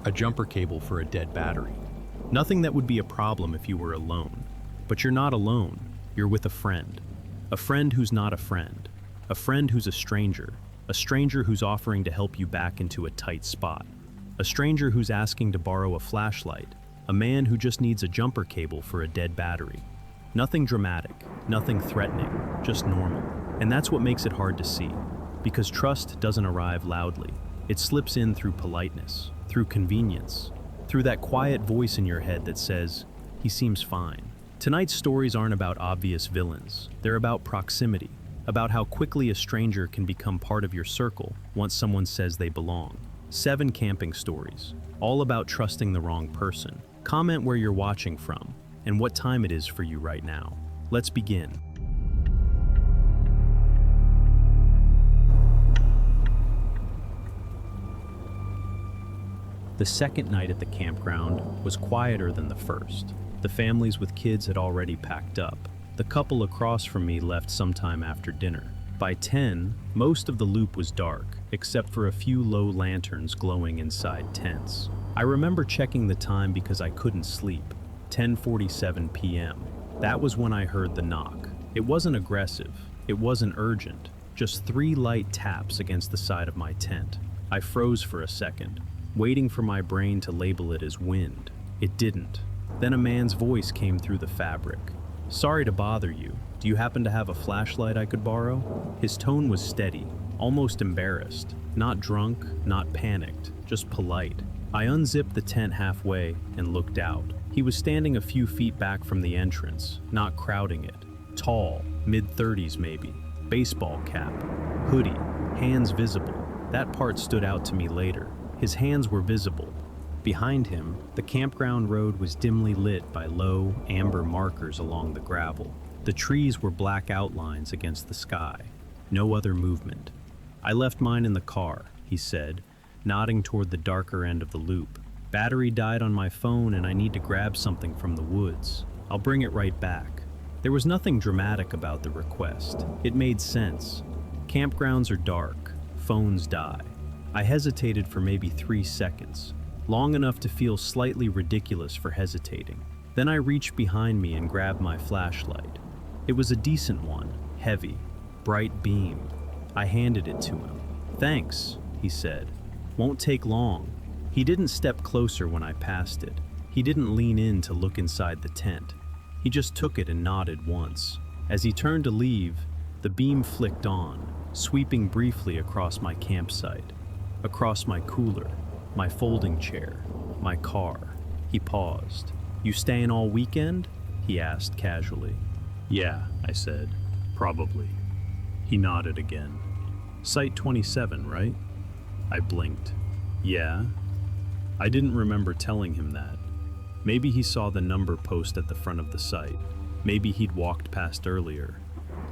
a jumper cable for a dead battery. Nothing that would be a problem if you were alone. But you're not alone. You're with a friend. A friend who's not a friend. A friend who's a stranger. A stranger who's offering to help you back into a tight spot. A stranger who's asking to borrow a flashlight. A man who just needs a jumper cable for a dead battery. Nothing dramatic, nothing threatening, just normal. And that's what makes it hard to see. Because trust doesn't arrive loudly. It slips in through politeness, through convenience, through that quiet voice in your head that says, he seems fine. Tonight's stories aren't about obvious villains. They're about proximity, about how quickly a stranger can become part of your circle once someone says they belong. 7 camping stories, all about trusting the wrong person. Comment where you're watching from and what time it is for you right now. Let's begin. The second night at the campground was quieter than the first. The families with kids had already packed up. The couple across from me left sometime after dinner. By 10, most of the loop was dark, except for a few low lanterns glowing inside tents. I remember checking the time because I couldn't sleep. 10:47 p.m. That was when I heard the knock. It wasn't aggressive. It wasn't urgent. Just 3 light taps against the side of my tent. I froze for a second, waiting for my brain to label it as wind. It didn't. Then a man's voice came through the fabric. "Sorry to bother you. Do you happen to have a flashlight I could borrow?" His tone was steady, almost embarrassed. Not drunk, not panicked, just polite. I unzipped the tent halfway and looked out. He was standing a few feet back from the entrance, not crowding it. Tall, mid-30s maybe, baseball cap, hoodie, hands visible. That part stood out to me later. His hands were visible. Behind him, the campground road was dimly lit by low, amber markers along the gravel. The trees were black outlines against the sky. No other movement. "I left mine in the car," he said, nodding toward the darker end of the loop. "Battery died on my phone and I need to grab something from the woods. I'll bring it right back." There was nothing dramatic about the request. It made sense. Campgrounds are dark. Phones die. I hesitated for maybe 3 seconds, long enough to feel slightly ridiculous for hesitating. Then I reached behind me and grabbed my flashlight. It was a decent one, heavy, bright beam. I handed it to him. "Thanks," he said. "Won't take long." He didn't step closer when I passed it. He didn't lean in to look inside the tent. He just took it and nodded once. As he turned to leave, the beam flicked on, sweeping briefly across my campsite, across my cooler, my folding chair, my car. He paused. "You staying all weekend?" he asked casually. "Yeah," I said. "Probably." He nodded again. "Site 27, right?" I blinked. "Yeah." I didn't remember telling him that. Maybe he saw the number post at the front of the site. Maybe he'd walked past earlier.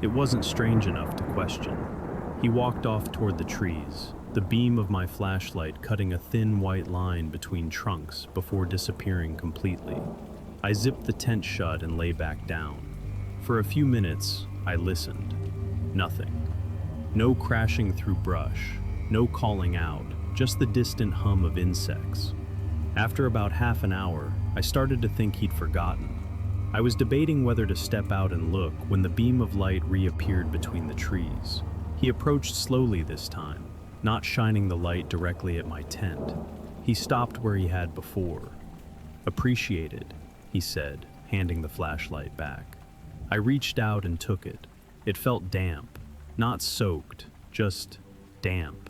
It wasn't strange enough to question. He walked off toward the trees, the beam of my flashlight cutting a thin white line between trunks before disappearing completely. I zipped the tent shut and lay back down. For a few minutes, I listened. Nothing. No crashing through brush, no calling out, just the distant hum of insects. After about half an hour, I started to think he'd forgotten. I was debating whether to step out and look when the beam of light reappeared between the trees. He approached slowly this time, not shining the light directly at my tent. He stopped where he had before. "Appreciated," he said, handing the flashlight back. I reached out and took it. It felt damp, not soaked, just damp,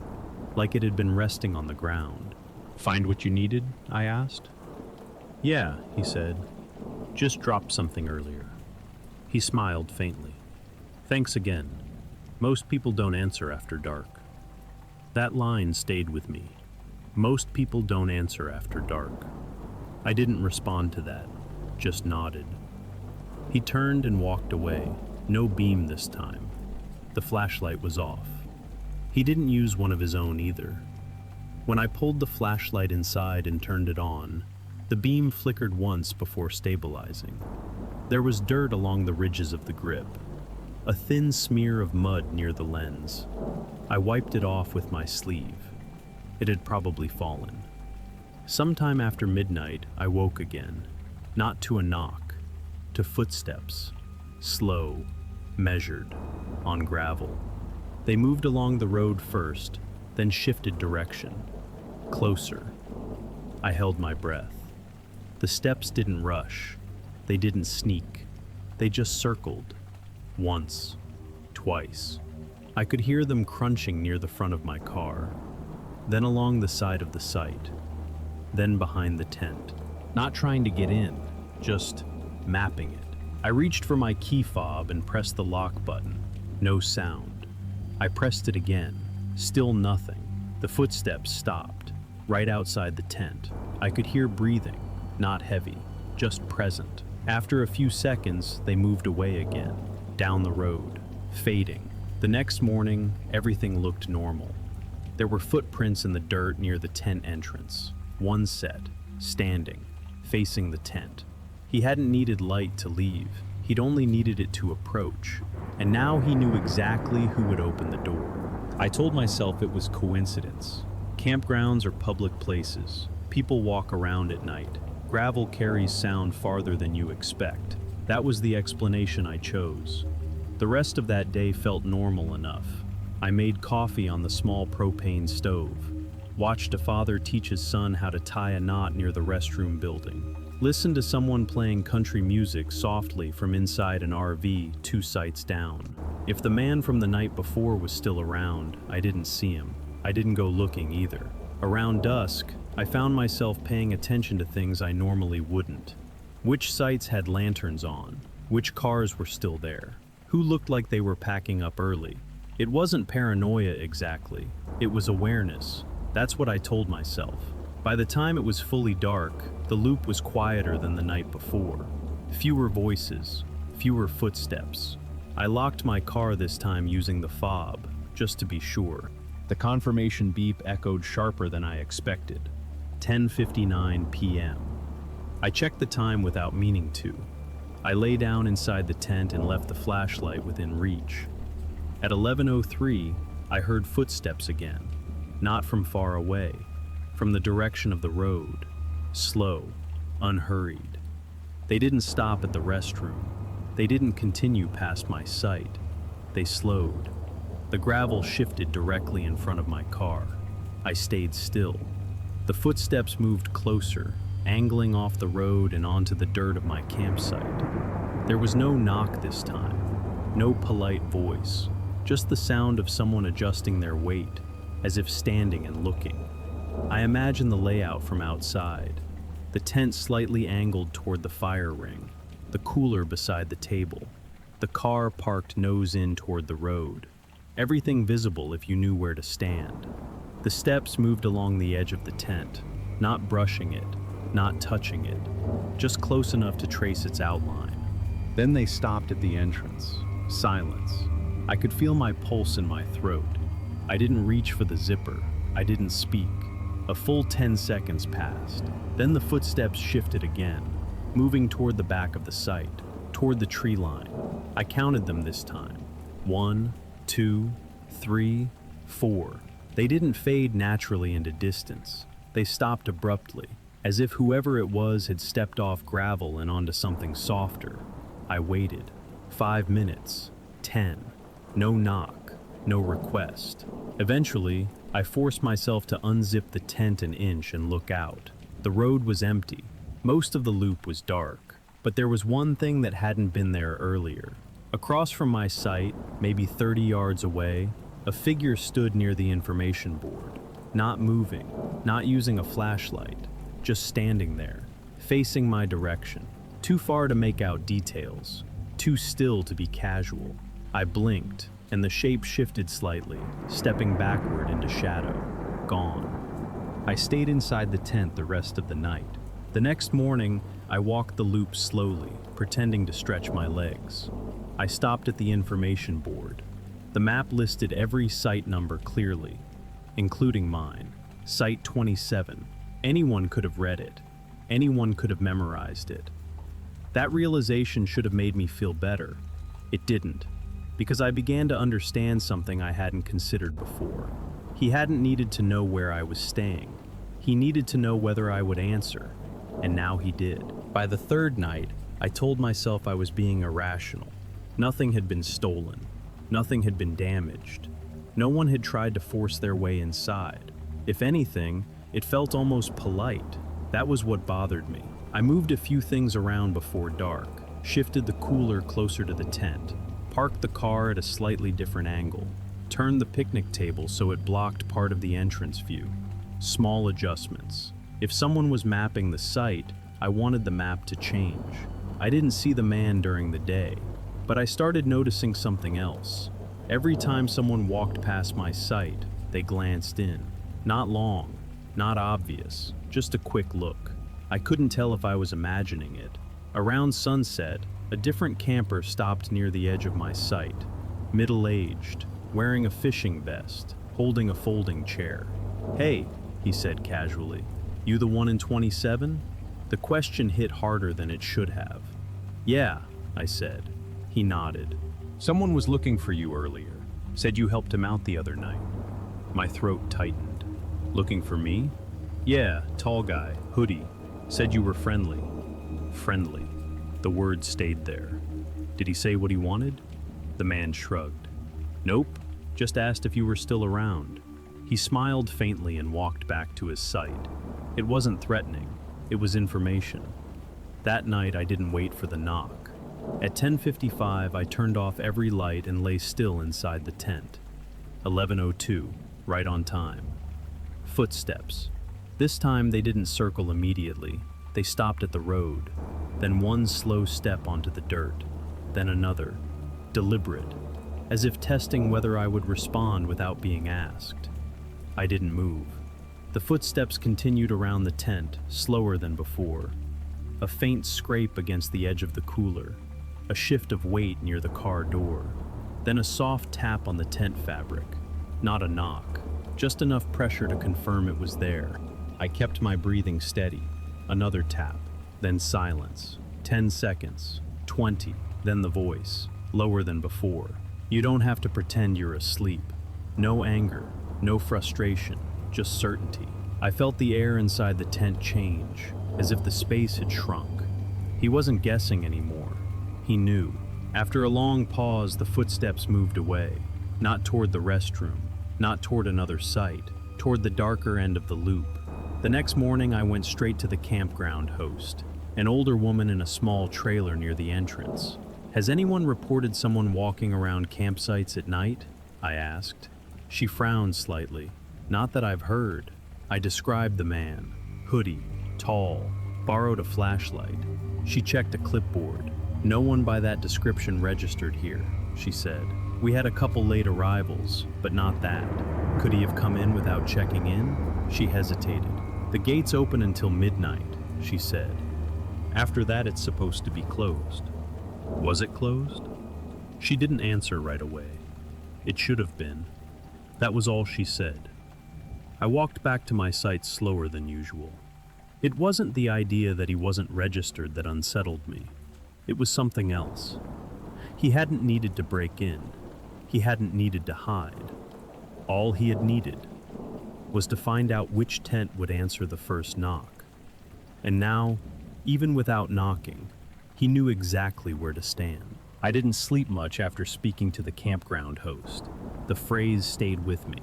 like it had been resting on the ground. "Find what you needed?" I asked. "Yeah," he said. "Just dropped something earlier." He smiled faintly. "Thanks again. Most people don't answer after dark." That line stayed with me. Most people don't answer after dark. I didn't respond to that, just nodded. He turned and walked away. No beam this time. The flashlight was off. He didn't use one of his own either. When I pulled the flashlight inside and turned it on, the beam flickered once before stabilizing. There was dirt along the ridges of the grip, a thin smear of mud near the lens. I wiped it off with my sleeve. It had probably fallen. Sometime after midnight, I woke again, not to a knock, to footsteps, slow, measured, on gravel. They moved along the road first, then shifted direction, closer. I held my breath. The steps didn't rush, they didn't sneak, they just circled, once, twice. I could hear them crunching near the front of my car, then along the side of the site, then behind the tent. Not trying to get in, just mapping it. I reached for my key fob and pressed the lock button. No sound. I pressed it again. Still nothing. The footsteps stopped, right outside the tent. I could hear breathing, not heavy, just present. After a few seconds, they moved away again, down the road, fading. The next morning, everything looked normal. There were footprints in the dirt near the tent entrance. One set, standing, facing the tent. He hadn't needed light to leave. He'd only needed it to approach. And now he knew exactly who would open the door. I told myself it was coincidence. Campgrounds are public places. People walk around at night. Gravel carries sound farther than you expect. That was the explanation I chose. The rest of that day felt normal enough. I made coffee on the small propane stove, watched a father teach his son how to tie a knot near the restroom building, listened to someone playing country music softly from inside an RV 2 sites down. If the man from the night before was still around, I didn't see him. I didn't go looking either. Around dusk, I found myself paying attention to things I normally wouldn't. Which sites had lanterns on? Which cars were still there? Who looked like they were packing up early? It wasn't paranoia exactly. It was awareness. That's what I told myself. By the time it was fully dark, the loop was quieter than the night before. Fewer voices, fewer footsteps. I locked my car this time using the fob, just to be sure. The confirmation beep echoed sharper than I expected. 10:59 p.m. I checked the time without meaning to. I lay down inside the tent and left the flashlight within reach. At 11:03, I heard footsteps again, not from far away, from the direction of the road, slow, unhurried. They didn't stop at the restroom. They didn't continue past my sight. They slowed. The gravel shifted directly in front of my car. I stayed still. The footsteps moved closer, angling off the road and onto the dirt of my campsite. There was no knock this time, no polite voice, just the sound of someone adjusting their weight, as if standing and looking. I imagined the layout from outside, the tent slightly angled toward the fire ring, the cooler beside the table, the car parked nose in toward the road, everything visible if you knew where to stand. The steps moved along the edge of the tent, not brushing it, not touching it, just close enough to trace its outline. Then they stopped at the entrance. Silence. I could feel my pulse in my throat. I didn't reach for the zipper. I didn't speak. A full 10 seconds passed. Then the footsteps shifted again, moving toward the back of the site, toward the tree line. I counted them this time. 1, 2, 3, 4. They didn't fade naturally into distance. They stopped abruptly, as if whoever it was had stepped off gravel and onto something softer. I waited. 5 minutes. 10. No knock. No request. Eventually, I forced myself to unzip the tent an inch and look out. The road was empty. Most of the loop was dark. But there was one thing that hadn't been there earlier. Across from my site, maybe 30 yards away, a figure stood near the information board. Not moving, not using a flashlight, just standing there, facing my direction. Too far to make out details, too still to be casual. I blinked, and the shape shifted slightly, stepping backward into shadow. Gone. I stayed inside the tent the rest of the night. The next morning, I walked the loop slowly, pretending to stretch my legs. I stopped at the information board. The map listed every site number clearly, including mine. Site 27. Anyone could have read it. Anyone could have memorized it. That realization should have made me feel better. It didn't, because I began to understand something I hadn't considered before. He hadn't needed to know where I was staying. He needed to know whether I would answer, and now he did. By the third night, I told myself I was being irrational. Nothing had been stolen. Nothing had been damaged. No one had tried to force their way inside. If anything, it felt almost polite. That was what bothered me. I moved a few things around before dark, shifted the cooler closer to the tent, parked the car at a slightly different angle, turned the picnic table so it blocked part of the entrance view. Small adjustments. If someone was mapping the site, I wanted the map to change. I didn't see the man during the day, but I started noticing something else. Every time someone walked past my site, they glanced in. Not long, not obvious, just a quick look. I couldn't tell if I was imagining it. Around sunset, a different camper stopped near the edge of my site, middle-aged, wearing a fishing vest, holding a folding chair. "Hey," he said casually, "you the one in 27? The question hit harder than it should have. "Yeah," I said. He nodded. "Someone was looking for you earlier. Said you helped him out the other night." My throat tightened. "Looking for me?" "Yeah, tall guy, hoodie. Said you were friendly." Friendly. The word stayed there. Did he say what he wanted? The man shrugged. "Nope, just asked if you were still around." He smiled faintly and walked back to his site. It wasn't threatening, it was information. That night I didn't wait for the knock. At 10:55 I turned off every light and lay still inside the tent. 11:02, right on time. Footsteps. This time they didn't circle immediately. They stopped at the road, then one slow step onto the dirt, then another, deliberate, as if testing whether I would respond without being asked. I didn't move. The footsteps continued around the tent, slower than before. A faint scrape against the edge of the cooler, a shift of weight near the car door, then a soft tap on the tent fabric. Not a knock, just enough pressure to confirm it was there. I kept my breathing steady. Another tap, then silence. 10 seconds, 20, then the voice, lower than before. "You don't have to pretend you're asleep." No anger, no frustration, just certainty. I felt the air inside the tent change, as if the space had shrunk. He wasn't guessing anymore. He knew. After a long pause, the footsteps moved away, not toward the restroom, not toward another site, toward the darker end of the loop. The next morning, I went straight to the campground host, an older woman in a small trailer near the entrance. "Has anyone reported someone walking around campsites at night?" I asked. She frowned slightly. "Not that I've heard." I described the man. Hoodie, tall, borrowed a flashlight. She checked a clipboard. "No one by that description registered here," she said. "We had a couple late arrivals, but not that. Could he have come in without checking in?" She hesitated. "The gates open until midnight," she said. "After that, it's supposed to be closed." Was it closed? She didn't answer right away. It should have been. That was all she said. I walked back to my site slower than usual. It wasn't the idea that he wasn't registered that unsettled me. It was something else. He hadn't needed to break in. He hadn't needed to hide. All he had needed was to find out which tent would answer the first knock. And now, even without knocking, he knew exactly where to stand. I didn't sleep much after speaking to the campground host. The phrase stayed with me.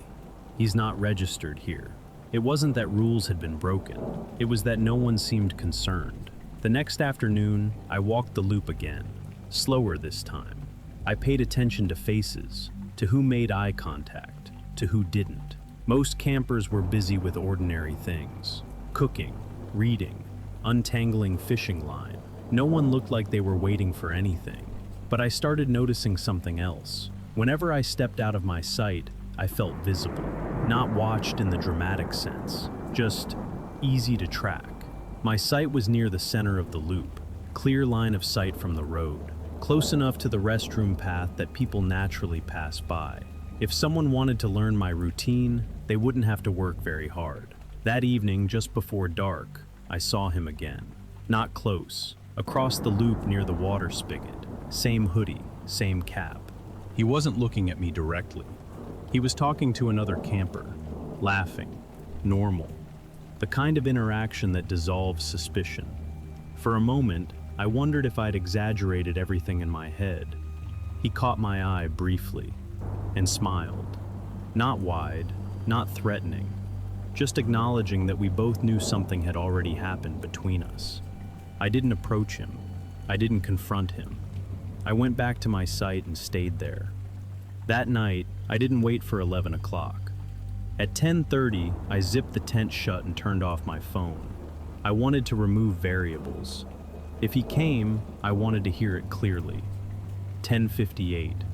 "He's not registered here." It wasn't that rules had been broken. It was that no one seemed concerned. The next afternoon, I walked the loop again, slower this time. I paid attention to faces, to who made eye contact, to who didn't. Most campers were busy with ordinary things. Cooking, reading, untangling fishing line. No one looked like they were waiting for anything. But I started noticing something else. Whenever I stepped out of my sight, I felt visible. Not watched in the dramatic sense, just easy to track. My site was near the center of the loop, clear line of sight from the road, close enough to the restroom path that people naturally pass by. If someone wanted to learn my routine, they wouldn't have to work very hard. That evening, just before dark, I saw him again. Not close, across the loop near the water spigot. Same hoodie, same cap. He wasn't looking at me directly. He was talking to another camper, laughing, normal. The kind of interaction that dissolves suspicion. For a moment, I wondered if I'd exaggerated everything in my head. He caught my eye briefly and smiled. Not wide, not threatening, just acknowledging that we both knew something had already happened between us. I didn't approach him. I didn't confront him. I went back to my site and stayed there. That night, I didn't wait for 11 o'clock. At 10:30, I zipped the tent shut and turned off my phone. I wanted to remove variables. If he came, I wanted to hear it clearly. 10:58.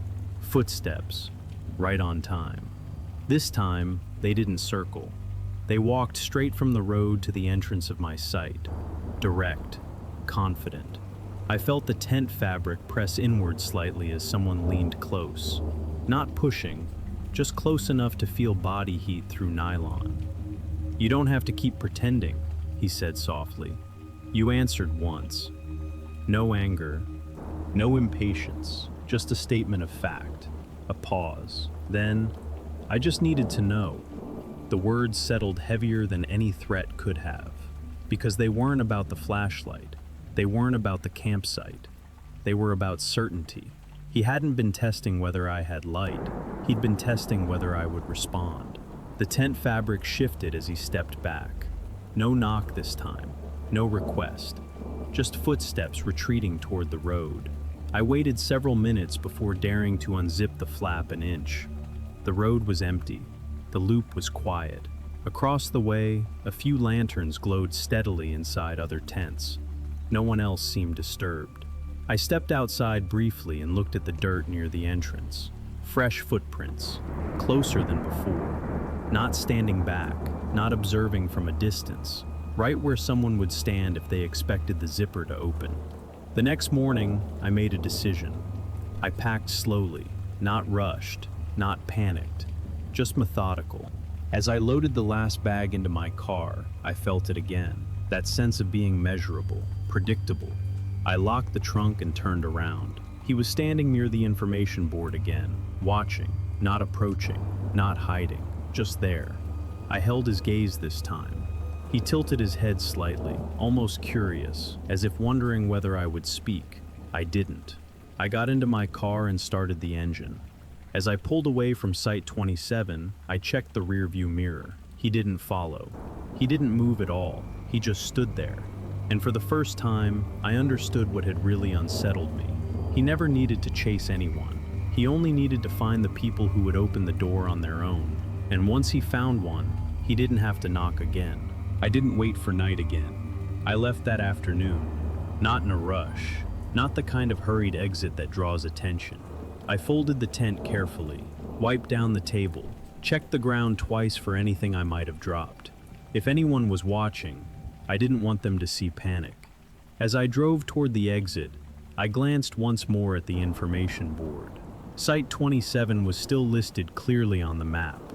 Footsteps. Right on time. This time, they didn't circle. They walked straight from the road to the entrance of my site. Direct. Confident. I felt the tent fabric press inward slightly as someone leaned close. Not pushing, just close enough to feel body heat through nylon. "You don't have to keep pretending," he said softly. "You answered once." No anger, no impatience, just a statement of fact. A pause. Then, "I just needed to know." The words settled heavier than any threat could have, because they weren't about the flashlight. They weren't about the campsite. They were about certainty. He hadn't been testing whether I had light. He'd been testing whether I would respond. The tent fabric shifted as he stepped back. No knock this time. No request. Just footsteps retreating toward the road. I waited several minutes before daring to unzip the flap an inch. The road was empty. The loop was quiet. Across the way, a few lanterns glowed steadily inside other tents. No one else seemed disturbed. I stepped outside briefly and looked at the dirt near the entrance. Fresh footprints, closer than before. Not standing back, not observing from a distance, right where someone would stand if they expected the zipper to open. The next morning, I made a decision. I packed slowly, not rushed, not panicked, just methodical. As I loaded the last bag into my car, I felt it again. That sense of being measurable, predictable. I locked the trunk and turned around. He was standing near the information board again, watching, not approaching, not hiding, just there. I held his gaze this time. He tilted his head slightly, almost curious, as if wondering whether I would speak. I didn't. I got into my car and started the engine. As I pulled away from Site 27, I checked the rearview mirror. He didn't follow. He didn't move at all. He just stood there. And for the first time, I understood what had really unsettled me. He never needed to chase anyone. He only needed to find the people who would open the door on their own. And once he found one, he didn't have to knock again. I didn't wait for night again. I left that afternoon. Not in a rush. Not the kind of hurried exit that draws attention. I folded the tent carefully, wiped down the table, checked the ground twice for anything I might have dropped. If anyone was watching, I didn't want them to see panic. As I drove toward the exit, I glanced once more at the information board. Site 27 was still listed clearly on the map,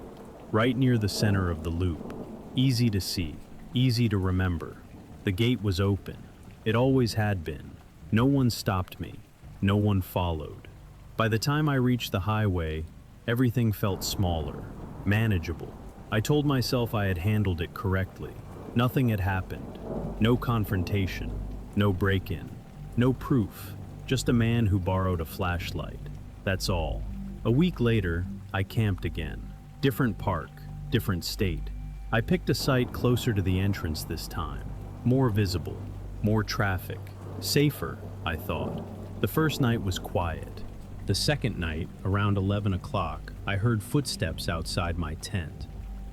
right near the center of the loop. Easy to see, easy to remember. The gate was open. It always had been. No one stopped me. No one followed. By the time I reached the highway, everything felt smaller, manageable. I told myself I had handled it correctly. Nothing had happened. No confrontation. No break-in. No proof. Just a man who borrowed a flashlight. That's all. A week later, I camped again. Different park, different state. I picked a site closer to the entrance this time. More visible. More traffic. Safer, I thought. The first night was quiet. The second night, around 11 o'clock, I heard footsteps outside my tent.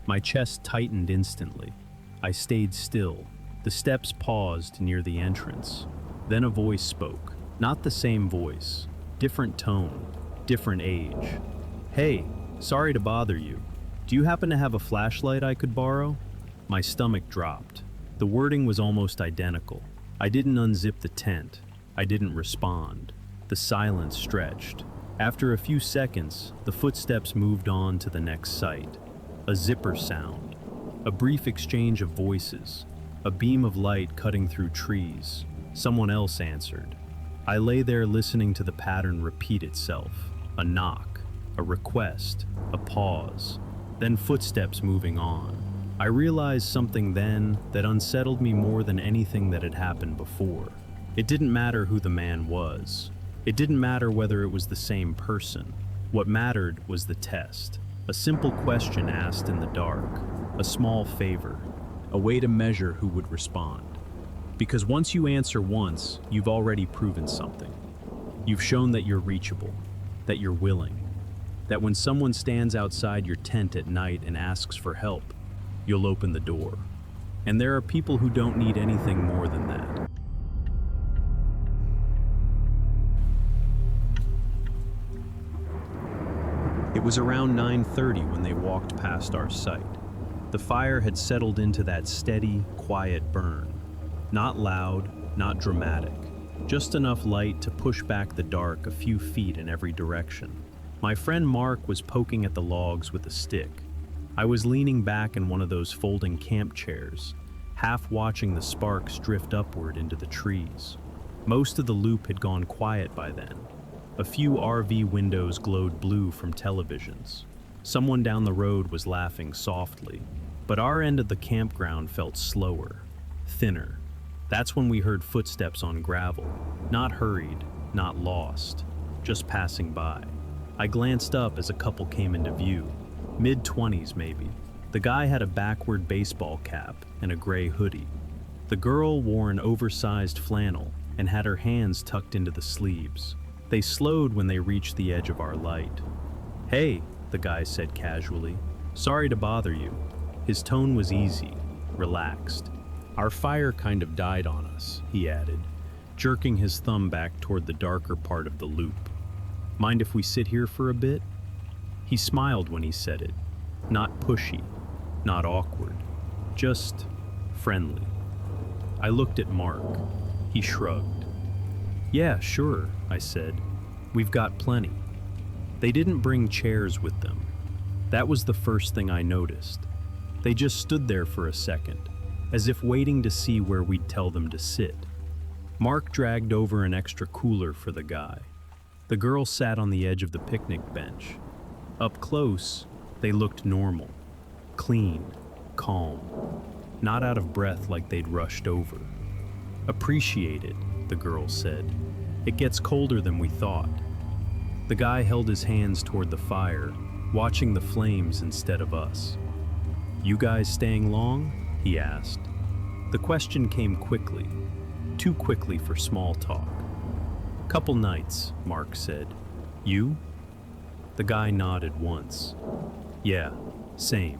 My chest tightened instantly. I stayed still. The steps paused near the entrance. Then a voice spoke. Not the same voice. Different tone. Different age. "Hey, sorry to bother you. Do you happen to have a flashlight I could borrow?" My stomach dropped. The wording was almost identical. I didn't unzip the tent. I didn't respond. The silence stretched. After a few seconds, the footsteps moved on to the next site. A zipper sound. A brief exchange of voices. A beam of light cutting through trees. Someone else answered. I lay there listening to the pattern repeat itself. A knock. A request. A pause. Then footsteps moving on. I realized something then that unsettled me more than anything that had happened before. It didn't matter who the man was. It didn't matter whether it was the same person. What mattered was the test. A simple question asked in the dark, a small favor, a way to measure who would respond. Because once you answer once, you've already proven something. You've shown that you're reachable, that you're willing, that when someone stands outside your tent at night and asks for help, you'll open the door. And there are people who don't need anything more than that. It was around 9:30 when they walked past our site. The fire had settled into that steady, quiet burn. Not loud, not dramatic. Just enough light to push back the dark a few feet in every direction. My friend Mark was poking at the logs with a stick. I was leaning back in one of those folding camp chairs, half watching the sparks drift upward into the trees. Most of the loop had gone quiet by then. A few RV windows glowed blue from televisions. Someone down the road was laughing softly, but our end of the campground felt slower, thinner. That's when we heard footsteps on gravel, not hurried, not lost, just passing by. I glanced up as a couple came into view, mid-20s maybe. The guy had a backward baseball cap and a gray hoodie. The girl wore an oversized flannel and had her hands tucked into the sleeves. They slowed when they reached the edge of our light. "Hey," the guy said casually. "Sorry to bother you." His tone was easy, relaxed. "Our fire kind of died on us," he added, jerking his thumb back toward the darker part of the loop. "Mind if we sit here for a bit?" He smiled when he said it. Not pushy, not awkward, just friendly. I looked at Mark. He shrugged. "Yeah, sure," I said. "We've got plenty." They didn't bring chairs with them. That was the first thing I noticed. They just stood there for a second, as if waiting to see where we'd tell them to sit. Mark dragged over an extra cooler for the guy. The girl sat on the edge of the picnic bench. Up close, they looked normal, clean, calm, not out of breath like they'd rushed over. "Appreciate it," the girl said. "It gets colder than we thought." The guy held his hands toward the fire, watching the flames instead of us. "You guys staying long?" he asked. The question came quickly, too quickly for small talk. "Couple nights," Mark said. "You?" The guy nodded once. "Yeah, same."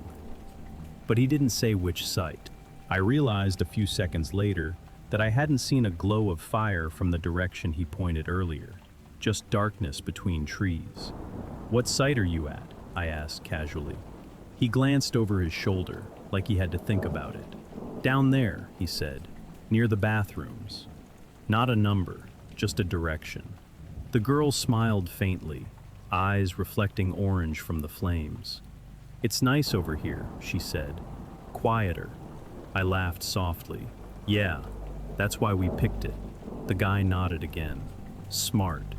But he didn't say which site. I realized a few seconds later that I hadn't seen a glow of fire from the direction he pointed earlier, just darkness between trees. "What site are you at?" I asked casually. He glanced over his shoulder, like he had to think about it. "Down there," he said, "near the bathrooms." Not a number, just a direction. The girl smiled faintly, eyes reflecting orange from the flames. "It's nice over here," she said. "Quieter." I laughed softly. "Yeah, that's why we picked it." The guy nodded again. Smart.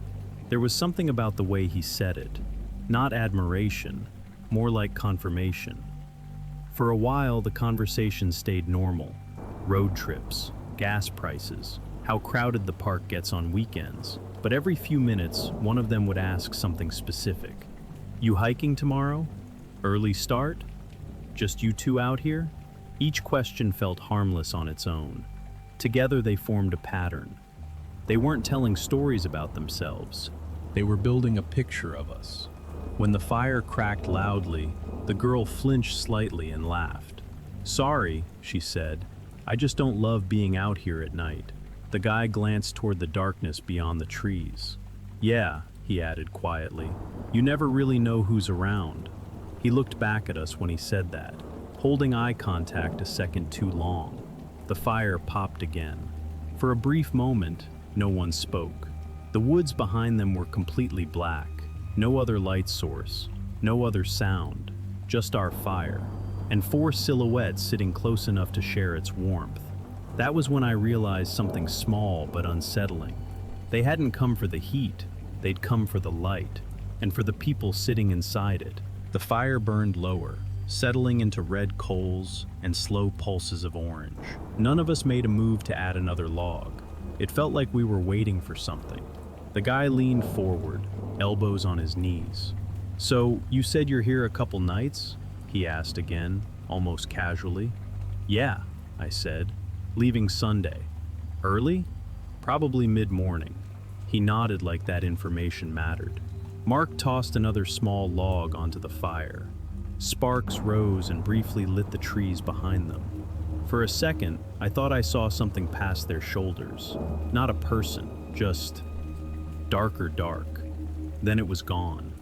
There was something about the way he said it. Not admiration, more like confirmation. For a while, the conversation stayed normal. Road trips, gas prices, how crowded the park gets on weekends. But every few minutes, one of them would ask something specific. "You hiking tomorrow? Early start? Just you two out here?" Each question felt harmless on its own. Together they formed a pattern. They weren't telling stories about themselves. They were building a picture of us. When the fire cracked loudly, the girl flinched slightly and laughed. "Sorry," she said. "I just don't love being out here at night." The guy glanced toward the darkness beyond the trees. "Yeah," he added quietly. "You never really know who's around." He looked back at us when he said that, holding eye contact a second too long. The fire popped again. For a brief moment, no one spoke. The woods behind them were completely black. No other light source, no other sound, just our fire, and 4 silhouettes sitting close enough to share its warmth. That was when I realized something small but unsettling. They hadn't come for the heat, they'd come for the light, and for the people sitting inside it. The fire burned lower, settling into red coals and slow pulses of orange. None of us made a move to add another log. It felt like we were waiting for something. The guy leaned forward, elbows on his knees. "So, you said you're here a couple nights?" he asked again, almost casually. "Yeah," I said, "leaving Sunday." "Early?" "Probably mid-morning." He nodded like that information mattered. Mark tossed another small log onto the fire. Sparks rose and briefly lit the trees behind them. For a second, I thought I saw something past their shoulders. Not a person, just darker dark. Then it was gone.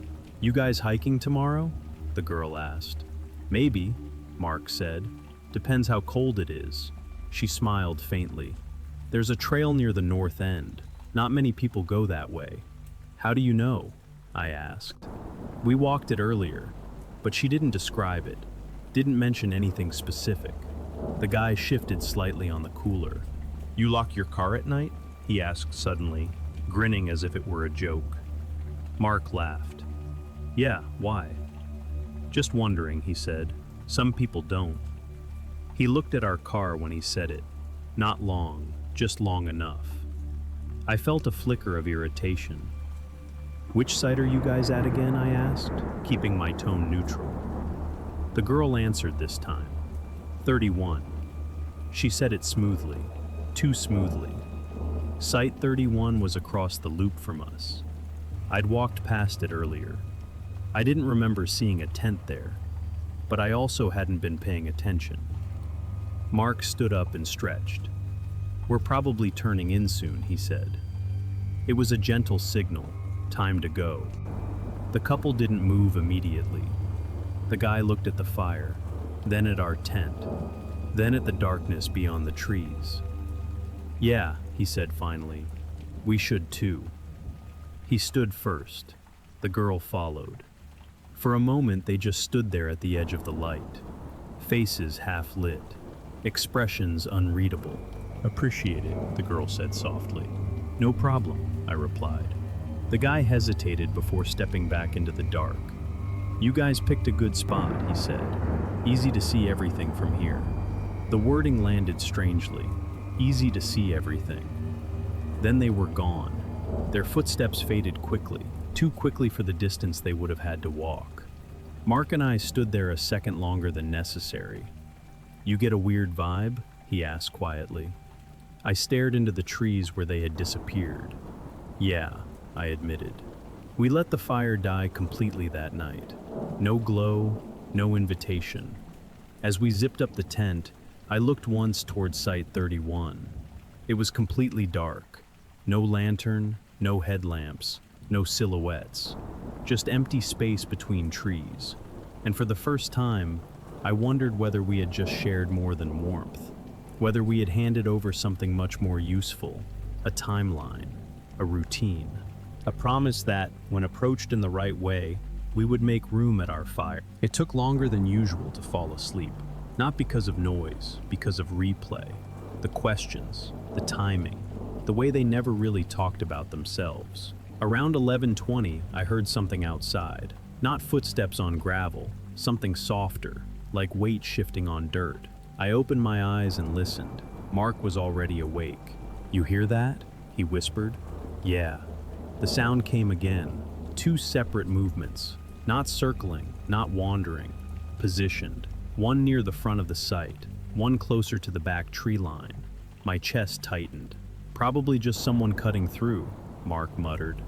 "You guys hiking tomorrow?" the girl asked. "Maybe," Mark said. "Depends how cold it is." She smiled faintly. "There's a trail near the north end. Not many people go that way." "How do you know?" I asked. "We walked it earlier," but she didn't describe it, didn't mention anything specific. The guy shifted slightly on the cooler. "You lock your car at night?" he asked suddenly, grinning as if it were a joke. Mark laughed. "Yeah, why?" "Just wondering," he said. "Some people don't." He looked at our car when he said it. Not long, just long enough. I felt a flicker of irritation. "Which site are you guys at again?" I asked, keeping my tone neutral. The girl answered this time. 31. She said it smoothly, too smoothly. Site 31 was across the loop from us. I'd walked past it earlier. I didn't remember seeing a tent there, but I also hadn't been paying attention. Mark stood up and stretched. "We're probably turning in soon," he said. It was a gentle signal, time to go. The couple didn't move immediately. The guy looked at the fire, then at our tent, then at the darkness beyond the trees. "Yeah," he said finally, "we should too." He stood first. The girl followed. For a moment they just stood there at the edge of the light. Faces half lit, expressions unreadable. "Appreciate it," the girl said softly. "No problem," I replied. The guy hesitated before stepping back into the dark. "You guys picked a good spot," he said. "Easy to see everything from here." The wording landed strangely. Easy to see everything. Then they were gone. Their footsteps faded quickly, too quickly for the distance they would have had to walk. Mark and I stood there a second longer than necessary. "You get a weird vibe?" he asked quietly. I stared into the trees where they had disappeared. "Yeah," I admitted. We let the fire die completely that night. No glow, no invitation. As we zipped up the tent, I looked once towards Site 31. It was completely dark. No lantern, no headlamps, no silhouettes. Just empty space between trees. And for the first time, I wondered whether we had just shared more than warmth. Whether we had handed over something much more useful. A timeline, a routine. A promise that, when approached in the right way, we would make room at our fire. It took longer than usual to fall asleep. Not because of noise, because of replay. The questions, the timing, the way they never really talked about themselves. Around 11:20, I heard something outside. Not footsteps on gravel, something softer, like weight shifting on dirt. I opened my eyes and listened. Mark was already awake. "You hear that?" he whispered. "Yeah." The sound came again. Two separate movements. Not circling, not wandering. Positioned. One near the front of the site, one closer to the back tree line. My chest tightened. "Probably just someone cutting through," Mark muttered.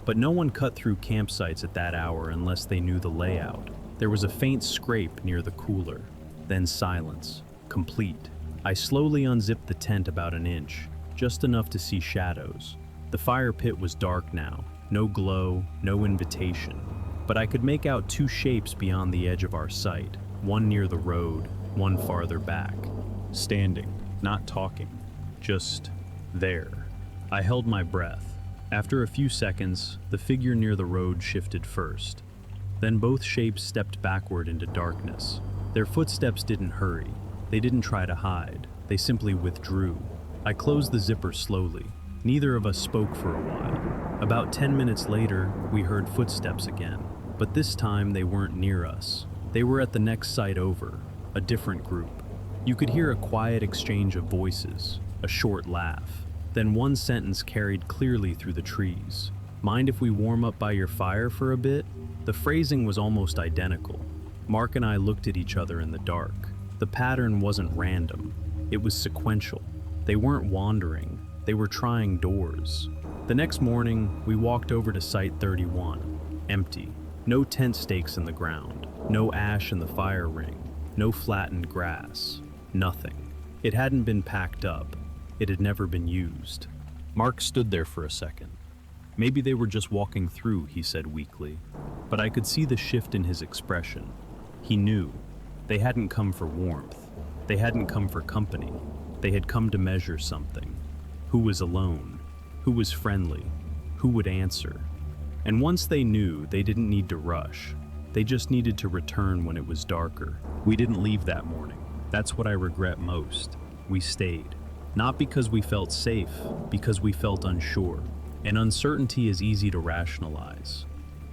But no one cut through campsites at that hour unless they knew the layout. There was a faint scrape near the cooler. Then silence. Complete. I slowly unzipped the tent about an inch, just enough to see shadows. The fire pit was dark now. No glow, no invitation. But I could make out two shapes beyond the edge of our site. One near the road, one farther back. Standing, not talking. Just there. I held my breath. After a few seconds, the figure near the road shifted first. Then both shapes stepped backward into darkness. Their footsteps didn't hurry. They didn't try to hide. They simply withdrew. I closed the zipper slowly. Neither of us spoke for a while. About 10 minutes later, we heard footsteps again. But this time they weren't near us. They were at the next site over, a different group. You could hear a quiet exchange of voices, a short laugh. Then one sentence carried clearly through the trees. "Mind if we warm up by your fire for a bit?" The phrasing was almost identical. Mark and I looked at each other in the dark. The pattern wasn't random. It was sequential. They weren't wandering. They were trying doors. The next morning, we walked over to Site 31. Empty. No tent stakes in the ground. No ash in the fire ring. No flattened grass. Nothing. It hadn't been packed up. It had never been used. Mark stood there for a second. "Maybe they were just walking through," he said weakly. But I could see the shift in his expression. He knew. They hadn't come for warmth. They hadn't come for company. They had come to measure something. Who was alone? Who was friendly? Who would answer? And once they knew, they didn't need to rush. They just needed to return when it was darker. We didn't leave that morning. That's what I regret most. We stayed. Not because we felt safe, because we felt unsure. And uncertainty is easy to rationalize.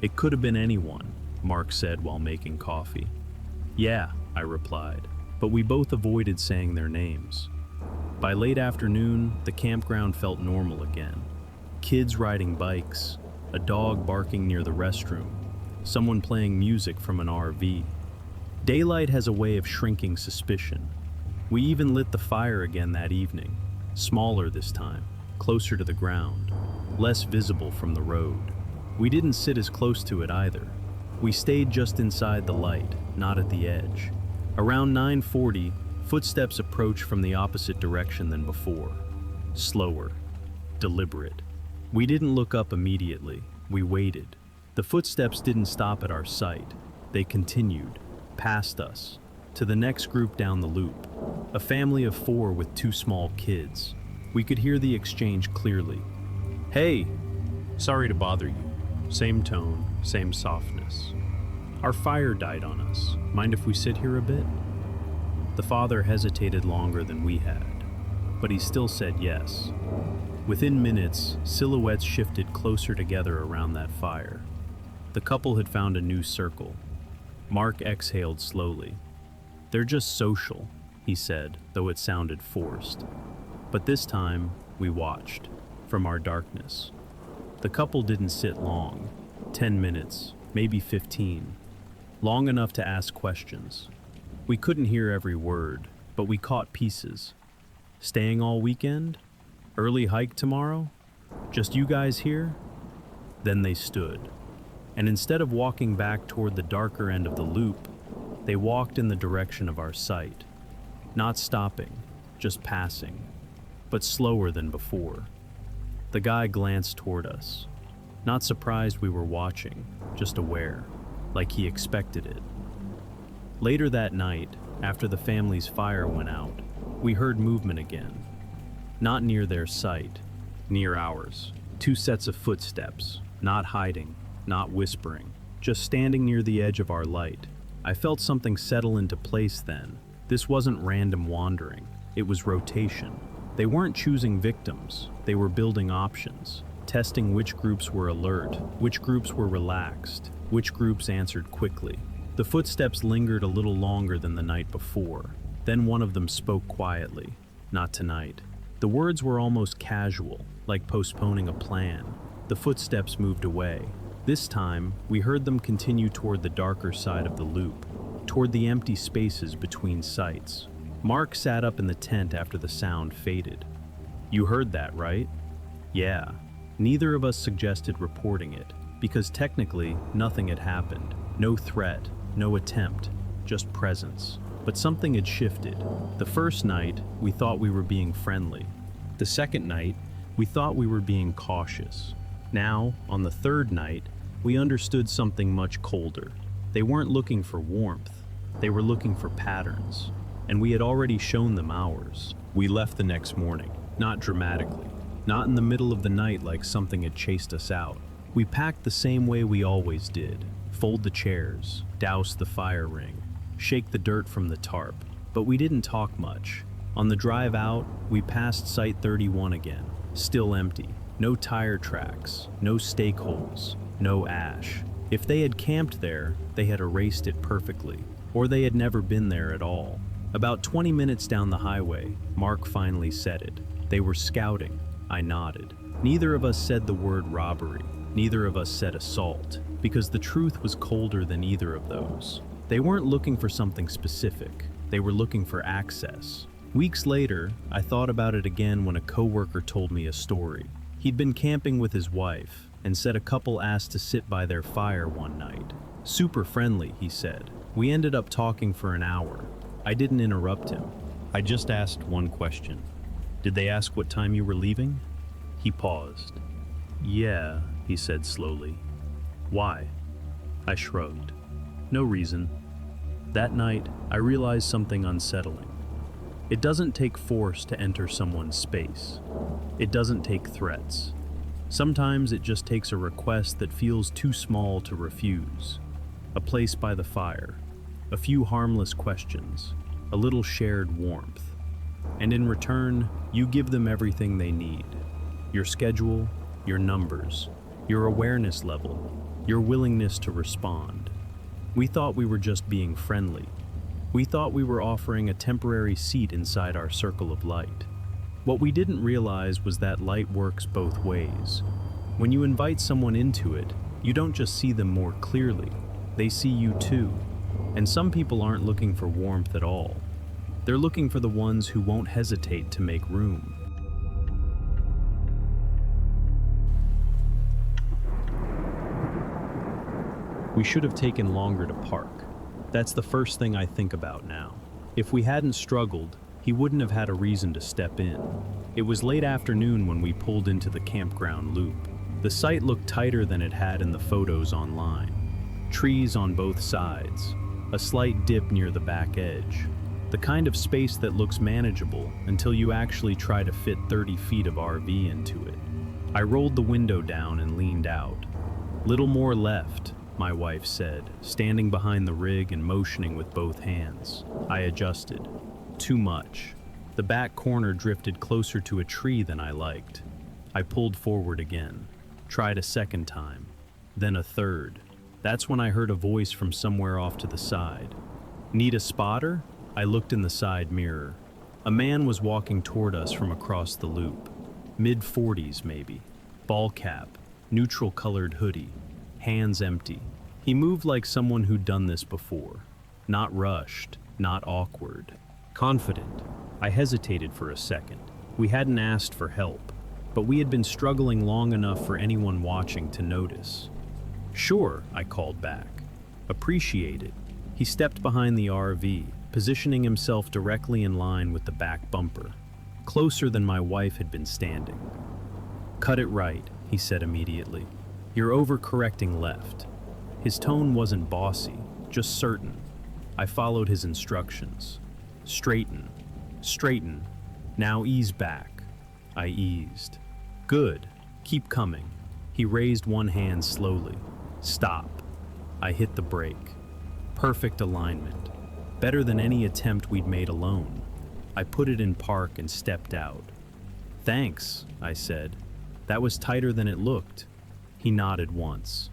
"It could have been anyone," Mark said while making coffee. "Yeah," I replied, but we both avoided saying their names. By late afternoon, the campground felt normal again. Kids riding bikes, a dog barking near the restroom, someone playing music from an RV. Daylight has a way of shrinking suspicion. We even lit the fire again that evening, smaller this time, closer to the ground, less visible from the road. We didn't sit as close to it either. We stayed just inside the light, not at the edge. Around 9:40, footsteps approached from the opposite direction than before. Slower, deliberate. We didn't look up immediately. We waited. The footsteps didn't stop at our sight. They continued, past us, to the next group down the loop. A family of 4 with 2 small kids. We could hear the exchange clearly. "Hey, sorry to bother you." Same tone, same softness. "Our fire died on us. Mind if we sit here a bit?" The father hesitated longer than we had, but he still said yes. Within minutes, silhouettes shifted closer together around that fire. The couple had found a new circle. Mark exhaled slowly. "They're just social," he said, though it sounded forced. But this time, we watched, from our darkness. The couple didn't sit long, 10 minutes, maybe 15, long enough to ask questions. We couldn't hear every word, but we caught pieces. "Staying all weekend? Early hike tomorrow? Just you guys here?" Then they stood, and instead of walking back toward the darker end of the loop, they walked in the direction of our site, not stopping, just passing, but slower than before. The guy glanced toward us, not surprised we were watching, just aware, like he expected it. Later that night, after the family's fire went out, we heard movement again. Not near their site, near ours. 2 sets of footsteps, not hiding, not whispering, just standing near the edge of our light. I felt something settle into place then. This wasn't random wandering, it was rotation. They weren't choosing victims, they were building options, testing which groups were alert, which groups were relaxed, which groups answered quickly. The footsteps lingered a little longer than the night before. Then one of them spoke quietly. "Not tonight." The words were almost casual, like postponing a plan. The footsteps moved away. This time, we heard them continue toward the darker side of the loop, toward the empty spaces between sites. Mark sat up in the tent after the sound faded. "You heard that, right?" "Yeah." Neither of us suggested reporting it, because technically, nothing had happened. No threat, no attempt, just presence. But something had shifted. The first night, we thought we were being friendly. The second night, we thought we were being cautious. Now, on the third night, we understood something much colder. They weren't looking for warmth. They were looking for patterns. And we had already shown them ours. We left the next morning, not dramatically, not in the middle of the night like something had chased us out. We packed the same way we always did. Fold the chairs, douse the fire ring, shake the dirt from the tarp. But we didn't talk much. On the drive out, we passed Site 31 again, still empty. No tire tracks, no stake holes, no ash. If they had camped there, they had erased it perfectly. or they had never been there at all. About 20 minutes down the highway, Mark finally said it. They were scouting. I nodded. Neither of us said the word robbery. Neither of us said assault, because the truth was colder than either of those. They weren't looking for something specific. They were looking for access. Weeks later, I thought about it again when a coworker told me a story. He'd been camping with his wife and said a couple asked to sit by their fire one night. Super friendly, he said. We ended up talking for an hour. I didn't interrupt him. I just asked one question. Did they ask what time you were leaving? He paused. Yeah, he said slowly. Why? I shrugged. No reason. That night, I realized something unsettling. It doesn't take force to enter someone's space. It doesn't take threats. Sometimes it just takes a request that feels too small to refuse. A place by the fire, a few harmless questions, a little shared warmth. And in return, you give them everything they need. Your schedule, your numbers, your awareness level, your willingness to respond. We thought we were just being friendly. We thought we were offering a temporary seat inside our circle of light. What we didn't realize was that light works both ways. When you invite someone into it, you don't just see them more clearly, they see you too. And some people aren't looking for warmth at all. They're looking for the ones who won't hesitate to make room. We should have taken longer to park. That's the first thing I think about now. If we hadn't struggled, he wouldn't have had a reason to step in. It was late afternoon when we pulled into the campground loop. The site looked tighter than it had in the photos online. Trees on both sides, a slight dip near the back edge. The kind of space that looks manageable until you actually try to fit 30 feet of RV into it. I rolled the window down and leaned out. Little more left, my wife said, standing behind the rig and motioning with both hands. I adjusted. Too much. The back corner drifted closer to a tree than I liked. I pulled forward again, tried a second time, then a third. That's when I heard a voice from somewhere off to the side. Need a spotter? I looked in the side mirror. A man was walking toward us from across the loop. Mid-40s maybe. Ball cap, neutral-colored hoodie, hands empty. He moved like someone who'd done this before. Not rushed, not awkward. Confident. I hesitated for a second. We hadn't asked for help, but we had been struggling long enough for anyone watching to notice. Sure, I called back. Appreciate it. He stepped behind the RV, positioning himself directly in line with the back bumper, closer than my wife had been standing. Cut it right, he said immediately. You're overcorrecting left. His tone wasn't bossy, just certain. I followed his instructions. Straighten. Straighten. Now ease back. I eased. Good. Keep coming. He raised one hand slowly. Stop. I hit the brake. Perfect alignment. Better than any attempt we'd made alone. I put it in park and stepped out. Thanks, I said. That was tighter than it looked. He nodded once.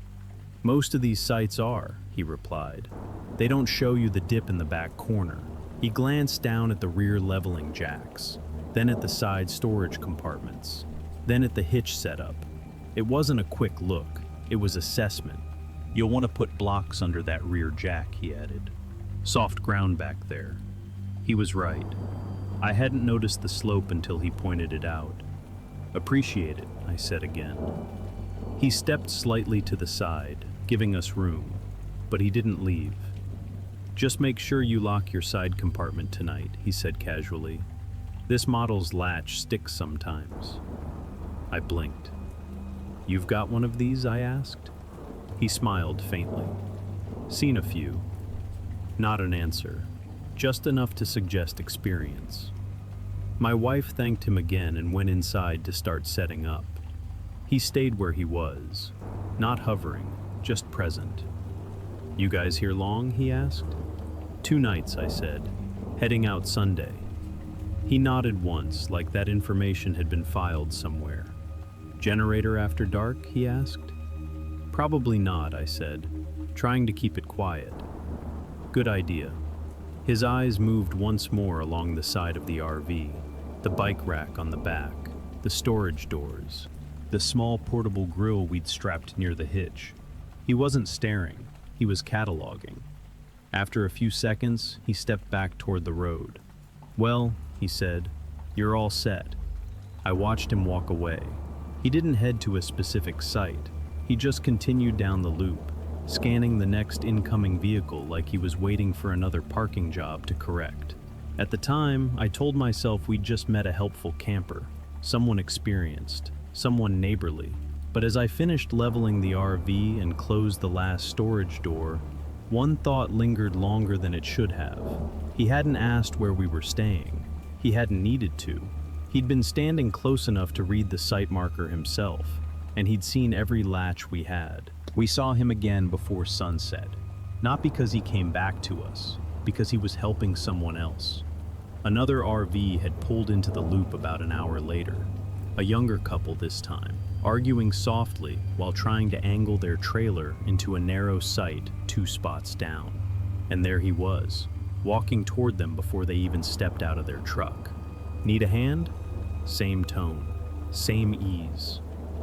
Most of these sites are, he replied. They don't show you the dip in the back corner. He glanced down at the rear leveling jacks, then at the side storage compartments, then at the hitch setup. It wasn't a quick look, it was assessment. You'll want to put blocks under that rear jack, he added. Soft ground back there. He was right. I hadn't noticed the slope until he pointed it out. Appreciate it, I said again. He stepped slightly to the side, giving us room, but he didn't leave. Just make sure you lock your side compartment tonight, he said casually. This model's latch sticks sometimes. I blinked. You've got one of these, I asked. He smiled faintly. Seen a few. Not an answer, just enough to suggest experience. My wife thanked him again and went inside to start setting up. He stayed where he was, not hovering, just present. You guys here long, he asked. 2 nights, I said, heading out Sunday. He nodded once, like that information had been filed somewhere. Generator after dark, he asked. Probably not, I said, trying to keep it quiet. Good idea. His eyes moved once more along the side of the RV, the bike rack on the back, the storage doors, the small portable grill we'd strapped near the hitch. He wasn't staring, he was cataloging. After a few seconds, he stepped back toward the road. "Well," he said, "you're all set." I watched him walk away. He didn't head to a specific site. He just continued down the loop, scanning the next incoming vehicle like he was waiting for another parking job to correct. At the time, I told myself we'd just met a helpful camper, someone experienced, someone neighborly. But as I finished leveling the RV and closed the last storage door, one thought lingered longer than it should have. He hadn't asked where we were staying. He hadn't needed to. He'd been standing close enough to read the site marker himself, and he'd seen every latch we had. We saw him again before sunset, not because he came back to us, because he was helping someone else. Another RV had pulled into the loop about an hour later, a younger couple this time, arguing softly while trying to angle their trailer into a narrow site 2 spots down. And there he was, walking toward them before they even stepped out of their truck. "Need a hand?" Same tone, same ease.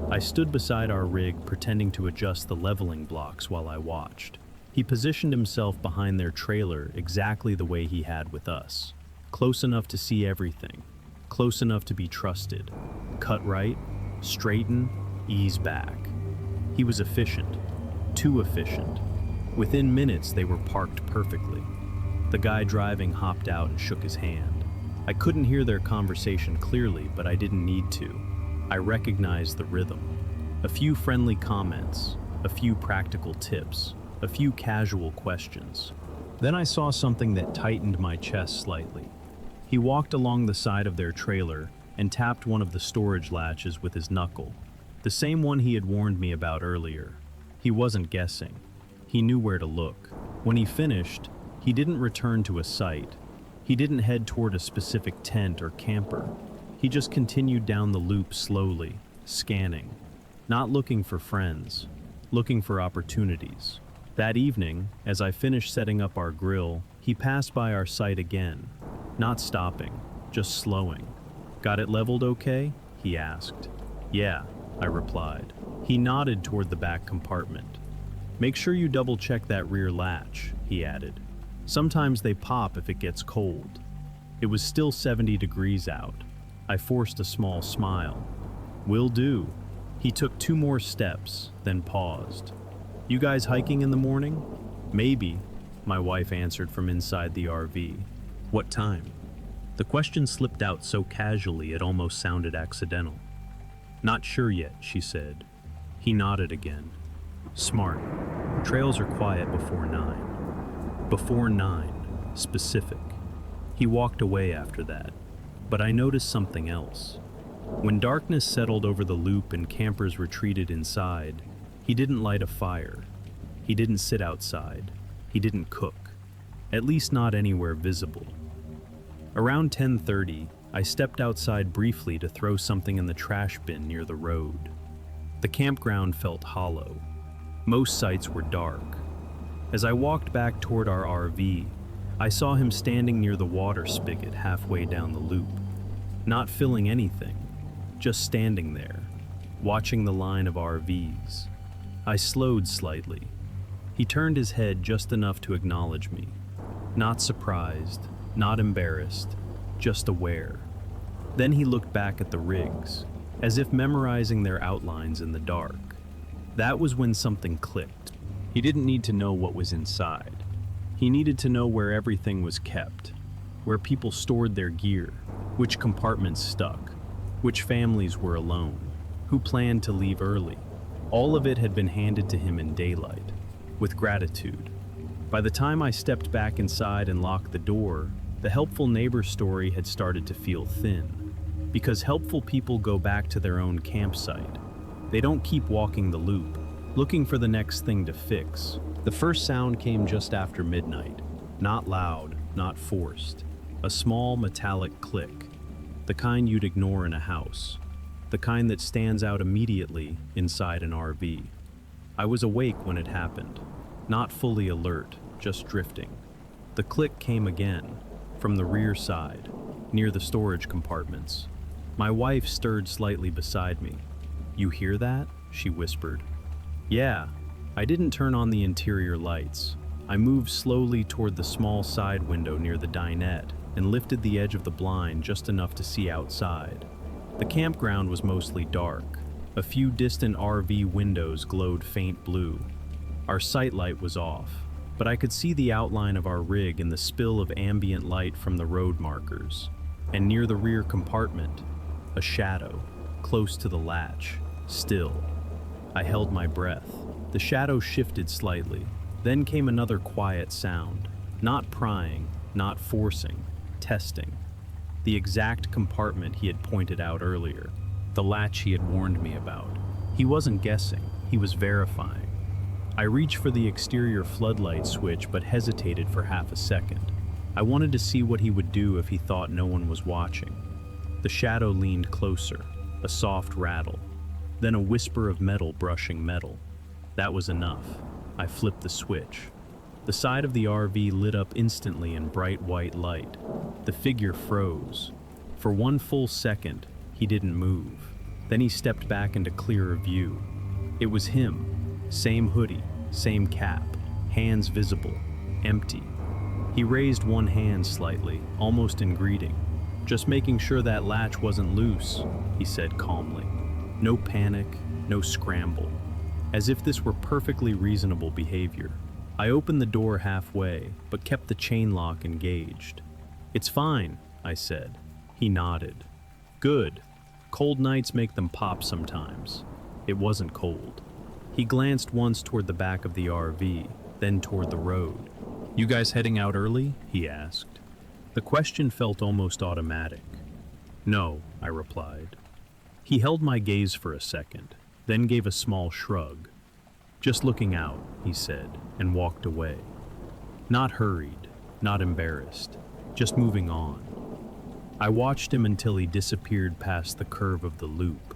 I stood beside our rig pretending to adjust the leveling blocks while I watched. He positioned himself behind their trailer exactly the way he had with us. Close enough to see everything, close enough to be trusted. Cut right, straighten, ease back. He was efficient, too efficient. Within minutes they were parked perfectly. The guy driving hopped out and shook his hand. I couldn't hear their conversation clearly, but I didn't need to. I recognized the rhythm. A few friendly comments, a few practical tips, a few casual questions. Then I saw something that tightened my chest slightly. He walked along the side of their trailer and tapped one of the storage latches with his knuckle, the same one he had warned me about earlier. He wasn't guessing. He knew where to look. When he finished, he didn't return to a site. He didn't head toward a specific tent or camper. He just continued down the loop slowly, scanning, not looking for friends, looking for opportunities. That evening, as I finished setting up our grill, he passed by our site again, not stopping, just slowing. "Got it leveled okay?" he asked. "Yeah," I replied. He nodded toward the back compartment. "Make sure you double-check that rear latch," he added. "Sometimes they pop if it gets cold." It was still 70 degrees out. I forced a small smile. "Will do." He took 2 more steps, then paused. "You guys hiking in the morning?" "Maybe," my wife answered from inside the RV. "What time?" The question slipped out so casually it almost sounded accidental. "Not sure yet," she said. He nodded again. "Smart. Trails are quiet before 9. Before 9, specific." He walked away after that, but I noticed something else. When darkness settled over the loop and campers retreated inside, he didn't light a fire. He didn't sit outside. He didn't cook. At least not anywhere visible. Around 10:30, I stepped outside briefly to throw something in the trash bin near the road. The campground felt hollow. Most sites were dark. As I walked back toward our RV, I saw him standing near the water spigot halfway down the loop, not filling anything, just standing there, watching the line of RVs. I slowed slightly. He turned his head just enough to acknowledge me. Not surprised, not embarrassed, just aware. Then he looked back at the rigs, as if memorizing their outlines in the dark. That was when something clicked. He didn't need to know what was inside. He needed to know where everything was kept, where people stored their gear, which compartments stuck, which families were alone, who planned to leave early. All of it had been handed to him in daylight, with gratitude. By the time I stepped back inside and locked the door, the helpful neighbor story had started to feel thin. Because helpful people go back to their own campsite. They don't keep walking the loop, looking for the next thing to fix. The first sound came just after midnight, not loud, not forced. A small metallic click, the kind you'd ignore in a house, the kind that stands out immediately inside an RV. I was awake when it happened, not fully alert, just drifting. The click came again, from the rear side, near the storage compartments. My wife stirred slightly beside me. "You hear that?" she whispered. "Yeah." I didn't turn on the interior lights. I moved slowly toward the small side window near the dinette and lifted the edge of the blind just enough to see outside. The campground was mostly dark. A few distant RV windows glowed faint blue. Our sight light was off, but I could see the outline of our rig in the spill of ambient light from the road markers. And near the rear compartment, a shadow, close to the latch, still. I held my breath. The shadow shifted slightly. Then came another quiet sound. Not prying, not forcing, testing. The exact compartment he had pointed out earlier. The latch he had warned me about. He wasn't guessing, he was verifying. I reached for the exterior floodlight switch but hesitated for half a second. I wanted to see what he would do if he thought no one was watching. The shadow leaned closer, a soft rattle, then a whisper of metal brushing metal. That was enough. I flipped the switch. The side of the RV lit up instantly in bright white light. The figure froze. For one full second, he didn't move. Then he stepped back into clearer view. It was him. Same hoodie, same cap, hands visible, empty. He raised one hand slightly, almost in greeting. "Just making sure that latch wasn't loose," he said calmly. No panic, no scramble. As if this were perfectly reasonable behavior. I opened the door halfway, but kept the chain lock engaged. "It's fine," I said. He nodded. "Good. Cold nights make them pop sometimes." It wasn't cold. He glanced once toward the back of the RV, then toward the road. "You guys heading out early?" he asked. The question felt almost automatic. "No," I replied. He held my gaze for a second, then gave a small shrug. "Just looking out," he said, and walked away. Not hurried, not embarrassed, just moving on. I watched him until he disappeared past the curve of the loop.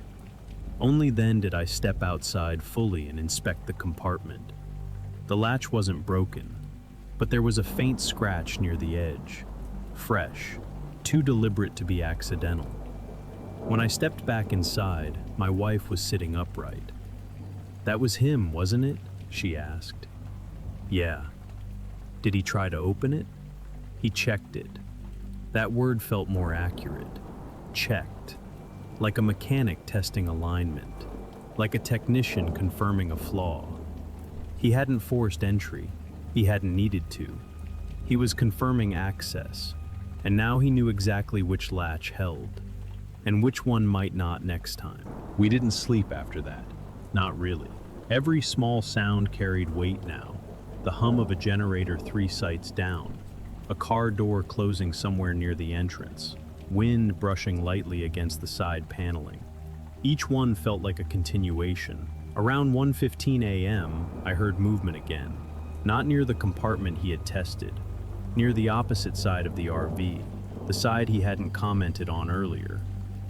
Only then did I step outside fully and inspect the compartment. The latch wasn't broken, but there was a faint scratch near the edge. Fresh, too deliberate to be accidental. When I stepped back inside, my wife was sitting upright. "That was him, wasn't it?" she asked. "Yeah." "Did he try to open it?" "He checked it." That word felt more accurate. Checked. Like a mechanic testing alignment. Like a technician confirming a flaw. He hadn't forced entry. He hadn't needed to. He was confirming access. And now he knew exactly which latch held. And which one might not next time. We didn't sleep after that. Not really. Every small sound carried weight now. The hum of a generator 3 sites down. A car door closing somewhere near the entrance. Wind brushing lightly against the side paneling. Each one felt like a continuation. Around 1:15 a.m., I heard movement again. Not near the compartment he had tested. Near the opposite side of the RV. The side he hadn't commented on earlier.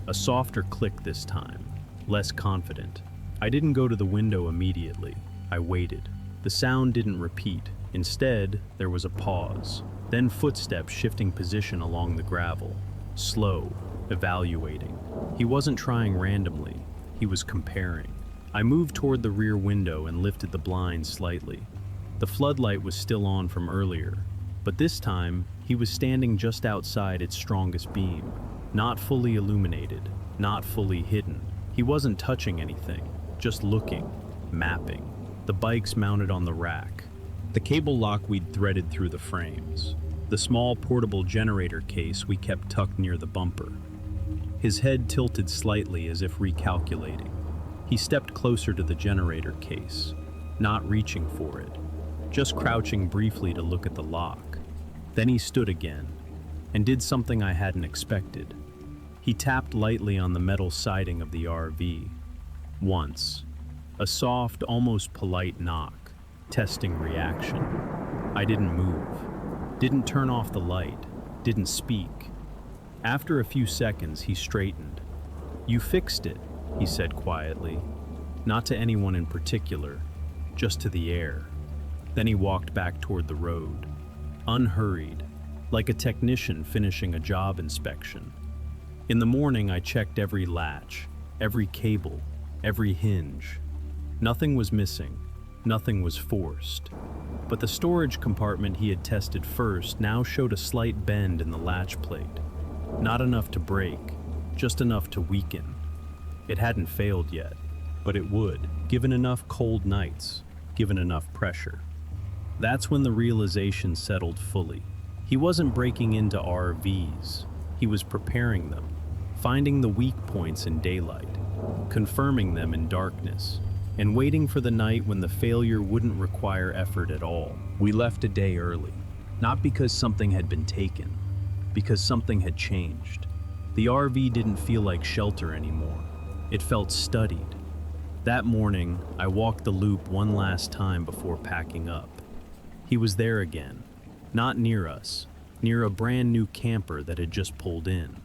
A softer click this time. Less confident. I didn't go to the window immediately. I waited. The sound didn't repeat. Instead, there was a pause. Then footsteps shifting position along the gravel. Slow, evaluating. He wasn't trying randomly. He was comparing. I moved toward the rear window and lifted the blinds slightly. The floodlight was still on from earlier, but this time, he was standing just outside its strongest beam. Not fully illuminated, not fully hidden. He wasn't touching anything, just looking, mapping. The bikes mounted on the rack. The cable lock we'd threaded through the frames. The small portable generator case we kept tucked near the bumper. His head tilted slightly as if recalculating. He stepped closer to the generator case, not reaching for it, just crouching briefly to look at the lock. Then he stood again, and did something I hadn't expected. He tapped lightly on the metal siding of the RV. Once. A soft, almost polite knock, testing reaction. I didn't move. Didn't turn off the light, didn't speak. After a few seconds, he straightened. "You fixed it," he said quietly. Not to anyone in particular, just to the air. Then he walked back toward the road. unhurried, like a technician finishing a job inspection. In the morning, I checked every latch, every cable, every hinge. Nothing was missing, nothing was forced. But the storage compartment he had tested first now showed a slight bend in the latch plate. Not enough to break, just enough to weaken. It hadn't failed yet, but it would, given enough cold nights, given enough pressure. That's when the realization settled fully. He wasn't breaking into RVs. He was preparing them, finding the weak points in daylight, confirming them in darkness, and waiting for the night when the failure wouldn't require effort at all. We left a day early, not because something had been taken, because something had changed. The RV didn't feel like shelter anymore. It felt studied. That morning, I walked the loop one last time before packing up. He was there again, not near us, near a brand new camper that had just pulled in.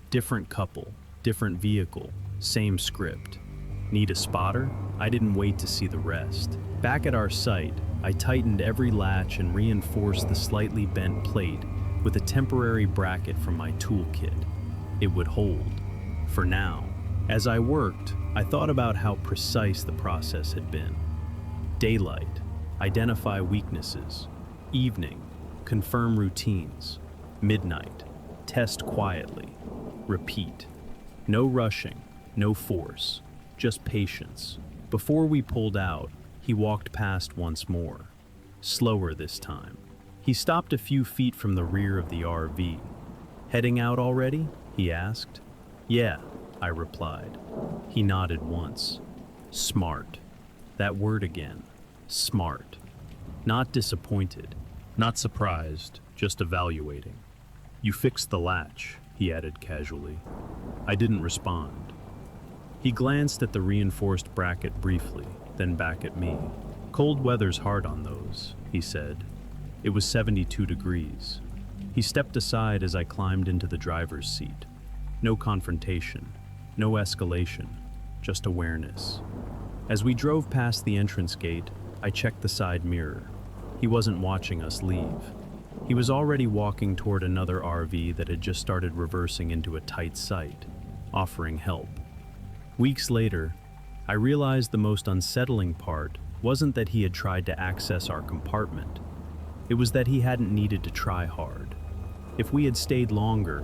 Different couple, different vehicle, same script. Need a spotter? I didn't wait to see the rest. Back at our site, I tightened every latch and reinforced the slightly bent plate with a temporary bracket from my toolkit. It would hold, for now. As I worked, I thought about how precise the process had been. Daylight, identify weaknesses. Evening, confirm routines. Midnight, test quietly. Repeat. No rushing, no force, just patience. Before we pulled out, he walked past once more. Slower this time. He stopped a few feet from the rear of the RV. Heading out already? He asked. Yeah, I replied. He nodded once. Smart. That word again. Smart. Not disappointed. Not surprised, just evaluating. You fixed the latch, he added casually. I didn't respond. He glanced at the reinforced bracket briefly, then back at me. Cold weather's hard on those, he said. It was 72 degrees. He stepped aside as I climbed into the driver's seat. No confrontation, no escalation, just awareness. As we drove past the entrance gate, I checked the side mirror. He wasn't watching us leave. He was already walking toward another RV that had just started reversing into a tight site, offering help. Weeks later, I realized the most unsettling part wasn't that he had tried to access our compartment. It was that he hadn't needed to try hard. If we had stayed longer,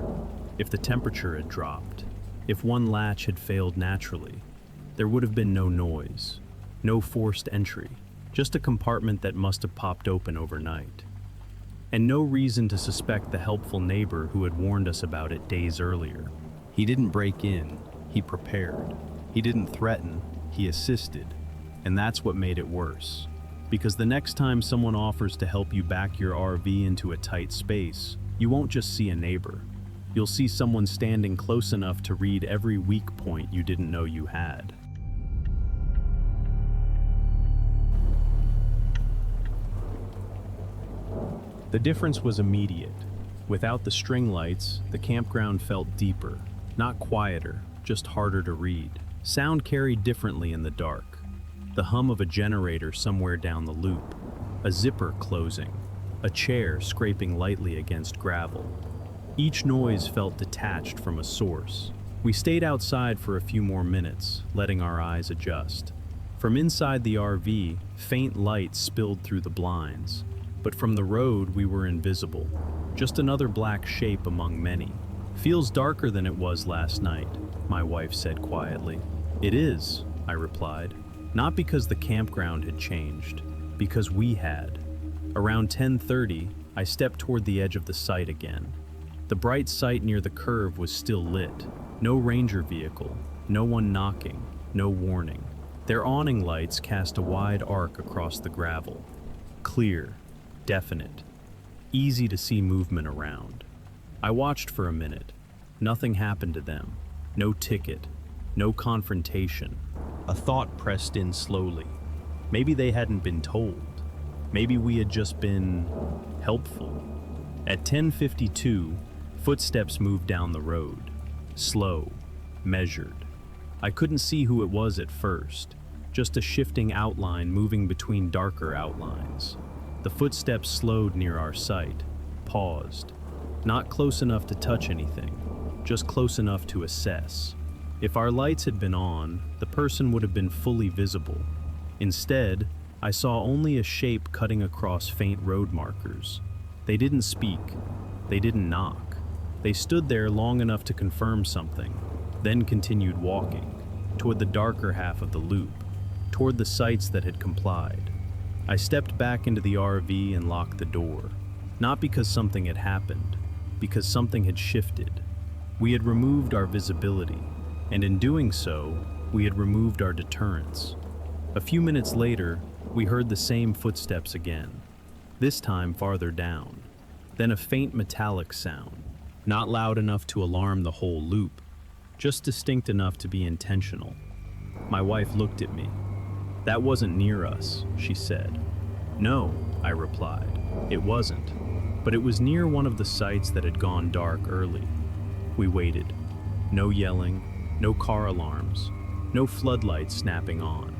if the temperature had dropped, if one latch had failed naturally, there would have been no noise, no forced entry, just a compartment that must have popped open overnight. And no reason to suspect the helpful neighbor who had warned us about it days earlier. He didn't break in, he prepared. He didn't threaten, he assisted. And that's what made it worse. Because the next time someone offers to help you back your RV into a tight space, you won't just see a neighbor. You'll see someone standing close enough to read every weak point you didn't know you had. The difference was immediate. Without the string lights, the campground felt deeper, not quieter, just harder to read. Sound carried differently in the dark. The hum of a generator somewhere down the loop, a zipper closing, a chair scraping lightly against gravel. Each noise felt detached from a source. We stayed outside for a few more minutes, letting our eyes adjust. From inside the RV, faint light spilled through the blinds. But from the road, we were invisible. Just another black shape among many. Feels darker than it was last night, my wife said quietly. It is, I replied. Not because the campground had changed, because we had. Around 10:30, I stepped toward the edge of the site again. The bright site near the curve was still lit. No ranger vehicle, no one knocking, no warning. Their awning lights cast a wide arc across the gravel. Clear, definite, easy to see movement around. I watched for a minute. Nothing happened to them. No ticket, no confrontation. A thought pressed in slowly. Maybe they hadn't been told. Maybe we had just been helpful. At 10:52, footsteps moved down the road. Slow, measured. I couldn't see who it was at first, just a shifting outline moving between darker outlines. The footsteps slowed near our sight, paused. Not close enough to touch anything, just close enough to assess. If our lights had been on, the person would have been fully visible. Instead, I saw only a shape cutting across faint road markers. They didn't speak. They didn't knock. They stood there long enough to confirm something, then continued walking, toward the darker half of the loop, toward the sites that had complied. I stepped back into the RV and locked the door, not because something had happened, because something had shifted. We had removed our visibility, and in doing so, we had removed our deterrence. A few minutes later, we heard the same footsteps again, this time farther down. Then a faint metallic sound, not loud enough to alarm the whole loop, just distinct enough to be intentional. My wife looked at me. "That wasn't near us," she said. "No," I replied, "it wasn't. But it was near one of the sites that had gone dark early." We waited. No yelling, no car alarms, no floodlights snapping on.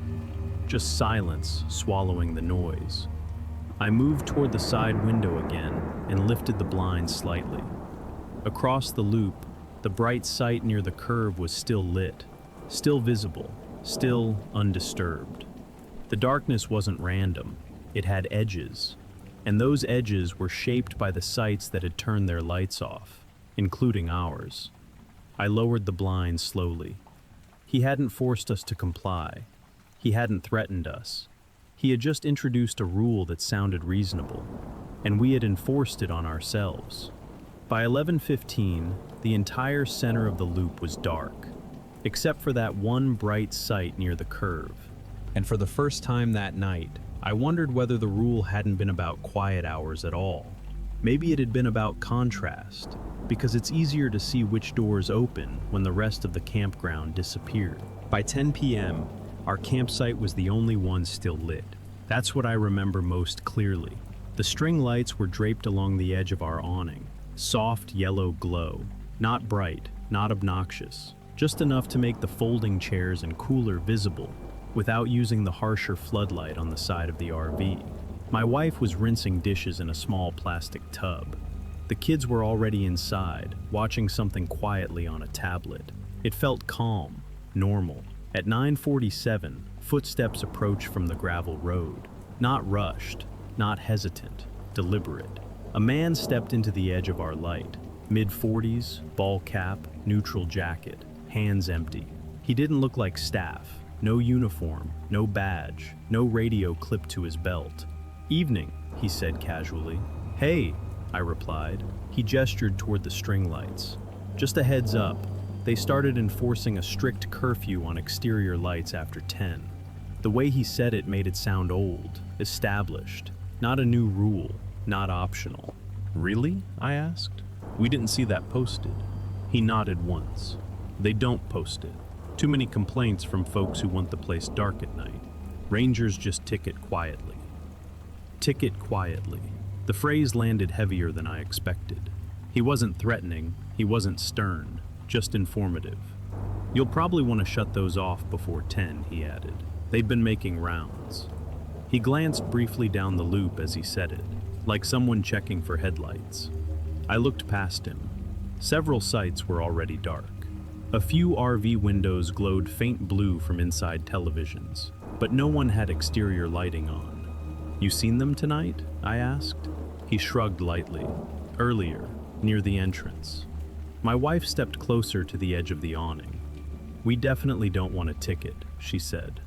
Just silence swallowing the noise. I moved toward the side window again and lifted the blinds slightly. Across the loop, the bright site near the curve was still lit, still visible, still undisturbed. The darkness wasn't random, it had edges, and those edges were shaped by the sites that had turned their lights off, including ours. I lowered the blinds slowly. He hadn't forced us to comply. He hadn't threatened us. He had just introduced a rule that sounded reasonable, and we had enforced it on ourselves. By 11:15, the entire center of the loop was dark, except for that one bright site near the curve. And for the first time that night, I wondered whether the rule hadn't been about quiet hours at all. Maybe it had been about contrast, because it's easier to see which doors open when the rest of the campground disappeared. By 10 p.m., our campsite was the only one still lit. That's what I remember most clearly. The string lights were draped along the edge of our awning, soft yellow glow, not bright, not obnoxious, just enough to make the folding chairs and cooler visible without using the harsher floodlight on the side of the RV. My wife was rinsing dishes in a small plastic tub. The kids were already inside, watching something quietly on a tablet. It felt calm, normal. At 9:47, footsteps approached from the gravel road. Not rushed, not hesitant, deliberate. A man stepped into the edge of our light. Mid-40s, ball cap, neutral jacket, hands empty. He didn't look like staff. No uniform, no badge, no radio clipped to his belt. "Evening," he said casually. "Hey," I replied. He gestured toward the string lights. "Just a heads up, they started enforcing a strict curfew on exterior lights after 10. The way he said it made it sound old, established, not a new rule, not optional." "Really?" I asked. "We didn't see that posted." He nodded once. "They don't post it. Too many complaints from folks who want the place dark at night. Rangers just ticket quietly." Ticket quietly. The phrase landed heavier than I expected. He wasn't threatening, he wasn't stern, just informative. "You'll probably want to shut those off before 10, he added. "They've been making rounds." He glanced briefly down the loop as he said it, like someone checking for headlights. I looked past him. Several sites were already dark. A few RV windows glowed faint blue from inside televisions, but no one had exterior lighting on. "You seen them tonight?" I asked. He shrugged lightly. "Earlier, near the entrance." My wife stepped closer to the edge of the awning. "We definitely don't want a ticket," she said.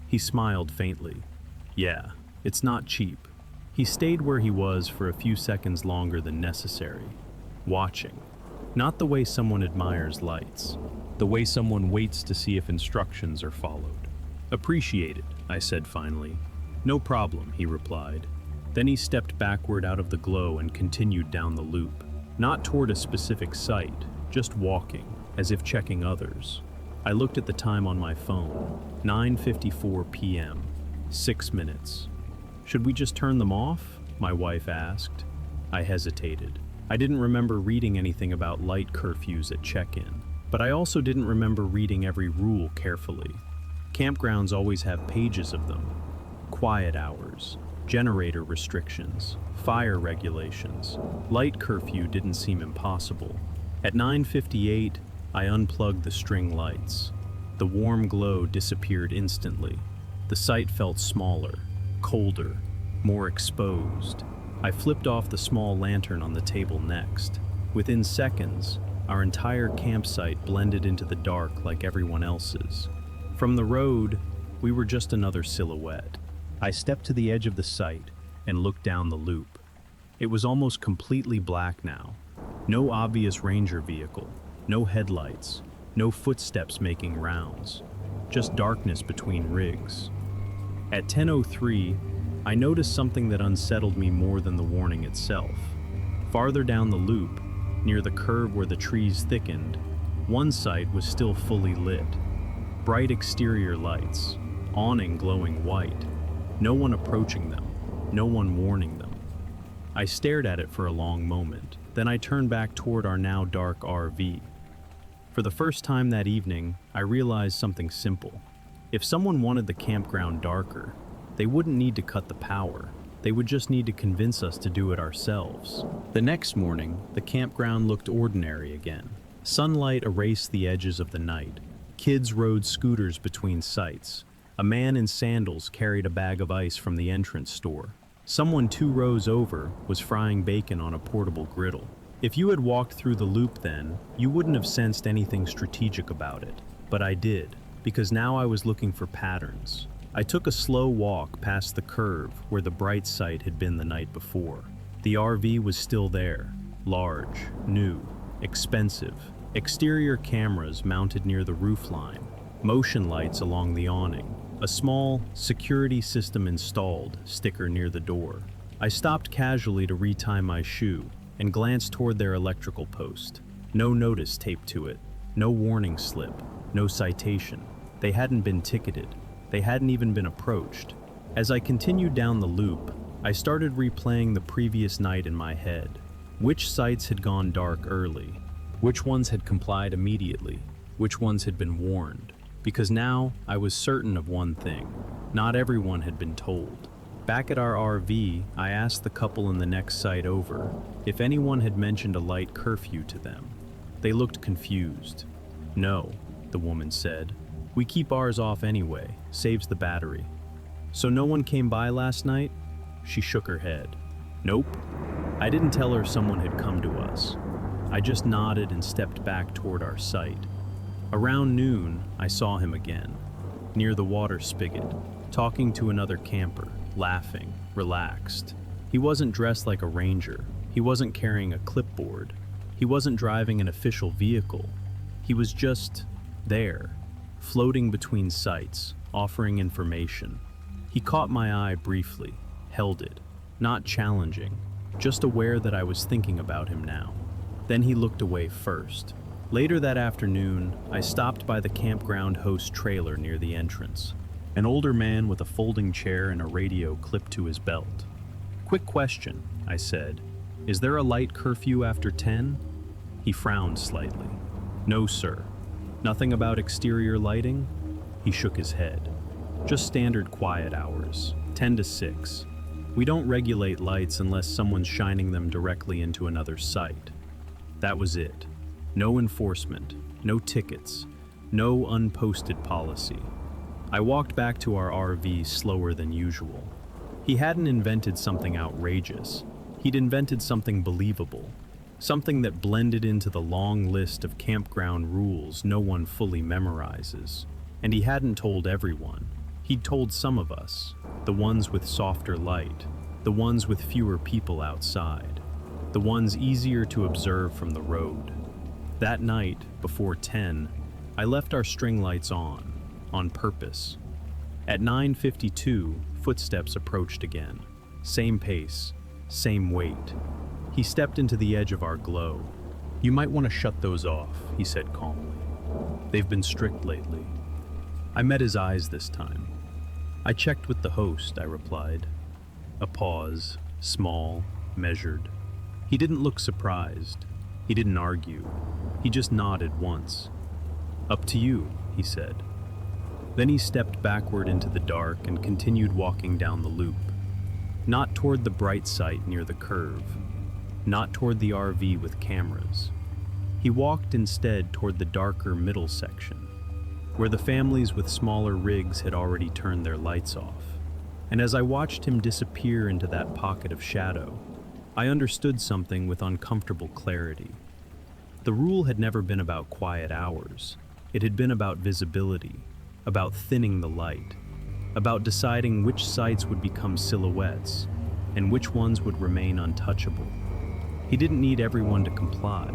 He smiled faintly. "Yeah, it's not cheap." He stayed where he was for a few seconds longer than necessary, watching. Not the way someone admires lights, the way someone waits to see if instructions are followed. "Appreciate it," I said finally. "No problem," he replied. Then he stepped backward out of the glow and continued down the loop. Not toward a specific site, just walking, as if checking others. I looked at the time on my phone. 9:54 p.m. 6 minutes. "Should we just turn them off?" my wife asked. I hesitated. I didn't remember reading anything about light curfews at check-in, but I also didn't remember reading every rule carefully. Campgrounds always have pages of them. Quiet hours, generator restrictions, fire regulations. Light curfew didn't seem impossible. At 9:58, I unplugged the string lights. The warm glow disappeared instantly. The site felt smaller, colder, more exposed. I flipped off the small lantern on the table next. Within seconds, our entire campsite blended into the dark like everyone else's. From the road, we were just another silhouette. I stepped to the edge of the site and looked down the loop. It was almost completely black now. No obvious ranger vehicle, no headlights, no footsteps making rounds, just darkness between rigs. At 10:03, I noticed something that unsettled me more than the warning itself. Farther down the loop, near the curve where the trees thickened, one site was still fully lit. Bright exterior lights, awning glowing white. No one approaching them, no one warning them. I stared at it for a long moment, then I turned back toward our now dark RV. For the first time that evening, I realized something simple. If someone wanted the campground darker, they wouldn't need to cut the power. They would just need to convince us to do it ourselves. The next morning, the campground looked ordinary again. Sunlight erased the edges of the night. Kids rode scooters between sites. A man in sandals carried a bag of ice from the entrance store. Someone 2 rows over was frying bacon on a portable griddle. If you had walked through the loop then, you wouldn't have sensed anything strategic about it. But I did, because now I was looking for patterns. I took a slow walk past the curve where the bright site had been the night before. The RV was still there, large, new, expensive. Exterior cameras mounted near the roofline, motion lights along the awning, a small security system installed sticker near the door. I stopped casually to retie my shoe and glanced toward their electrical post. No notice taped to it, no warning slip, no citation. They hadn't been ticketed. They hadn't even been approached. As I continued down the loop, I started replaying the previous night in my head. Which sites had gone dark early? Which ones had complied immediately? Which ones had been warned? Because now I was certain of one thing. Not everyone had been told. Back at our RV, I asked the couple in the next site over if anyone had mentioned a light curfew to them. They looked confused. "No," the woman said. "We keep ours off anyway, saves the battery." "So no one came by last night?" She shook her head. "Nope." I didn't tell her someone had come to us. I just nodded and stepped back toward our site. Around noon, I saw him again, near the water spigot, talking to another camper, laughing, relaxed. He wasn't dressed like a ranger. He wasn't carrying a clipboard. He wasn't driving an official vehicle. He was just there, floating between sites, offering information. He caught my eye briefly, held it, not challenging, just aware that I was thinking about him now. Then he looked away first. Later that afternoon, I stopped by the campground host trailer near the entrance. An older man with a folding chair and a radio clipped to his belt. "Quick question," I said. "Is there a light curfew after 10? He frowned slightly. "No, sir." "Nothing about exterior lighting?" He shook his head. "Just standard quiet hours, 10 to 6. We don't regulate lights unless someone's shining them directly into another site." That was it. No enforcement, no tickets, no unposted policy. I walked back to our RV slower than usual. He hadn't invented something outrageous. He'd invented something believable, something that blended into the long list of campground rules no one fully memorizes. And he hadn't told everyone. He'd told some of us, the ones with softer light, the ones with fewer people outside, the ones easier to observe from the road. That night, before 10, I left our string lights on purpose. At 9:52, footsteps approached again. Same pace, same weight. He stepped into the edge of our glow. "You might want to shut those off," he said calmly. "They've been strict lately." I met his eyes this time. "I checked with the host," I replied. A pause, small, measured. He didn't look surprised. He didn't argue. He just nodded once. "Up to you," he said. Then he stepped backward into the dark and continued walking down the loop. Not toward the bright site near the curve, not toward the RV with cameras. He walked instead toward the darker middle section, where the families with smaller rigs had already turned their lights off. And as I watched him disappear into that pocket of shadow, I understood something with uncomfortable clarity. The rule had never been about quiet hours. It had been about visibility, about thinning the light, about deciding which sites would become silhouettes and which ones would remain untouchable. He didn't need everyone to comply.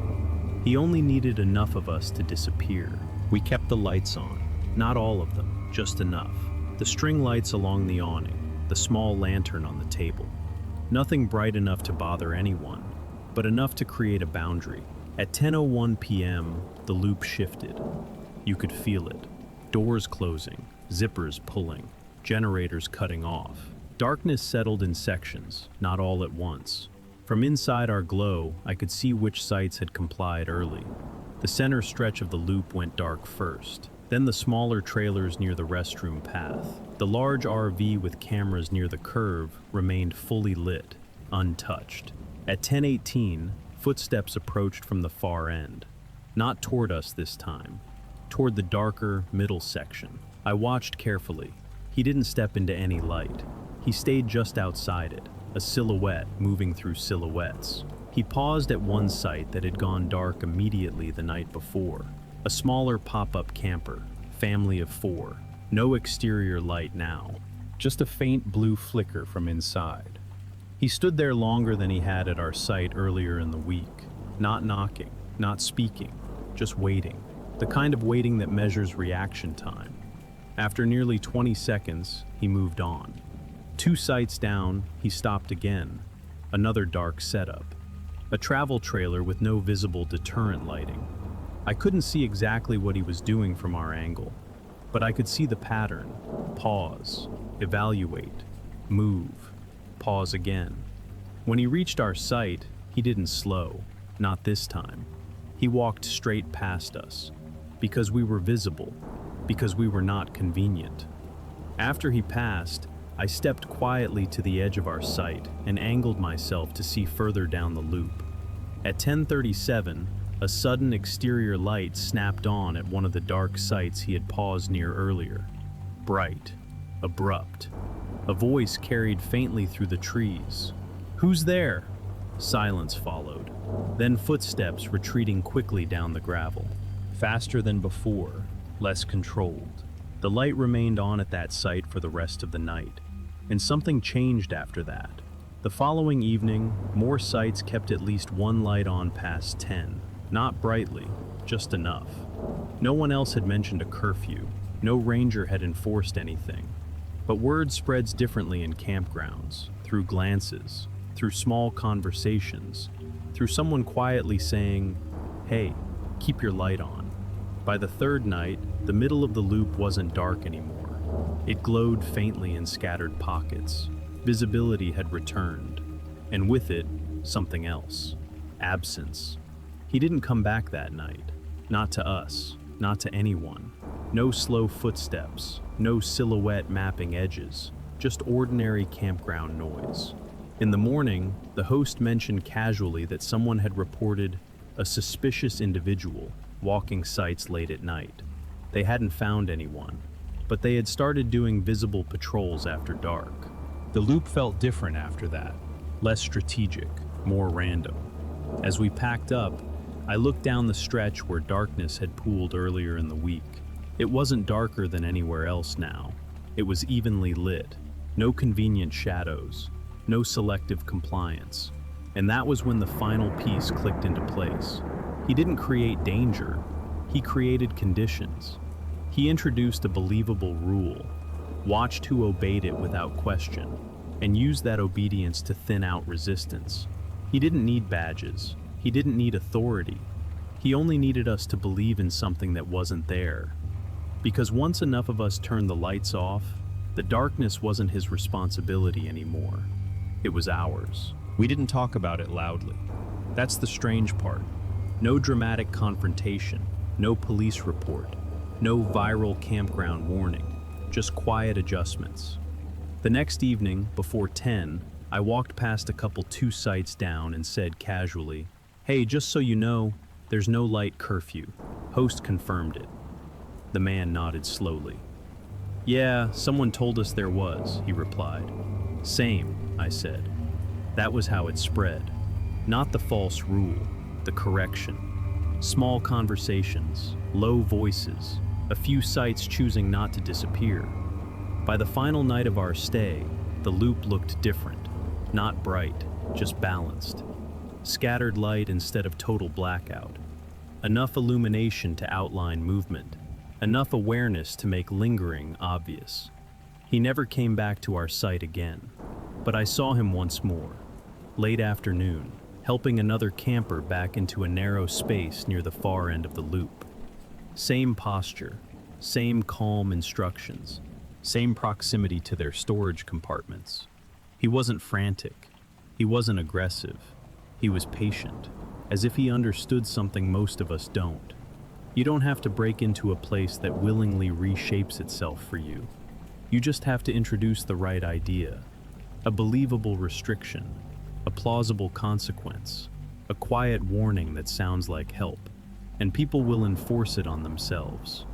He only needed enough of us to disappear. We kept the lights on, not all of them, just enough. The string lights along the awning, the small lantern on the table. Nothing bright enough to bother anyone, but enough to create a boundary. At 10:01 p.m., the loop shifted. You could feel it. Doors closing, zippers pulling, generators cutting off. Darkness settled in sections, not all at once. From inside our glow, I could see which sites had complied early. The center stretch of the loop went dark first, then the smaller trailers near the restroom path. The large RV with cameras near the curve remained fully lit, untouched. At 10:18, footsteps approached from the far end. Not toward us this time, toward the darker middle section. I watched carefully. He didn't step into any light. He stayed just outside it, a silhouette moving through silhouettes. He paused at one site that had gone dark immediately the night before. A smaller pop-up camper, family of 4. No exterior light now, just a faint blue flicker from inside. He stood there longer than he had at our site earlier in the week, not knocking, not speaking, just waiting. The kind of waiting that measures reaction time. After nearly 20 seconds, he moved on. 2 sites down, he stopped again. Another dark setup. A travel trailer with no visible deterrent lighting. I couldn't see exactly what he was doing from our angle, but I could see the pattern. Pause, evaluate, move, pause again. When he reached our site, he didn't slow, not this time. He walked straight past us, because we were visible, because we were not convenient. After he passed, I stepped quietly to the edge of our site and angled myself to see further down the loop. At 10:37, a sudden exterior light snapped on at one of the dark sites he had paused near earlier. Bright, abrupt. A voice carried faintly through the trees. "Who's there?" Silence followed, then footsteps retreating quickly down the gravel. Faster than before, less controlled. The light remained on at that site for the rest of the night, and something changed after that. The following evening, more sites kept at least one light on past 10. Not brightly, just enough. No one else had mentioned a curfew. No ranger had enforced anything. But word spreads differently in campgrounds, through glances, through small conversations, through someone quietly saying, "Hey, keep your light on." By the third night, the middle of the loop wasn't dark anymore. It glowed faintly in scattered pockets. Visibility had returned, and with it, something else. Absence. He didn't come back that night. Not to us, not to anyone. No slow footsteps, no silhouette mapping edges, just ordinary campground noise. In the morning, the host mentioned casually that someone had reported a suspicious individual walking sites late at night. They hadn't found anyone, but they had started doing visible patrols after dark. The loop felt different after that, less strategic, more random. As we packed up, I looked down the stretch where darkness had pooled earlier in the week. It wasn't darker than anywhere else now. It was evenly lit, no convenient shadows, no selective compliance. And that was when the final piece clicked into place. He didn't create danger, he created conditions. He introduced a believable rule, watched who obeyed it without question, and used that obedience to thin out resistance. He didn't need badges, he didn't need authority. He only needed us to believe in something that wasn't there. Because once enough of us turned the lights off, the darkness wasn't his responsibility anymore. It was ours. We didn't talk about it loudly. That's the strange part. No dramatic confrontation, no police report, no viral campground warning. just quiet adjustments. The next evening, before 10, I walked past a couple 2 sites down and said casually, "Hey, just so you know, there's no light curfew." Host confirmed it. The man nodded slowly. "Yeah, someone told us there was," he replied. "Same," I said. That was how it spread. Not the false rule, the correction. Small conversations, low voices, a few sites choosing not to disappear. By the final night of our stay, the loop looked different. Not bright, just balanced. Scattered light instead of total blackout. Enough illumination to outline movement. Enough awareness to make lingering obvious. He never came back to our site again, but I saw him once more, late afternoon, helping another camper back into a narrow space near the far end of the loop. Same posture, same calm instructions, same proximity to their storage compartments. He wasn't frantic, he wasn't aggressive, he was patient, as if he understood something most of us don't. You don't have to break into a place that willingly reshapes itself for you. You just have to introduce the right idea, a believable restriction, a plausible consequence, a quiet warning that sounds like help, and people will enforce it on themselves.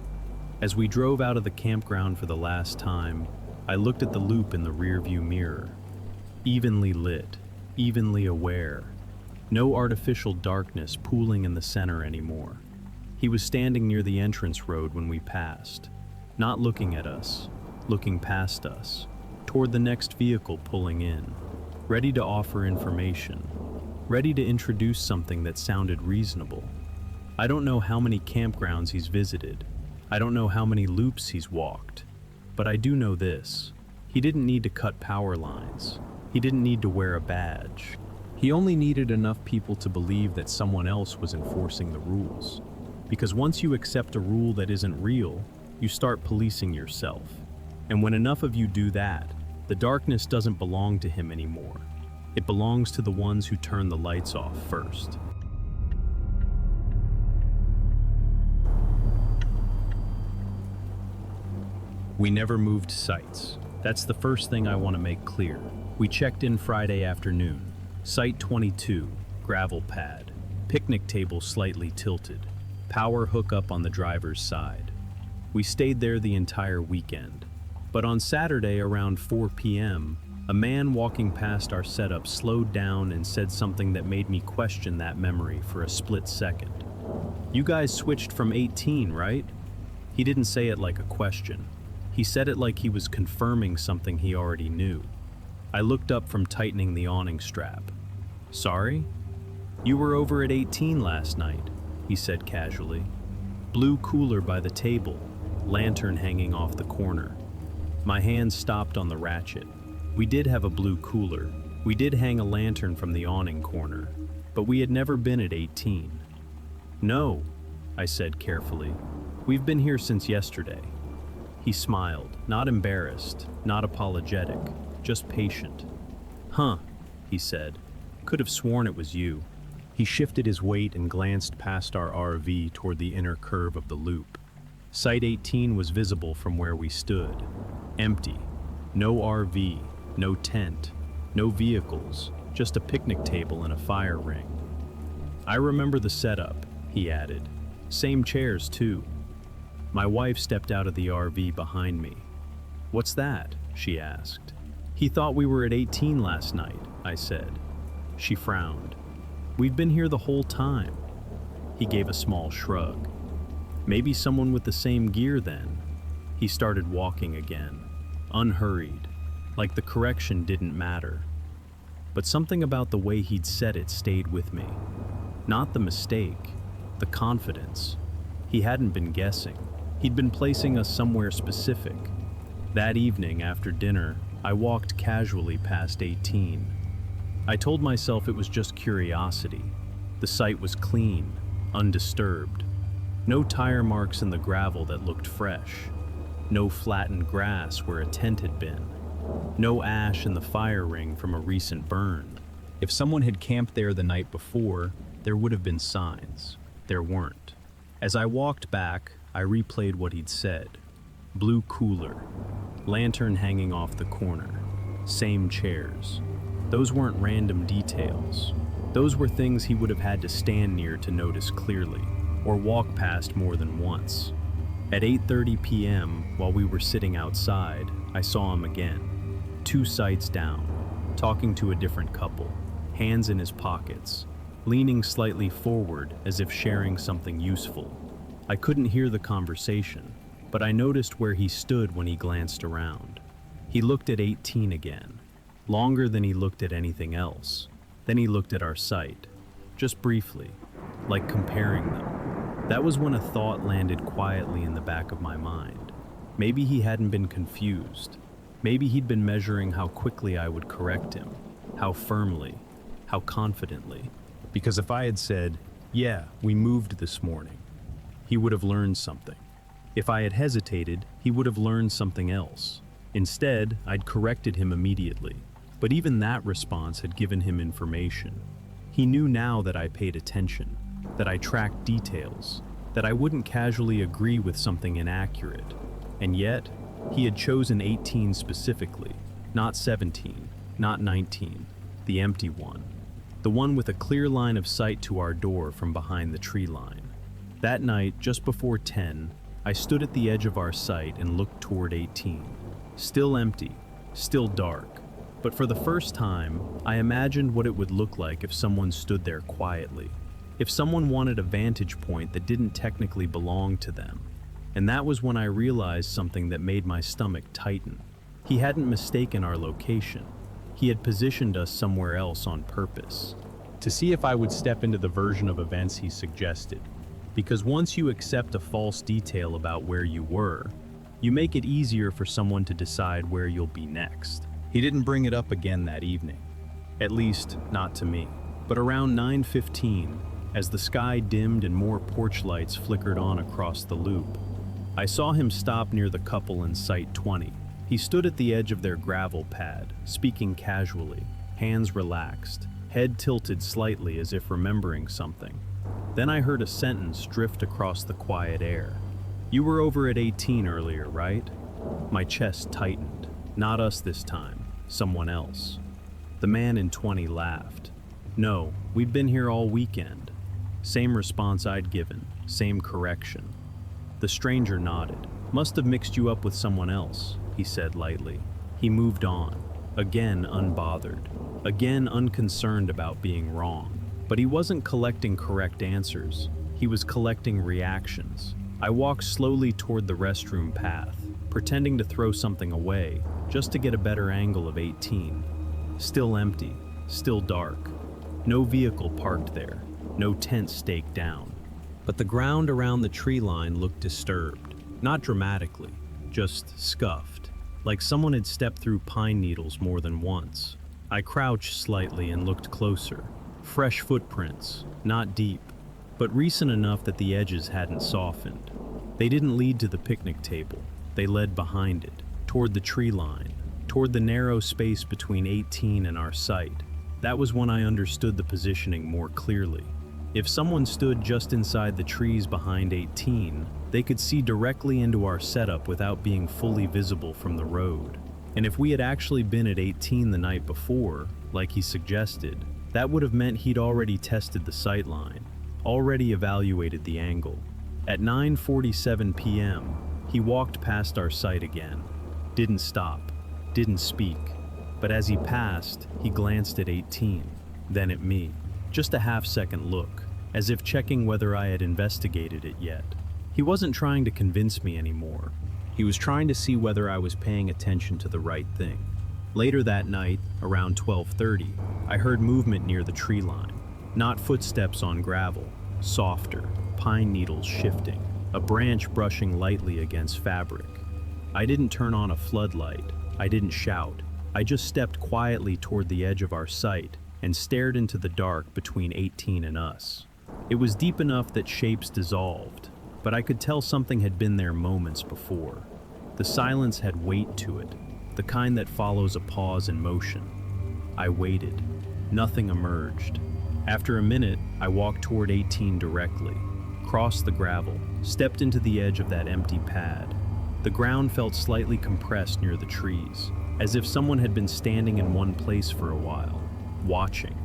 As we drove out of the campground for the last time, I looked at the loop in the rearview mirror. Evenly lit, evenly aware. No artificial darkness pooling in the center anymore. He was standing near the entrance road when we passed, not looking at us, looking past us, toward the next vehicle pulling in, ready to offer information, ready to introduce something that sounded reasonable. I don't know how many campgrounds he's visited. I don't know how many loops he's walked. But I do know this. He didn't need to cut power lines. He didn't need to wear a badge. He only needed enough people to believe that someone else was enforcing the rules. Because once you accept a rule that isn't real, you start policing yourself. And when enough of you do that, the darkness doesn't belong to him anymore. It belongs to the ones who turn the lights off first. We never moved sites. That's the first thing I want to make clear. We checked in Friday afternoon. Site 22, gravel pad. Picnic table slightly tilted. Power hookup on the driver's side. We stayed there the entire weekend. But on Saturday around 4 p.m., a man walking past our setup slowed down and said something that made me question that memory for a split second. "You guys switched from 18, right?" He didn't say it like a question. He said it like he was confirming something he already knew. I looked up from tightening the awning strap. "Sorry? You were over at 18 last night," he said casually. Blue cooler by the table, lantern hanging off the corner. My hand stopped on the ratchet. We did have a blue cooler. We did hang a lantern from the awning corner, but we had never been at 18. "No," I said carefully. "We've been here since yesterday." He smiled, not embarrassed, not apologetic, just patient. "Huh," he said. "Could have sworn it was you." He shifted his weight and glanced past our RV toward the inner curve of the loop. Site 18 was visible from where we stood. Empty. No RV, no tent, no vehicles, just a picnic table and a fire ring. "I remember the setup," he added. "Same chairs, too." My wife stepped out of the RV behind me. "What's that?" she asked. "He thought we were at 18 last night," I said. She frowned. "We've been here the whole time." He gave a small shrug. "Maybe someone with the same gear then." He started walking again, unhurried, like the correction didn't matter. But something about the way he'd said it stayed with me. Not the mistake, the confidence. He hadn't been guessing. He'd been placing us somewhere specific. That evening, after dinner, I walked casually past 18. I told myself it was just curiosity. The site was clean, undisturbed. No tire marks in the gravel that looked fresh. No flattened grass where a tent had been. No ash in the fire ring from a recent burn. If someone had camped there the night before, there would have been signs. There weren't. As I walked back, I replayed what he'd said. blue cooler, lantern hanging off the corner, same chairs. Those weren't random details. Those were things he would have had to stand near to notice clearly, or walk past more than once. At 8:30 p.m., while we were sitting outside, I saw him again, 2 sites down, talking to a different couple, hands in his pockets, leaning slightly forward as if sharing something useful. I couldn't hear the conversation, but I noticed where he stood when he glanced around. He looked at 18 again, longer than he looked at anything else. Then he looked at our site, just briefly, like comparing them. That was when a thought landed quietly in the back of my mind. Maybe he hadn't been confused. Maybe he'd been measuring how quickly I would correct him, how firmly, how confidently. Because if I had said, "Yeah, we moved this morning," he would have learned something. If I had hesitated, he would have learned something else. Instead, I'd corrected him immediately. But even that response had given him information. He knew now that I paid attention, that I tracked details, that I wouldn't casually agree with something inaccurate. And yet, he had chosen 18 specifically, not 17, not 19, the empty one. The one with a clear line of sight to our door from behind the tree line. That night, just before 10, I stood at the edge of our site and looked toward 18. Still empty, still dark. But for the first time, I imagined what it would look like if someone stood there quietly. If someone wanted a vantage point that didn't technically belong to them. And that was when I realized something that made my stomach tighten. He hadn't mistaken our location. He had positioned us somewhere else on purpose. To see if I would step into the version of events he suggested. Because once you accept a false detail about where you were, you make it easier for someone to decide where you'll be next. He didn't bring it up again that evening. At least, not to me. But around 9:15, as the sky dimmed and more porch lights flickered on across the loop, I saw him stop near the couple in Site 20. He stood at the edge of their gravel pad, speaking casually, hands relaxed, head tilted slightly as if remembering something. Then I heard a sentence drift across the quiet air. "You were over at 18 earlier, right?" My chest tightened. Not us this time, someone else. The man in 20 laughed. "No, we've been here all weekend." Same response I'd given, same correction. The stranger nodded. "Must have mixed you up with someone else," he said lightly. He moved on, again unbothered, again unconcerned about being wrong. But he wasn't collecting correct answers, he was collecting reactions. I walked slowly toward the restroom path, pretending to throw something away, just to get a better angle of 18. Still empty, still dark. No vehicle parked there, no tent staked down. But the ground around the tree line looked disturbed, not dramatically, just scuffed, like someone had stepped through pine needles more than once. I crouched slightly and looked closer. Fresh footprints, not deep, but recent enough that the edges hadn't softened. They didn't lead to the picnic table. They led behind it, toward the tree line, toward the narrow space between 18 and our site. That was when I understood the positioning more clearly. If someone stood just inside the trees behind 18, they could see directly into our setup without being fully visible from the road. And if we had actually been at 18 the night before, like he suggested, that would have meant he'd already tested the sightline, already evaluated the angle. At 9:47 p.m., he walked past our site again, didn't stop, didn't speak, but as he passed, he glanced at 18, then at me. Just a half-second look, as if checking whether I had investigated it yet. He wasn't trying to convince me anymore. He was trying to see whether I was paying attention to the right thing. Later that night, around 12:30, I heard movement near the tree line. Not footsteps on gravel, softer, pine needles shifting, a branch brushing lightly against fabric. I didn't turn on a floodlight, I didn't shout. I just stepped quietly toward the edge of our site and stared into the dark between 18 and us. It was deep enough that shapes dissolved, but I could tell something had been there moments before. The silence had weight to it, the kind that follows a pause in motion. I waited. Nothing emerged. After a minute, I walked toward 18 directly, crossed the gravel, stepped into the edge of that empty pad. The ground felt slightly compressed near the trees, as if someone had been standing in one place for a while, watching.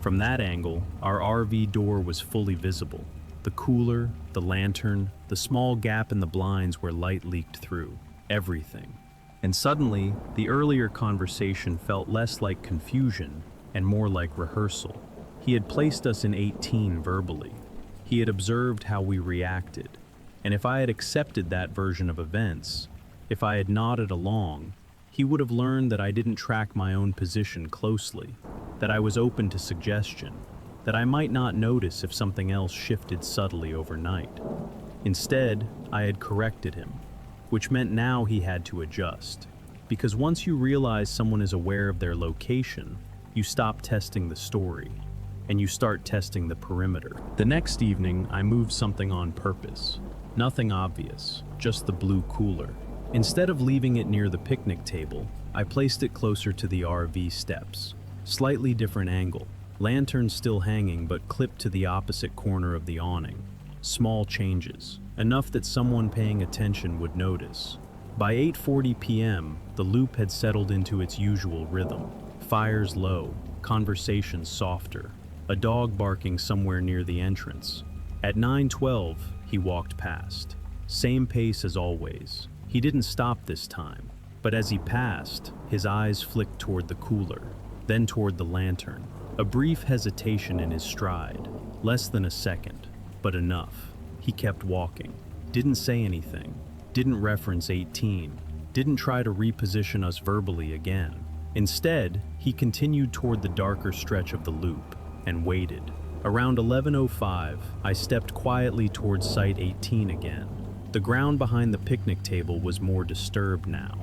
From that angle, our RV door was fully visible. The cooler, the lantern, the small gap in the blinds where light leaked through. Everything. And suddenly, the earlier conversation felt less like confusion and more like rehearsal. He had placed us in 18 verbally. He had observed how we reacted. And if I had accepted that version of events, if I had nodded along, he would have learned that I didn't track my own position closely, that I was open to suggestion, that I might not notice if something else shifted subtly overnight. Instead, I had corrected him, which meant now he had to adjust. Because once you realize someone is aware of their location, you stop testing the story, and you start testing the perimeter. The next evening, I moved something on purpose. Nothing obvious, just the blue cooler. Instead of leaving it near the picnic table, I placed it closer to the RV steps. Slightly different angle. Lantern still hanging but clipped to the opposite corner of the awning. Small changes, enough that someone paying attention would notice. By 8:40 p.m., the loop had settled into its usual rhythm. Fires low, conversations softer, a dog barking somewhere near the entrance. At 9:12, he walked past. Same pace as always. He didn't stop this time, but as he passed, his eyes flicked toward the cooler, then toward the lantern. A brief hesitation in his stride, less than a second, but enough. He kept walking, didn't say anything, didn't reference 18, didn't try to reposition us verbally again. Instead, he continued toward the darker stretch of the loop and waited. Around 11:05, I stepped quietly towards Site 18 again. The ground behind the picnic table was more disturbed now.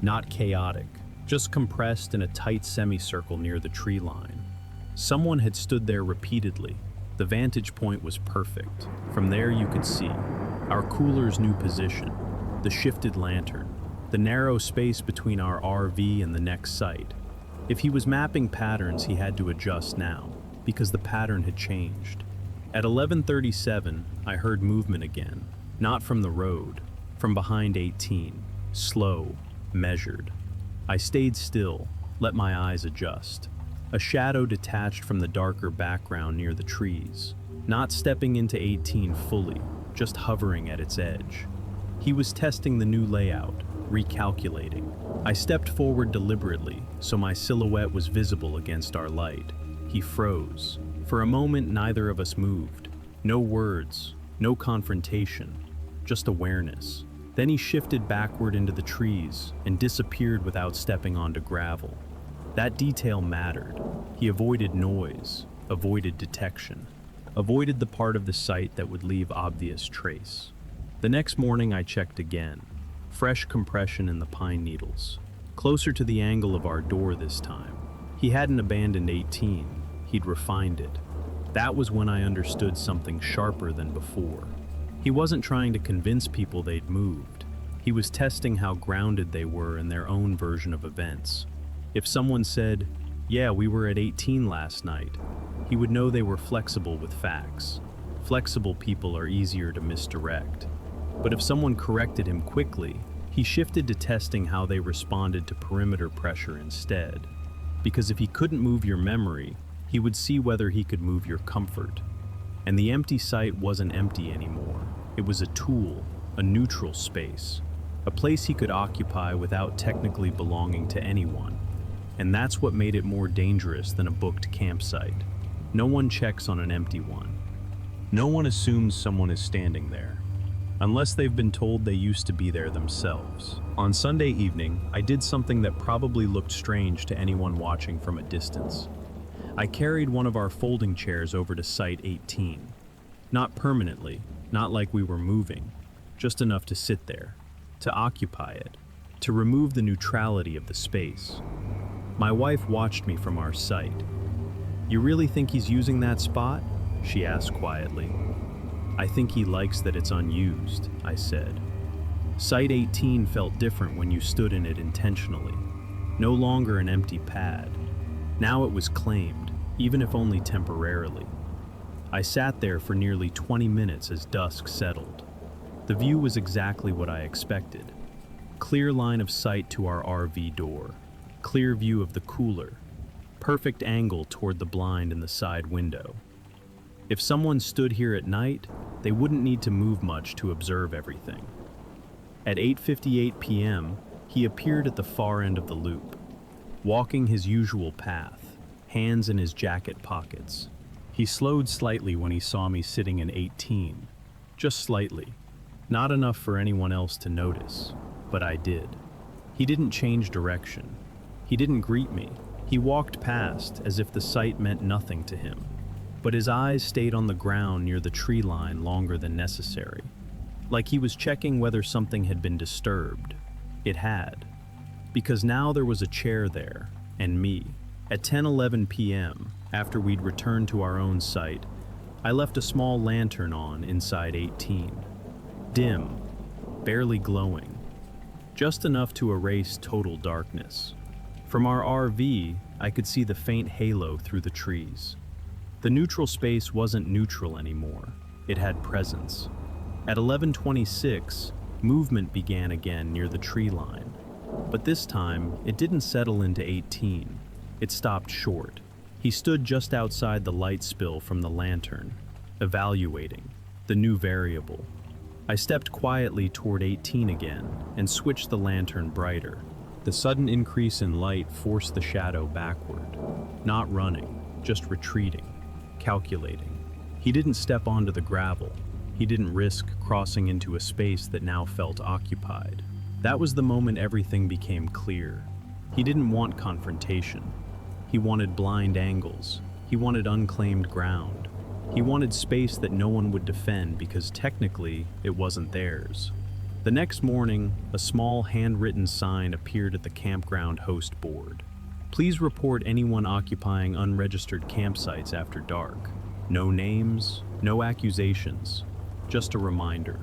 Not chaotic, just compressed in a tight semicircle near the tree line. Someone had stood there repeatedly. The vantage point was perfect. From there you could see our cooler's new position, the shifted lantern, the narrow space between our RV and the next site. If he was mapping patterns, he had to adjust now, because the pattern had changed. At 11:37, I heard movement again, not from the road, from behind 18, slow, measured. I stayed still, let my eyes adjust. A shadow detached from the darker background near the trees, not stepping into 18 fully, just hovering at its edge. He was testing the new layout, recalculating. I stepped forward deliberately, so my silhouette was visible against our light. He froze. For a moment, neither of us moved. No words, no confrontation, just awareness. Then he shifted backward into the trees and disappeared without stepping onto gravel. That detail mattered. He avoided noise, avoided detection, avoided the part of the site that would leave obvious trace. The next morning I checked again. Fresh compression in the pine needles. Closer to the angle of our door this time. He hadn't abandoned 18, he'd refined it. That was when I understood something sharper than before. He wasn't trying to convince people they'd moved. He was testing how grounded they were in their own version of events. If someone said, "Yeah, we were at 18 last night," he would know they were flexible with facts. Flexible people are easier to misdirect. But if someone corrected him quickly, he shifted to testing how they responded to perimeter pressure instead. Because if he couldn't move your memory, he would see whether he could move your comfort. And the empty site wasn't empty anymore. It was a tool, a neutral space, a place he could occupy without technically belonging to anyone. And that's what made it more dangerous than a booked campsite. No one checks on an empty one. No one assumes someone is standing there, unless they've been told they used to be there themselves. On Sunday evening, I did something that probably looked strange to anyone watching from a distance. I carried one of our folding chairs over to Site 18. Not permanently, not like we were moving, just enough to sit there, to occupy it, to remove the neutrality of the space. My wife watched me from our site. "You really think he's using that spot?" she asked quietly. "I think he likes that it's unused," I said. Site 18 felt different when you stood in it intentionally. No longer an empty pad. Now it was claimed, even if only temporarily. I sat there for nearly 20 minutes as dusk settled. The view was exactly what I expected. Clear line of sight to our RV door. Clear view of the cooler. Perfect angle toward the blind in the side window. If someone stood here at night, they wouldn't need to move much to observe everything. At 8:58 p.m., he appeared at the far end of the loop, walking his usual path, hands in his jacket pockets. He slowed slightly when he saw me sitting in 18, just slightly, not enough for anyone else to notice, but I did. He didn't change direction. He didn't greet me. He walked past as if the sight meant nothing to him, but his eyes stayed on the ground near the tree line longer than necessary, like he was checking whether something had been disturbed. It had, because now there was a chair there, and me. At 10:11 p.m., after we'd returned to our own site, I left a small lantern on inside 18. Dim, barely glowing, just enough to erase total darkness. From our RV, I could see the faint halo through the trees. The neutral space wasn't neutral anymore. It had presence. At 11:26, movement began again near the tree line. But this time, it didn't settle into 18. It stopped short. He stood just outside the light spill from the lantern, evaluating the new variable. I stepped quietly toward 18 again and switched the lantern brighter. The sudden increase in light forced the shadow backward, not running, just retreating, calculating. He didn't step onto the gravel. He didn't risk crossing into a space that now felt occupied. That was the moment everything became clear. He didn't want confrontation. He wanted blind angles. He wanted unclaimed ground. He wanted space that no one would defend because technically it wasn't theirs. The next morning, a small handwritten sign appeared at the campground host board. Please report anyone occupying unregistered campsites after dark. No names, no accusations, just a reminder.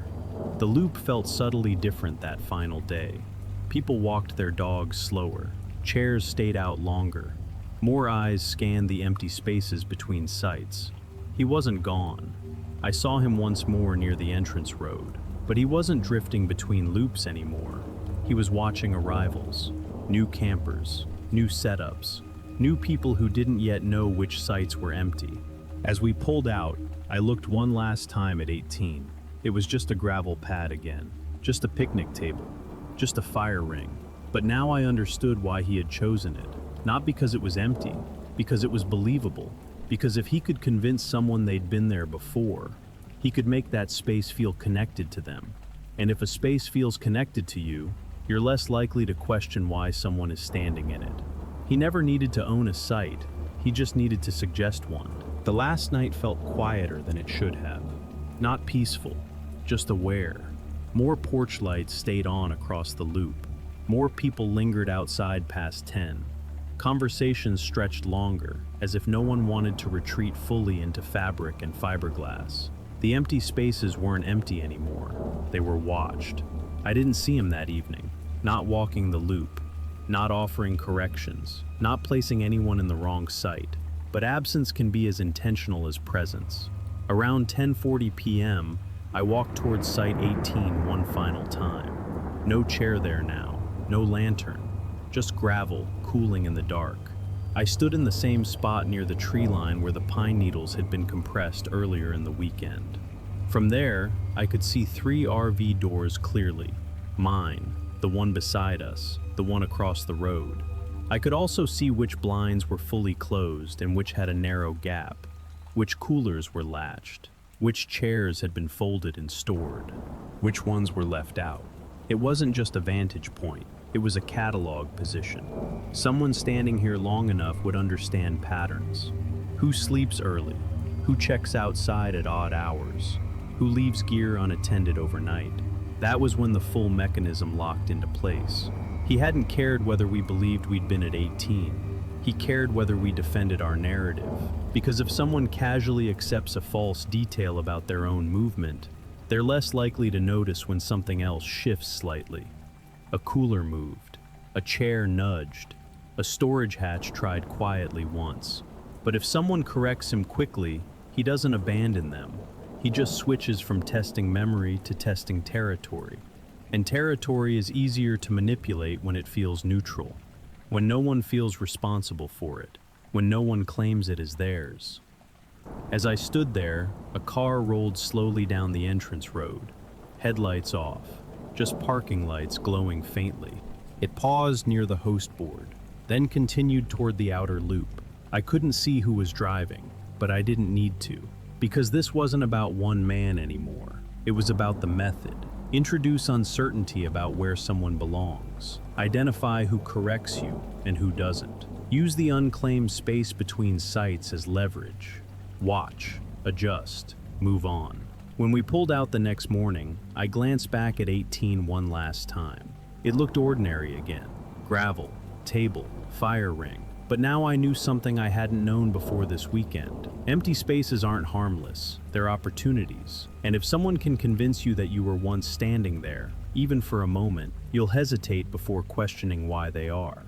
The loop felt subtly different that final day. People walked their dogs slower. Chairs stayed out longer. More eyes scanned the empty spaces between sites. He wasn't gone. I saw him once more near the entrance road, but he wasn't drifting between loops anymore. He was watching arrivals, new campers, new setups, new people who didn't yet know which sites were empty. As we pulled out, I looked one last time at 18. It was just a gravel pad again, just a picnic table, just a fire ring. But now I understood why he had chosen it. Not because it was empty, because it was believable. Because if he could convince someone they'd been there before, he could make that space feel connected to them. And if a space feels connected to you, you're less likely to question why someone is standing in it. He never needed to own a site, he just needed to suggest one. The last night felt quieter than it should have. Not peaceful, just aware. More porch lights stayed on across the loop. More people lingered outside past 10. Conversations stretched longer, as if no one wanted to retreat fully into fabric and fiberglass. The empty spaces weren't empty anymore. They were watched. I didn't see him that evening, not walking the loop, not offering corrections, not placing anyone in the wrong site. But absence can be as intentional as presence. Around 10:40 p.m., I walked towards Site 18 one final time. No chair there now, no lantern, just gravel cooling in the dark. I stood in the same spot near the tree line where the pine needles had been compressed earlier in the weekend. From there, I could see 3 RV doors clearly. Mine, the one beside us, the one across the road. I could also see which blinds were fully closed and which had a narrow gap, which coolers were latched, which chairs had been folded and stored, which ones were left out. It wasn't just a vantage point, it was a catalog position. Someone standing here long enough would understand patterns. Who sleeps early? Who checks outside at odd hours? Who leaves gear unattended overnight? That was when the full mechanism locked into place. He hadn't cared whether we believed we'd been at 18. He cared whether we defended our narrative. Because if someone casually accepts a false detail about their own movement, they're less likely to notice when something else shifts slightly. A cooler moved, a chair nudged, a storage hatch tried quietly once. But if someone corrects him quickly, he doesn't abandon them. He just switches from testing memory to testing territory. And territory is easier to manipulate when it feels neutral, when no one feels responsible for it, when no one claims it as theirs. As I stood there, a car rolled slowly down the entrance road, headlights off, just parking lights glowing faintly. It paused near the host board, then continued toward the outer loop. I couldn't see who was driving, but I didn't need to, because this wasn't about one man anymore. It was about the method. Introduce uncertainty about where someone belongs. Identify who corrects you and who doesn't. Use the unclaimed space between sites as leverage. Watch, adjust, move on. When we pulled out the next morning, I glanced back at 18 one last time. It looked ordinary again. Gravel, table, fire ring. But now I knew something I hadn't known before this weekend. Empty spaces aren't harmless, they're opportunities. And if someone can convince you that you were once standing there, even for a moment, you'll hesitate before questioning why they are.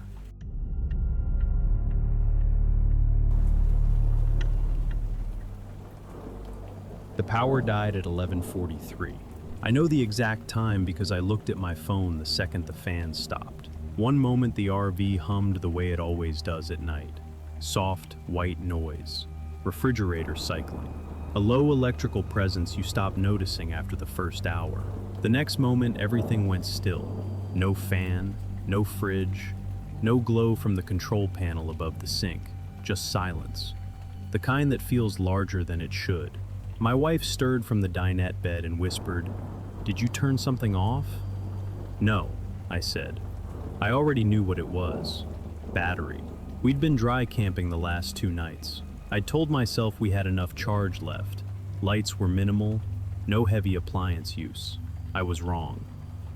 The power died at 11:43. I know the exact time because I looked at my phone the second the fan stopped. One moment the RV hummed the way it always does at night. Soft, white noise. Refrigerator cycling. A low electrical presence you stop noticing after the first hour. The next moment everything went still. No fan, no fridge, no glow from the control panel above the sink. Just silence. The kind that feels larger than it should. My wife stirred from the dinette bed and whispered, "Did you turn something off?" "No," I said. I already knew what it was. Battery. We'd been dry camping the last 2 nights. I'd told myself we had enough charge left. Lights were minimal, no heavy appliance use. I was wrong.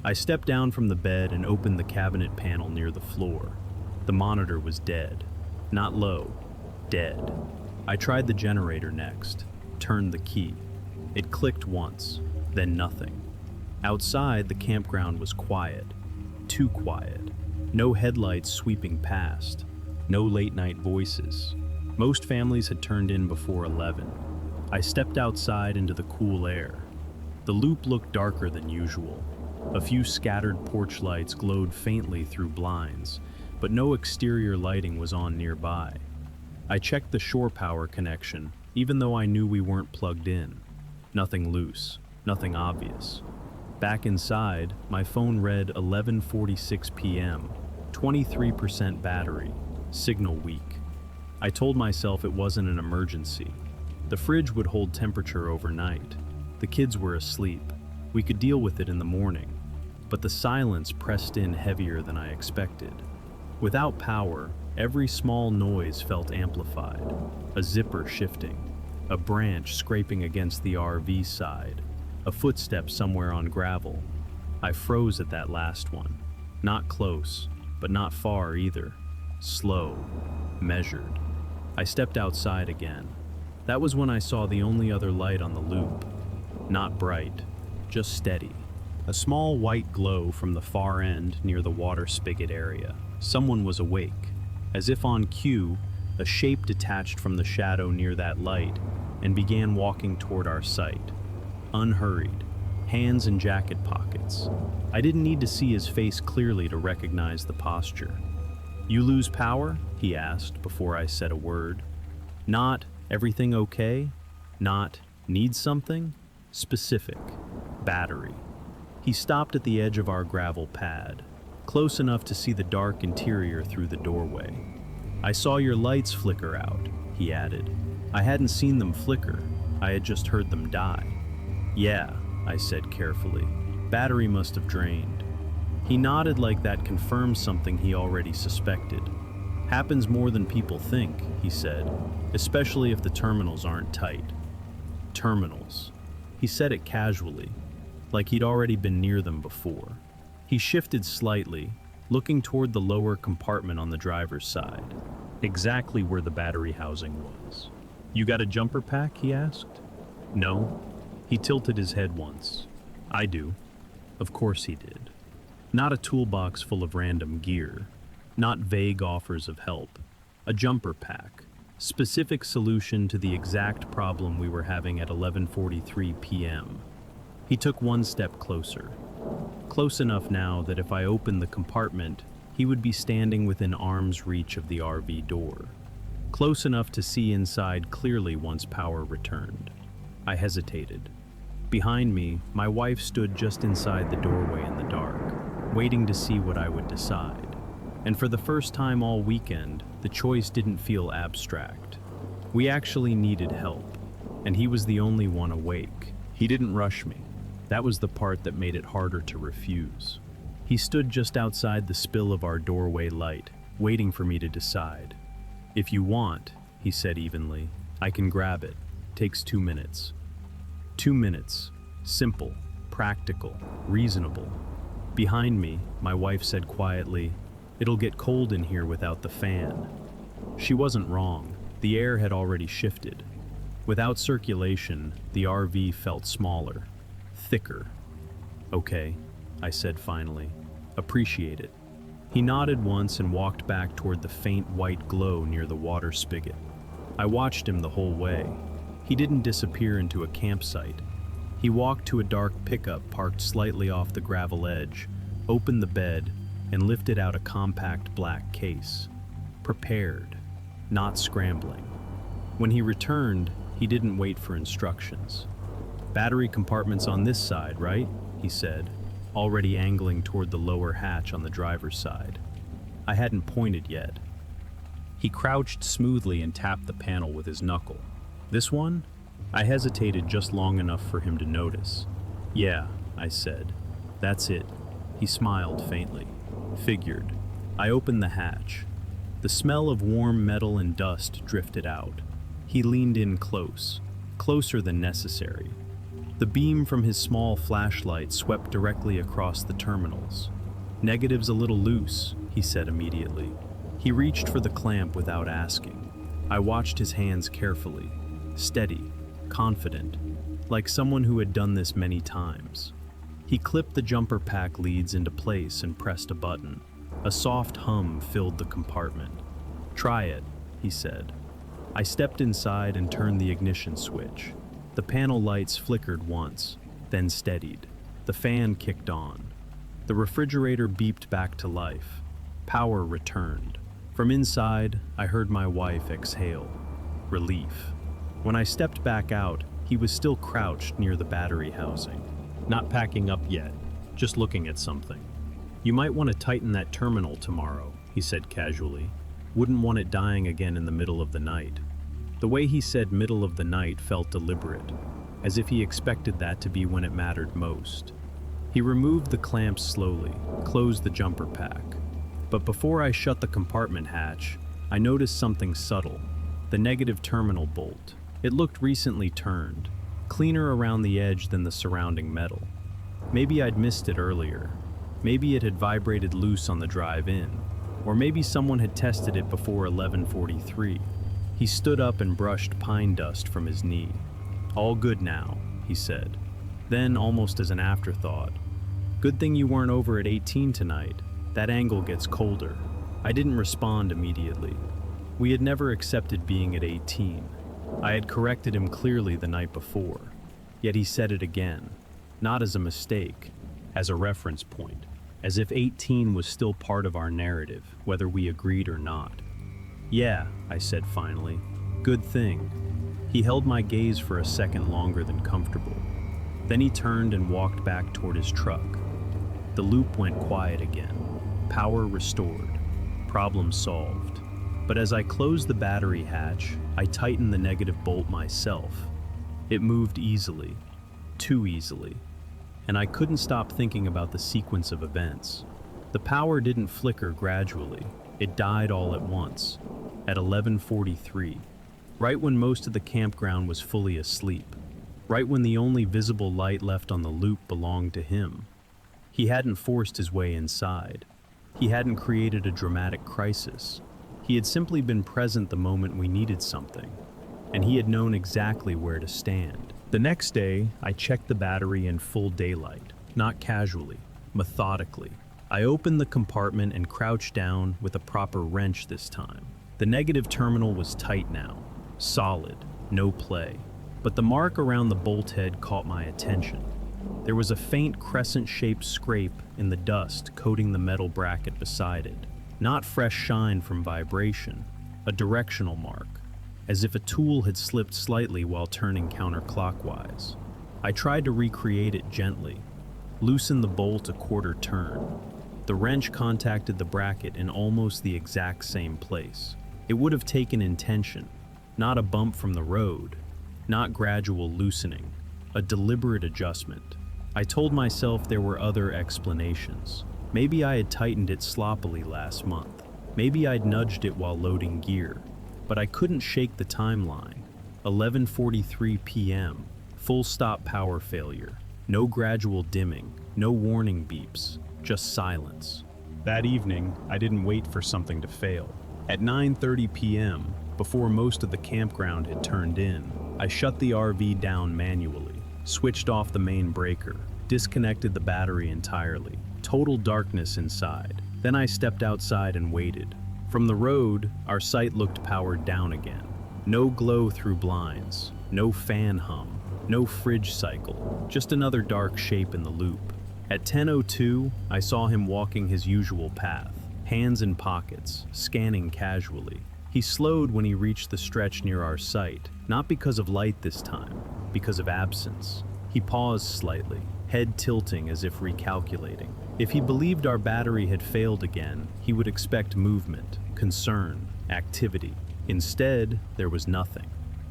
I stepped down from the bed and opened the cabinet panel near the floor. The monitor was dead. Not low, dead. I tried the generator next, turned the key. It clicked once, then nothing. Outside, the campground was quiet. Too quiet. No headlights sweeping past. No late-night voices. Most families had turned in before 11. I stepped outside into the cool air. The loop looked darker than usual. A few scattered porch lights glowed faintly through blinds, but no exterior lighting was on nearby. I checked the shore power connection, even though I knew we weren't plugged in. Nothing loose, nothing obvious. Back inside, my phone read 11:46 p.m., 23% battery, signal weak. I told myself it wasn't an emergency. The fridge would hold temperature overnight. The kids were asleep. We could deal with it in the morning. But the silence pressed in heavier than I expected. Without power, every small noise felt amplified. A zipper shifting, a branch scraping against the RV side, a footstep somewhere on gravel. I froze at that last one. Not close, but not far either. Slow, measured. I stepped outside again. That was when I saw the only other light on the loop. Not bright, just steady. A small white glow from the far end near the water spigot area. Someone was awake. As if on cue, a shape detached from the shadow near that light and began walking toward our site. Unhurried, hands in jacket pockets. I didn't need to see his face clearly to recognize the posture. "You lose power?" he asked before I said a word. Not, "Everything okay?" Not, "Need something?" Specific. Battery. He stopped at the edge of our gravel pad, close enough to see the dark interior through the doorway. "I saw your lights flicker out," he added. I hadn't seen them flicker. I had just heard them die. "Yeah," I said carefully. "Battery must have drained." He nodded like that confirmed something he already suspected. "Happens more than people think," he said, "especially if the terminals aren't tight." Terminals. He said it casually, like he'd already been near them before. He shifted slightly, looking toward the lower compartment on the driver's side, exactly where the battery housing was. "You got a jumper pack?" he asked. "No." He tilted his head once. "I do." Of course he did. Not a toolbox full of random gear, not vague offers of help. A jumper pack, specific solution to the exact problem we were having at 11:43 p.m. He took one step closer. close enough now that if I opened the compartment, he would be standing within arm's reach of the RV door. Close enough to see inside clearly once power returned. I hesitated. Behind me, my wife stood just inside the doorway in the dark, waiting to see what I would decide. And for the first time all weekend, the choice didn't feel abstract. We actually needed help, and he was the only one awake. He didn't rush me. That was the part that made it harder to refuse. He stood just outside the spill of our doorway light, waiting for me to decide. "If you want," he said evenly, "I can grab it. Takes 2 minutes." 2 minutes. Simple, practical, reasonable. Behind me, my wife said quietly, "It'll get cold in here without the fan." She wasn't wrong. The air had already shifted. Without circulation, the RV felt smaller, thicker. "Okay," I said finally. "Appreciate it." He nodded once and walked back toward the faint white glow near the water spigot. I watched him the whole way. He didn't disappear into a campsite. He walked to a dark pickup parked slightly off the gravel edge, opened the bed, and lifted out a compact black case. Prepared, not scrambling. When he returned, he didn't wait for instructions. "Battery compartment's on this side, right?" he said, already angling toward the lower hatch on the driver's side. I hadn't pointed yet. He crouched smoothly and tapped the panel with his knuckle. "This one?" I hesitated just long enough for him to notice. "Yeah," I said. "That's it." He smiled faintly. "Figured." I opened the hatch. The smell of warm metal and dust drifted out. He leaned in close, closer than necessary. The beam from his small flashlight swept directly across the terminals. "Negative's a little loose," he said immediately. He reached for the clamp without asking. I watched his hands carefully, steady, confident, like someone who had done this many times. He clipped the jumper pack leads into place and pressed a button. A soft hum filled the compartment. "Try it," he said. I stepped inside and turned the ignition switch. The panel lights flickered once, then steadied. The fan kicked on. The refrigerator beeped back to life. Power returned. From inside, I heard my wife exhale. Relief. When I stepped back out, he was still crouched near the battery housing. "Not packing up yet, just looking at something." "You might want to tighten that terminal tomorrow," he said casually. "Wouldn't want it dying again in the middle of the night." The way he said middle of the night felt deliberate, as if he expected that to be when it mattered most. He removed the clamps slowly, closed the jumper pack. But before I shut the compartment hatch, I noticed something subtle. The negative terminal bolt. It looked recently turned, cleaner around the edge than the surrounding metal. Maybe I'd missed it earlier. Maybe it had vibrated loose on the drive in. Or maybe someone had tested it before 11:43. He stood up and brushed pine dust from his knee. "All good now," he said. Then, almost as an afterthought, "Good thing you weren't over at 18 tonight. That angle gets colder." I didn't respond immediately. We had never accepted being at 18. I had corrected him clearly the night before. Yet he said it again, not as a mistake, as a reference point, as if 18 was still part of our narrative, whether we agreed or not. "Yeah," I said finally. "Good thing." He held my gaze for a second longer than comfortable. Then he turned and walked back toward his truck. The loop went quiet again. Power restored. Problem solved. But as I closed the battery hatch, I tightened the negative bolt myself. It moved easily. Too easily. And I couldn't stop thinking about the sequence of events. The power didn't flicker gradually. It died all at once. At 11:43. Right when most of the campground was fully asleep. Right when the only visible light left on the loop belonged to him. He hadn't forced his way inside. He hadn't created a dramatic crisis. He had simply been present the moment we needed something, and he had known exactly where to stand. The next day, I checked the battery in full daylight, not casually, methodically. I opened the compartment and crouched down with a proper wrench this time. The negative terminal was tight now, solid, no play. But the mark around the bolt head caught my attention. There was a faint crescent-shaped scrape in the dust coating the metal bracket beside it. Not fresh shine from vibration, a directional mark, as if a tool had slipped slightly while turning counterclockwise. I tried to recreate it gently, loosen the bolt a quarter turn. The wrench contacted the bracket in almost the exact same place. It would have taken intention, not a bump from the road, not gradual loosening, a deliberate adjustment. I told myself there were other explanations. Maybe I had tightened it sloppily last month. Maybe I'd nudged it while loading gear. But I couldn't shake the timeline. 11:43 p.m., full stop power failure. No gradual dimming, no warning beeps, just silence. That evening, I didn't wait for something to fail. At 9:30 p.m., before most of the campground had turned in, I shut the RV down manually, switched off the main breaker, disconnected the battery entirely. Total darkness inside. Then I stepped outside and waited. From the road, our site looked powered down again. No glow through blinds, no fan hum, no fridge cycle, just another dark shape in the loop. At 10:02, I saw him walking his usual path, hands in pockets, scanning casually. He slowed when he reached the stretch near our site, not because of light this time, because of absence. He paused slightly, head tilting as if recalculating. If he believed our battery had failed again, he would expect movement, concern, activity. Instead, there was nothing.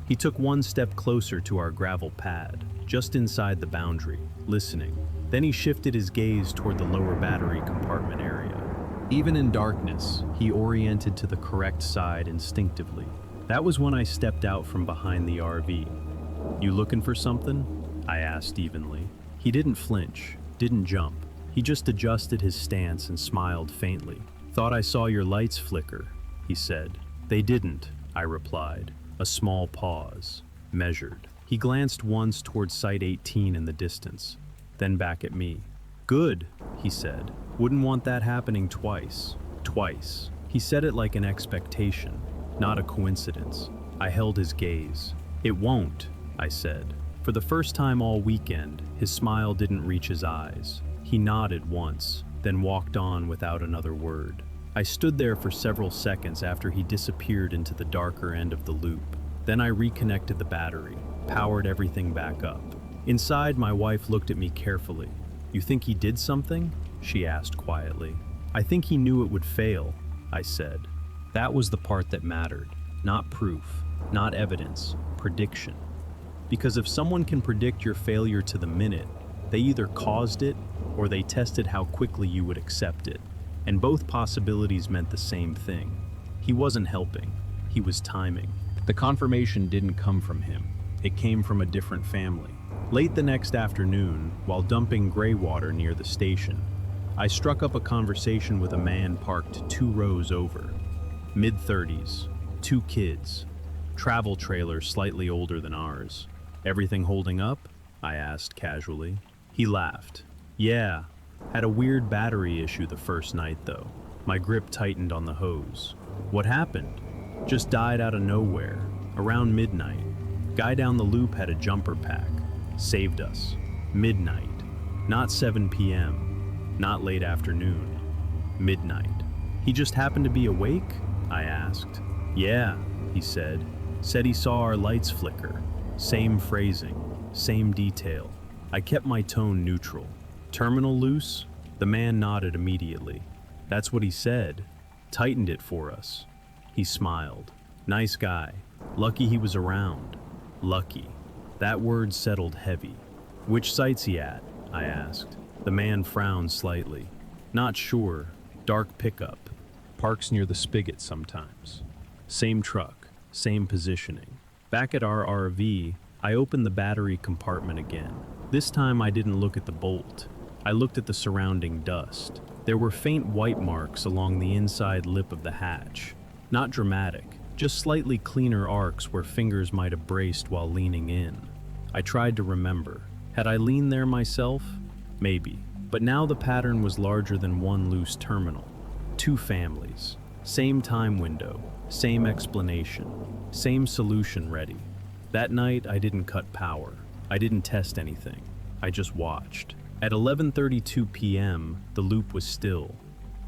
He took one step closer to our gravel pad, just inside the boundary, listening. Then he shifted his gaze toward the lower battery compartment area. Even in darkness, he oriented to the correct side instinctively. That was when I stepped out from behind the RV. "You looking for something?" I asked evenly. He didn't flinch, didn't jump. He just adjusted his stance and smiled faintly. "Thought I saw your lights flicker," he said. "They didn't," I replied. A small pause, measured. He glanced once toward Site 18 in the distance, then back at me. "Good," he said. "Wouldn't want that happening twice." Twice. He said it like an expectation, not a coincidence. I held his gaze. "It won't," I said. For the first time all weekend, his smile didn't reach his eyes. He nodded once, then walked on without another word. I stood there for several seconds after he disappeared into the darker end of the loop. Then I reconnected the battery, powered everything back up. Inside, my wife looked at me carefully. "You think he did something?" she asked quietly. "I think he knew it would fail," I said. That was the part that mattered. Not proof, not evidence, prediction. Because if someone can predict your failure to the minute, they either caused it or they tested how quickly you would accept it. And both possibilities meant the same thing. He wasn't helping, he was timing. The confirmation didn't come from him. It came from a different family. Late the next afternoon, while dumping gray water near the station, I struck up a conversation with a man parked 2 rows over. Mid-30s, 2 kids, travel trailer slightly older than ours. "Everything holding up?" I asked casually. He laughed. "Yeah, had a weird battery issue the first night though. My grip tightened on the hose." "What happened?" "Just died out of nowhere, around midnight. Guy down the loop had a jumper pack. Saved us. Midnight. Not 7 p.m., not late afternoon. Midnight. He just happened to be awake?" I asked. "Yeah," he said. "Said he saw our lights flicker. Same phrasing, same detail." I kept my tone neutral. "Terminal loose?" The man nodded immediately. "That's what he said. Tightened it for us." He smiled. "Nice guy. Lucky he was around." Lucky. That word settled heavy. "Which site's he at?" I asked. The man frowned slightly. "Not sure. Dark pickup. Parks near the spigot sometimes. Same truck, same positioning." Back at our RV, I opened the battery compartment again. This time I didn't look at the bolt. I looked at the surrounding dust. There were faint white marks along the inside lip of the hatch. Not dramatic, just slightly cleaner arcs where fingers might have braced while leaning in. I tried to remember. Had I leaned there myself? Maybe. But now the pattern was larger than one loose terminal. 2 families. Same time window. Same explanation. Same solution ready. That night, I didn't cut power. I didn't test anything. I just watched. At 11:32 p.m., the loop was still.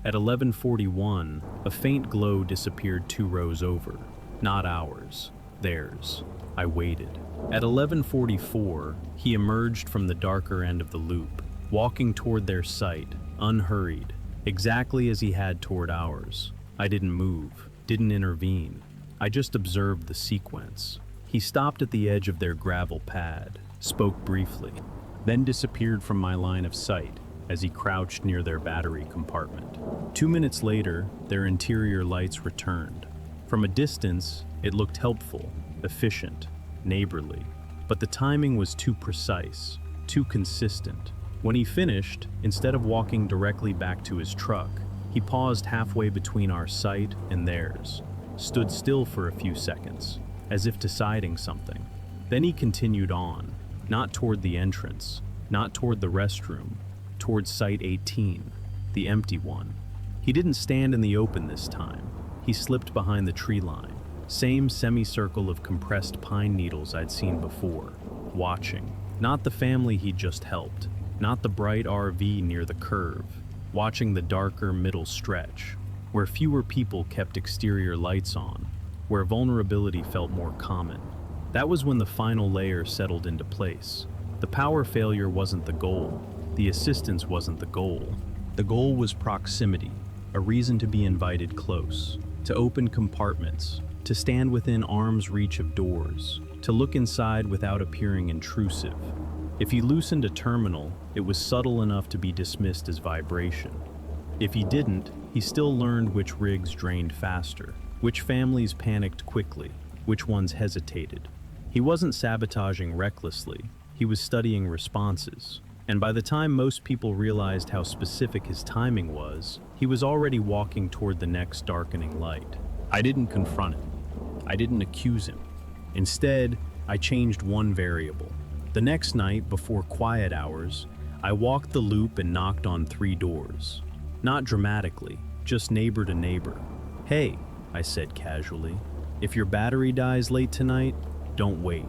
At 11:41, a faint glow disappeared 2 rows over. Not ours, theirs. I waited. At 11:44, he emerged from the darker end of the loop, walking toward their site, unhurried, exactly as he had toward ours. I didn't move, didn't intervene. I just observed the sequence. He stopped at the edge of their gravel pad, spoke briefly, then disappeared from my line of sight as he crouched near their battery compartment. 2 minutes later, their interior lights returned. From a distance, it looked helpful, efficient, neighborly, but the timing was too precise, too consistent. When he finished, instead of walking directly back to his truck, he paused halfway between our site and theirs, stood still for a few seconds, as if deciding something. Then he continued on, not toward the entrance, not toward the restroom, toward Site 18, the empty one. He didn't stand in the open this time. He slipped behind the tree line, same semicircle of compressed pine needles I'd seen before, watching. Not the family he'd just helped, not the bright RV near the curve, watching the darker middle stretch, where fewer people kept exterior lights on, where vulnerability felt more common. That was when the final layer settled into place. The power failure wasn't the goal. The assistance wasn't the goal. The goal was proximity, a reason to be invited close, to open compartments, to stand within arm's reach of doors, to look inside without appearing intrusive. If he loosened a terminal, it was subtle enough to be dismissed as vibration. If he didn't, he still learned which rigs drained faster, which families panicked quickly, which ones hesitated. He wasn't sabotaging recklessly, he was studying responses. And by the time most people realized how specific his timing was, he was already walking toward the next darkening light. I didn't confront him. I didn't accuse him. Instead, I changed one variable. The next night, before quiet hours, I walked the loop and knocked on 3 doors. Not dramatically, just neighbor to neighbor. "Hey," I said casually, "if your battery dies late tonight, don't wait.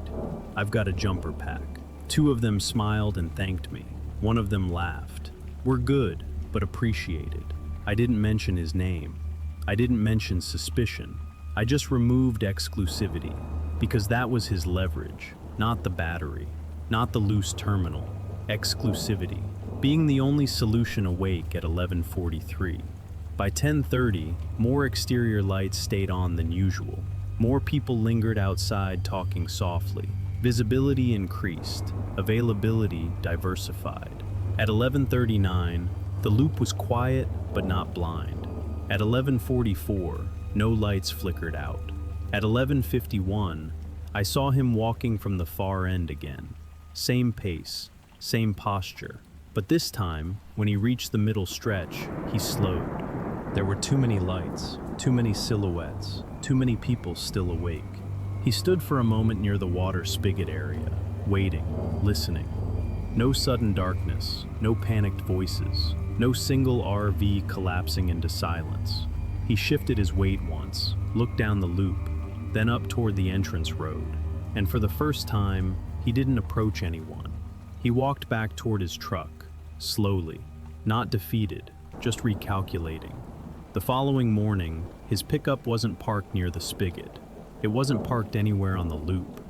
I've got a jumper pack." 2 of them smiled and thanked me. 1 of them laughed. "We're good, but appreciated." I didn't mention his name. I didn't mention suspicion. I just removed exclusivity, because that was his leverage, not the battery, not the loose terminal. Exclusivity, being the only solution awake at 11:43. By 10:30, more exterior lights stayed on than usual. More people lingered outside talking softly. Visibility increased, availability diversified. At 11:39, the loop was quiet but not blind. At 11:44, no lights flickered out. At 11:51, I saw him walking from the far end again. Same pace, same posture. But this time, when he reached the middle stretch, he slowed. There were too many lights, too many silhouettes, too many people still awake. He stood for a moment near the water spigot area, waiting, listening. No sudden darkness, no panicked voices, no single RV collapsing into silence. He shifted his weight once, looked down the loop, then up toward the entrance road, and for the first time, he didn't approach anyone. He walked back toward his truck, slowly, not defeated, just recalculating. The following morning, his pickup wasn't parked near the spigot. It wasn't parked anywhere on the loop.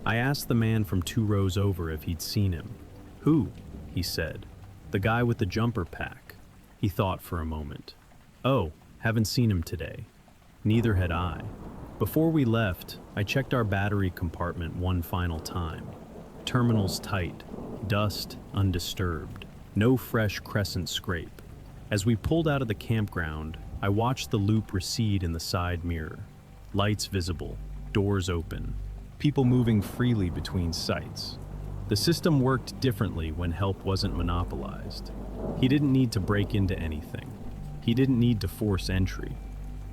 I asked the man from 2 rows over if he'd seen him. "Who?" he said. "The guy with the jumper pack." He thought for a moment. "Oh, haven't seen him today." Neither had I. Before we left, I checked our battery compartment one final time. Terminals tight, dust undisturbed, no fresh crescent scrape. As we pulled out of the campground, I watched the loop recede in the side mirror. Lights visible, doors open, people moving freely between sites. The system worked differently when help wasn't monopolized. He didn't need to break into anything. He didn't need to force entry.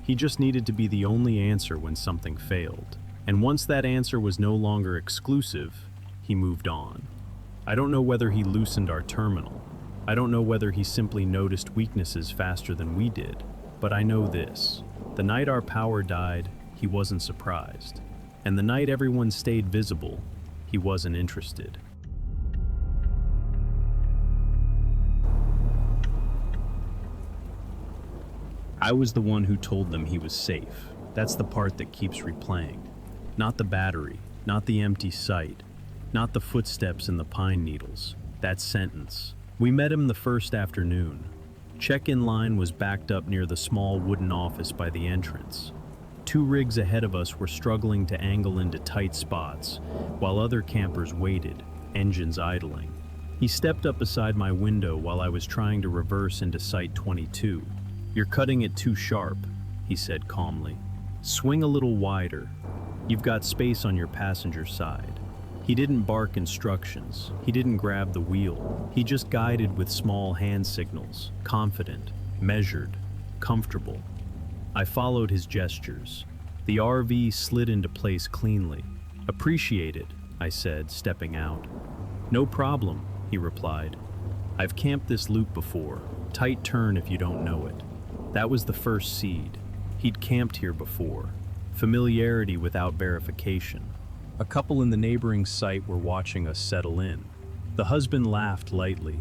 He just needed to be the only answer when something failed. And once that answer was no longer exclusive, he moved on. I don't know whether he loosened our terminal. I don't know whether he simply noticed weaknesses faster than we did. But I know this. The night our power died, he wasn't surprised. And the night everyone stayed visible, he wasn't interested. I was the one who told them he was safe. That's the part that keeps replaying. Not the battery, not the empty site, not the footsteps in the pine needles. That sentence. We met him the first afternoon. Check-in line was backed up near the small wooden office by the entrance. 2 rigs ahead of us were struggling to angle into tight spots, while other campers waited, engines idling. He stepped up beside my window while I was trying to reverse into Site 22. "You're cutting it too sharp," he said calmly. "Swing a little wider. You've got space on your passenger side." He didn't bark instructions. He didn't grab the wheel. He just guided with small hand signals, confident, measured, comfortable. I followed his gestures. The RV slid into place cleanly. "Appreciate it," I said, stepping out. "No problem," he replied. "I've camped this loop before. Tight turn if you don't know it." That was the first seed. He'd camped here before. Familiarity without verification. A couple in the neighboring site were watching us settle in. The husband laughed lightly.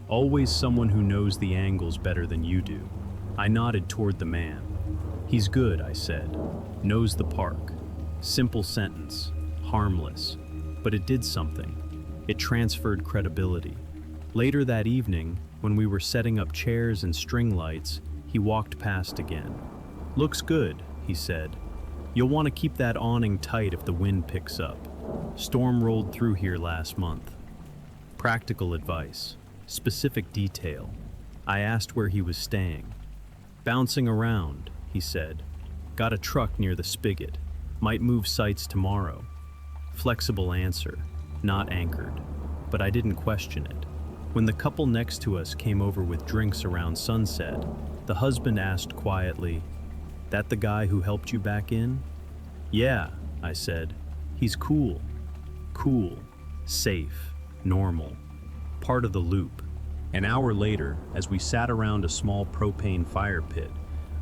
"Always someone who knows the angles better than you do." I nodded toward the man. "He's good," I said. "Knows the park." Simple sentence, harmless, but it did something. It transferred credibility. Later that evening, when we were setting up chairs and string lights, he walked past again. "Looks good," he said. "You'll want to keep that awning tight if the wind picks up. Storm rolled through here last month." Practical advice, specific detail. I asked where he was staying. "Bouncing around," he said. "Got a truck near the spigot. Might move sites tomorrow." Flexible answer, not anchored. But I didn't question it. When the couple next to us came over with drinks around sunset, the husband asked quietly, "That the guy who helped you back in?" "Yeah," I said. "He's cool." Cool, safe, normal, part of the loop. An hour later, as we sat around a small propane fire pit,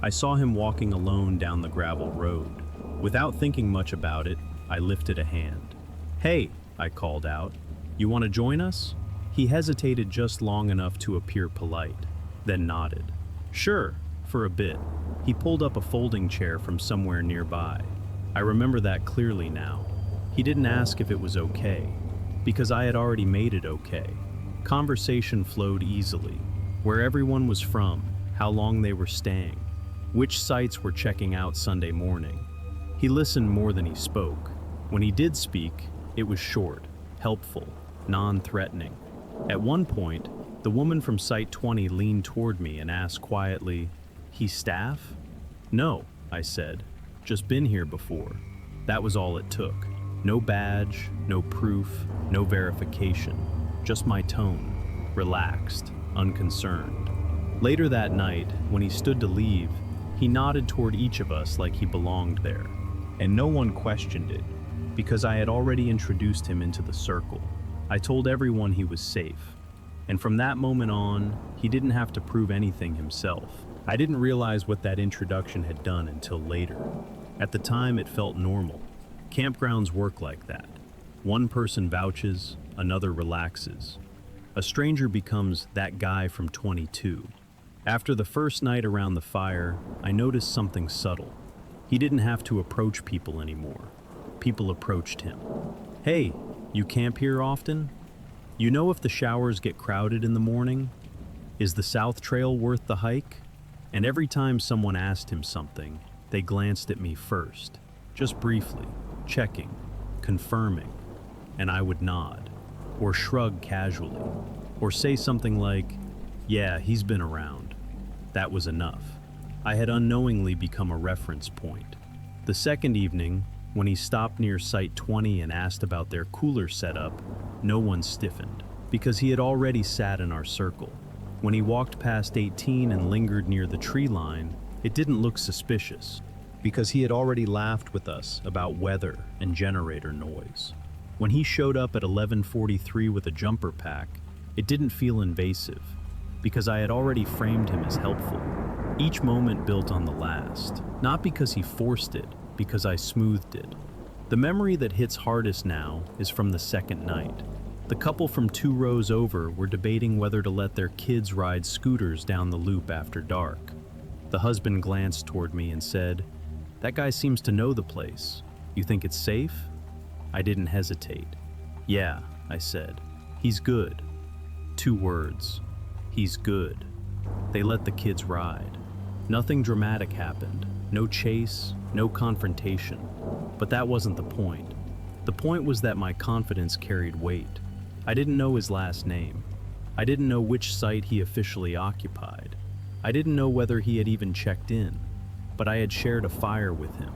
I saw him walking alone down the gravel road. Without thinking much about it, I lifted a hand. "Hey," I called out, "you want to join us?" He hesitated just long enough to appear polite, then nodded. "Sure," for a bit. He pulled up a folding chair from somewhere nearby. I remember that clearly now. He didn't ask if it was okay, because I had already made it okay. Conversation flowed easily. Where everyone was from, how long they were staying, which sites were checking out Sunday morning. He listened more than he spoke. When he did speak, it was short, helpful, non-threatening. At one point, the woman from Site 20 leaned toward me and asked quietly, "He's staff?" "No," I said. "Just been here before." That was all it took. No badge, no proof, no verification. Just my tone, relaxed, unconcerned. Later that night, when he stood to leave, he nodded toward each of us like he belonged there. And no one questioned it, because I had already introduced him into the circle. I told everyone he was safe. And from that moment on, he didn't have to prove anything himself. I didn't realize what that introduction had done until later. At the time, it felt normal. Campgrounds work like that. One person vouches, another relaxes. A stranger becomes that guy from 22. After the first night around the fire, I noticed something subtle. He didn't have to approach people anymore. People approached him. "Hey, you camp here often? You know if the showers get crowded in the morning? Is the South Trail worth the hike?" And every time someone asked him something, they glanced at me first, just briefly, checking, confirming, and I would nod, or shrug casually, or say something like, "Yeah, he's been around." That was enough. I had unknowingly become a reference point. The second evening, when he stopped near Site 20 and asked about their cooler setup, no one stiffened, because he had already sat in our circle. When he walked past 18 and lingered near the tree line, it didn't look suspicious, because he had already laughed with us about weather and generator noise. When he showed up at 11:43 with a jumper pack, it didn't feel invasive, because I had already framed him as helpful. Each moment built on the last, not because he forced it, because I smoothed it. The memory that hits hardest now is from the second night. The couple from 2 rows over were debating whether to let their kids ride scooters down the loop after dark. The husband glanced toward me and said, "That guy seems to know the place. You think it's safe?" I didn't hesitate. "Yeah," I said. "He's good." 2 words. He's good. They let the kids ride. Nothing dramatic happened. No chase, no confrontation. But that wasn't the point. The point was that my confidence carried weight. I didn't know his last name. I didn't know which site he officially occupied. I didn't know whether he had even checked in. But I had shared a fire with him,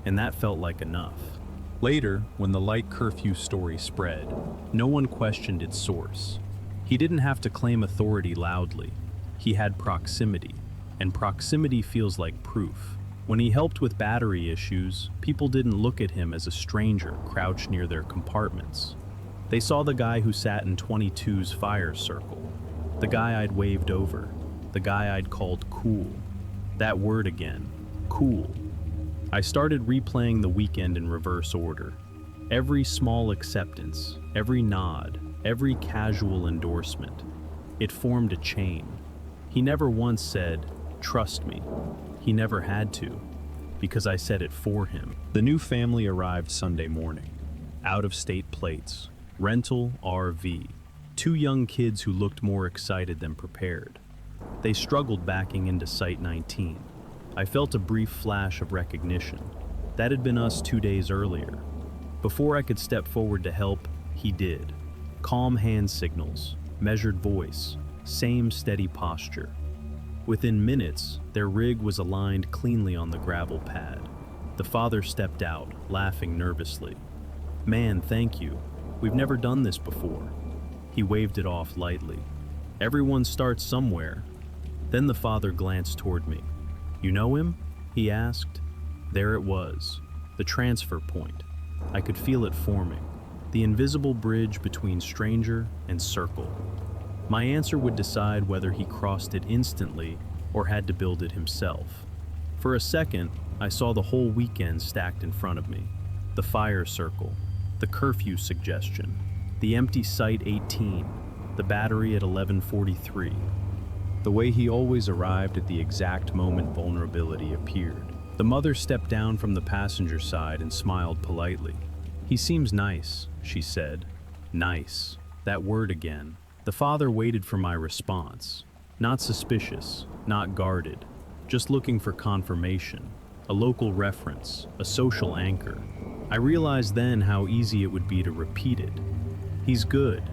and that felt like enough. Later, when the light curfew story spread, no one questioned its source. He didn't have to claim authority loudly. He had proximity, and proximity feels like proof. When he helped with battery issues, people didn't look at him as a stranger crouched near their compartments. They saw the guy who sat in 22's fire circle, the guy I'd waved over, the guy I'd called cool. That word again, cool. I started replaying the weekend in reverse order. Every small acceptance, every nod, every casual endorsement. It formed a chain. He never once said, "Trust me." He never had to, because I said it for him. The new family arrived Sunday morning. Out-of-state plates, rental RV, 2 young kids who looked more excited than prepared. They struggled backing into Site 19. I felt a brief flash of recognition. That had been us 2 days earlier. Before I could step forward to help, he did. Calm hand signals, measured voice, same steady posture. Within minutes, their rig was aligned cleanly on the gravel pad. The father stepped out, laughing nervously. "Man, thank you. We've never done this before." He waved it off lightly. "Everyone starts somewhere." Then the father glanced toward me. "You know him?" he asked. There it was, the transfer point. I could feel it forming, the invisible bridge between stranger and circle. My answer would decide whether he crossed it instantly or had to build it himself. For a second, I saw the whole weekend stacked in front of me. The fire circle, the curfew suggestion, the empty Site 18, the battery at 11:43. The way he always arrived at the exact moment vulnerability appeared. The mother stepped down from the passenger side and smiled politely. "He seems nice," she said. Nice. That word again. The father waited for my response. Not suspicious, not guarded, just looking for confirmation, a local reference, a social anchor. I realized then how easy it would be to repeat it. He's good.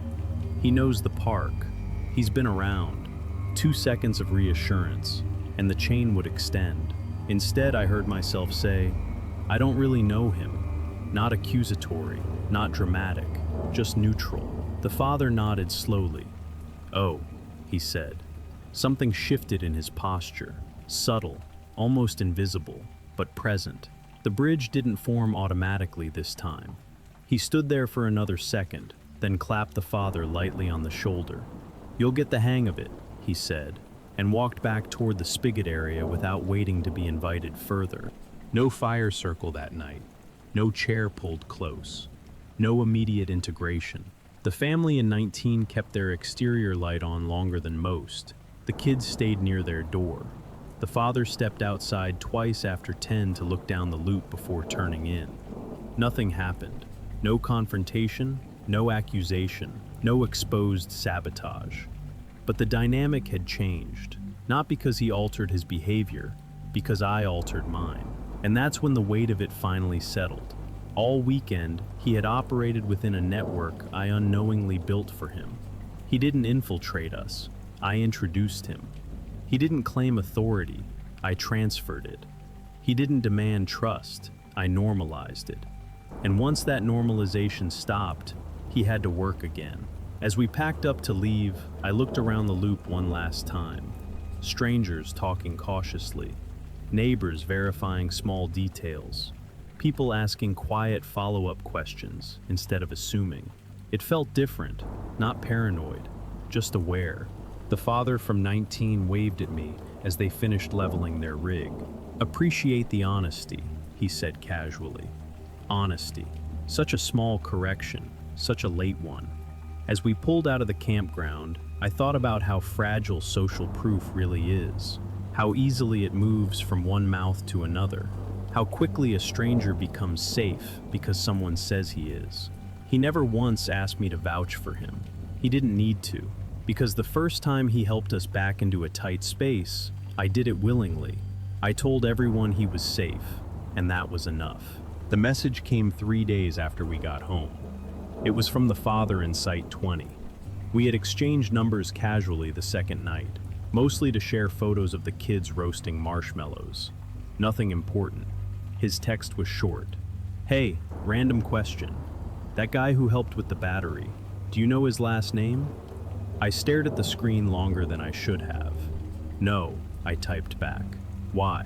He knows the park. He's been around. 2 seconds of reassurance, and the chain would extend. Instead, I heard myself say, "I don't really know him." Not accusatory, not dramatic, just neutral. The father nodded slowly. "Oh," he said. Something shifted in his posture, subtle, almost invisible, but present. The bridge didn't form automatically this time. He stood there for another second, then clapped the father lightly on the shoulder. "You'll get the hang of it," he said, and walked back toward the spigot area without waiting to be invited further. No fire circle that night. No chair pulled close. No immediate integration. The family in 19 kept their exterior light on longer than most. The kids stayed near their door. The father stepped outside twice after 10 to look down the loop before turning in. Nothing happened. No confrontation, no accusation, no exposed sabotage. But the dynamic had changed, not because he altered his behavior, because I altered mine. And that's when the weight of it finally settled. All weekend, he had operated within a network I unknowingly built for him. He didn't infiltrate us. I introduced him. He didn't claim authority. I transferred it. He didn't demand trust. I normalized it. And once that normalization stopped, he had to work again. As we packed up to leave, I looked around the loop one last time. Strangers talking cautiously. Neighbors verifying small details. People asking quiet follow-up questions instead of assuming. It felt different, not paranoid, just aware. The father from 19 waved at me as they finished leveling their rig. "Appreciate the honesty," he said casually. Honesty. Such a small correction, such a late one. As we pulled out of the campground, I thought about how fragile social proof really is. how easily it moves from one mouth to another, how quickly a stranger becomes safe because someone says he is. He never once asked me to vouch for him. He didn't need to, because the first time he helped us back into a tight space, I did it willingly. I told everyone he was safe, and that was enough. The message came 3 days after we got home. It was from the father in Site 20. We had exchanged numbers casually the second night, mostly to share photos of the kids roasting marshmallows. Nothing important. His text was short. Hey, random question. That guy who helped with the battery, do you know his last name? I stared at the screen longer than I should have. No, I typed back. Why?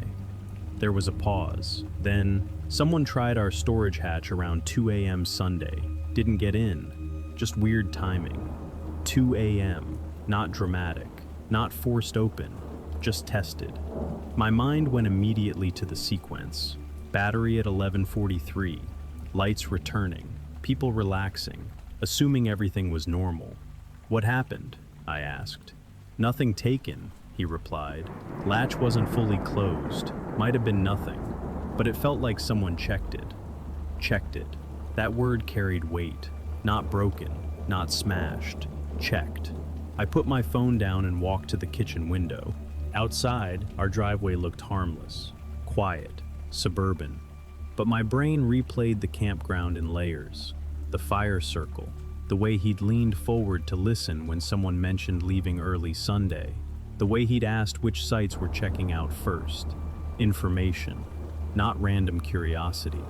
There was a pause. Then, someone tried our storage hatch around 2 a.m. Sunday. Didn't get in. Just weird timing. 2 a.m. Not dramatic. Not forced open. Just tested. My mind went immediately to the sequence. Battery at 11:43. Lights returning. People relaxing. Assuming everything was normal. What happened? I asked. Nothing taken, he replied. Latch wasn't fully closed. Might have been nothing. But it felt like someone checked it. Checked it. That word carried weight. Not broken. Not smashed. Checked. I put my phone down and walked to the kitchen window. Outside, our driveway looked harmless. Quiet. Suburban. But my brain replayed the campground in layers. The fire circle. The way he'd leaned forward to listen when someone mentioned leaving early Sunday. The way he'd asked which sites were checking out first. Information, not random curiosity.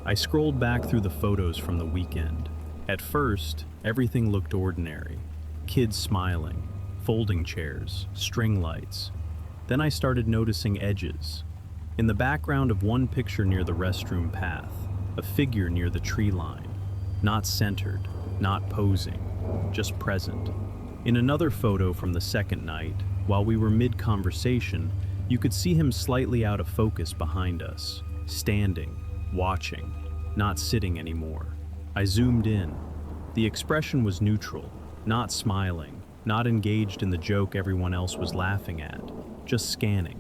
I scrolled back through the photos from the weekend. At first, everything looked ordinary. Kids smiling, folding chairs, string lights. Then I started noticing edges. In the background of one picture near the restroom path, a figure near the tree line. Not centered, not posing, just present. In another photo from the second night, while we were mid-conversation, you could see him slightly out of focus behind us, standing, watching, not sitting anymore. I zoomed in. The expression was neutral, not smiling, not engaged in the joke everyone else was laughing at, just scanning.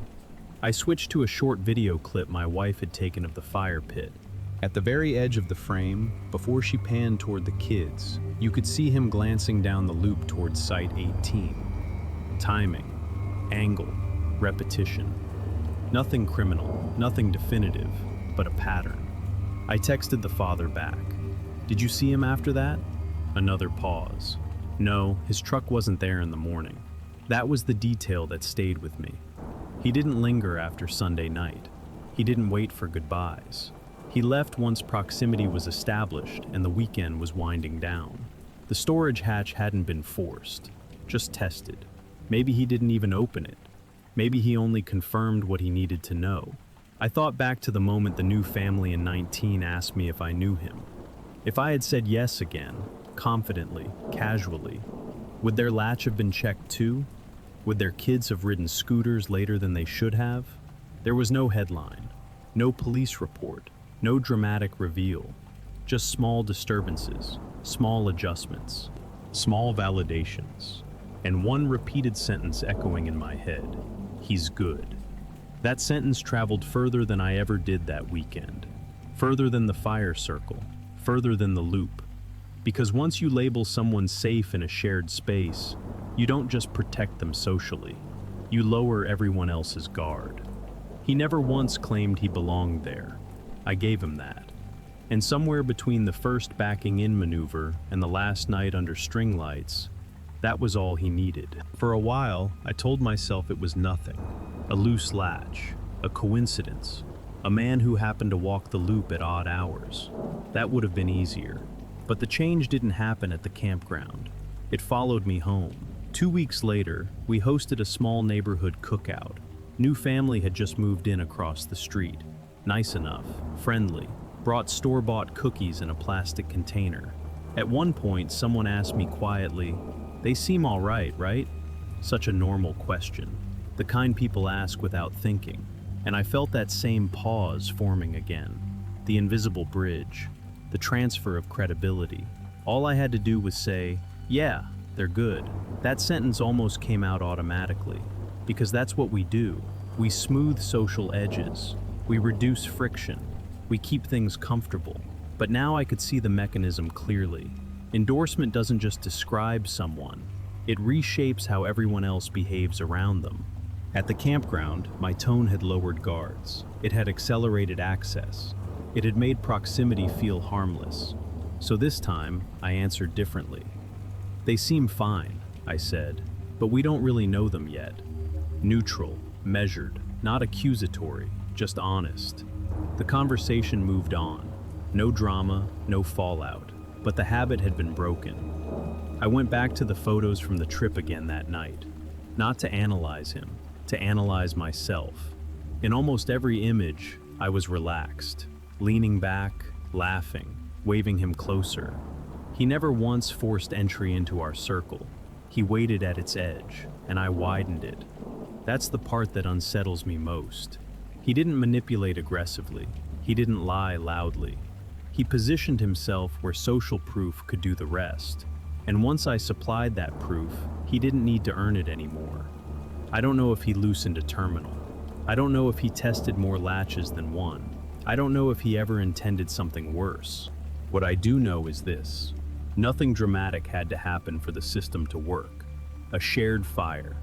I switched to a short video clip my wife had taken of the fire pit. At the very edge of the frame, before she panned toward the kids, you could see him glancing down the loop towards Site 18. Timing, angle, repetition. Nothing criminal, nothing definitive, but a pattern. I texted the father back. Did you see him after that? Another pause. No, his truck wasn't there in the morning. That was the detail that stayed with me. He didn't linger after Sunday night. He didn't wait for goodbyes. He left once proximity was established and the weekend was winding down. The storage hatch hadn't been forced, just tested. Maybe he didn't even open it. Maybe he only confirmed what he needed to know. I thought back to the moment the new family in 19 asked me if I knew him. If I had said yes again, confidently, casually, would their latch have been checked too? Would their kids have ridden scooters later than they should have? There was no headline, no police report, no dramatic reveal, just small disturbances, small adjustments, small validations, and one repeated sentence echoing in my head, he's good. That sentence traveled further than I ever did that weekend, further than the fire circle, further than the loop. Because once you label someone safe in a shared space, you don't just protect them socially, you lower everyone else's guard. He never once claimed he belonged there. I gave him that. And somewhere between the first backing in maneuver and the last night under string lights, that was all he needed. For a while, I told myself it was nothing. A loose latch, a coincidence, a man who happened to walk the loop at odd hours. That would have been easier. But the change didn't happen at the campground. It followed me home. 2 weeks later, we hosted a small neighborhood cookout. New family had just moved in across the street. Nice enough, friendly, brought store-bought cookies in a plastic container. At one point, someone asked me quietly, "They seem all right, right?" Such a normal question, the kind people ask without thinking. And I felt that same pause forming again. The invisible bridge, the transfer of credibility. All I had to do was say, "Yeah, they're good." That sentence almost came out automatically, because that's what we do. We smooth social edges. We reduce friction. We keep things comfortable. But now I could see the mechanism clearly. Endorsement doesn't just describe someone, it reshapes how everyone else behaves around them. At the campground, my tone had lowered guards. It had accelerated access. It had made proximity feel harmless. So this time, I answered differently. They seem fine, I said, but we don't really know them yet. Neutral, measured, not accusatory, just honest. The conversation moved on. No drama, no fallout, but the habit had been broken. I went back to the photos from the trip again that night, not to analyze him, to analyze myself. In almost every image, I was relaxed, leaning back, laughing, waving him closer. He never once forced entry into our circle. He waited at its edge, and I widened it. That's the part that unsettles me most. He didn't manipulate aggressively. He didn't lie loudly. He positioned himself where social proof could do the rest. And once I supplied that proof, he didn't need to earn it anymore. I don't know if he loosened a terminal. I don't know if he tested more latches than one. I don't know if he ever intended something worse. What I do know is this. Nothing dramatic had to happen for the system to work. A shared fire,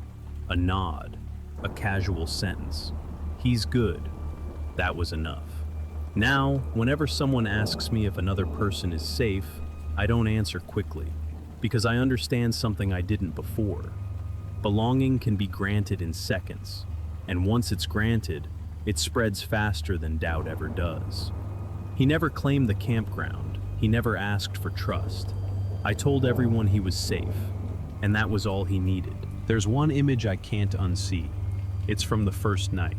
a nod, a casual sentence. He's good. That was enough. Now, whenever someone asks me if another person is safe, I don't answer quickly, because I understand something I didn't before. Belonging can be granted in seconds, and once it's granted, it spreads faster than doubt ever does. He never claimed the campground. He never asked for trust. I told everyone he was safe, and that was all he needed. There's one image I can't unsee. It's from the first night,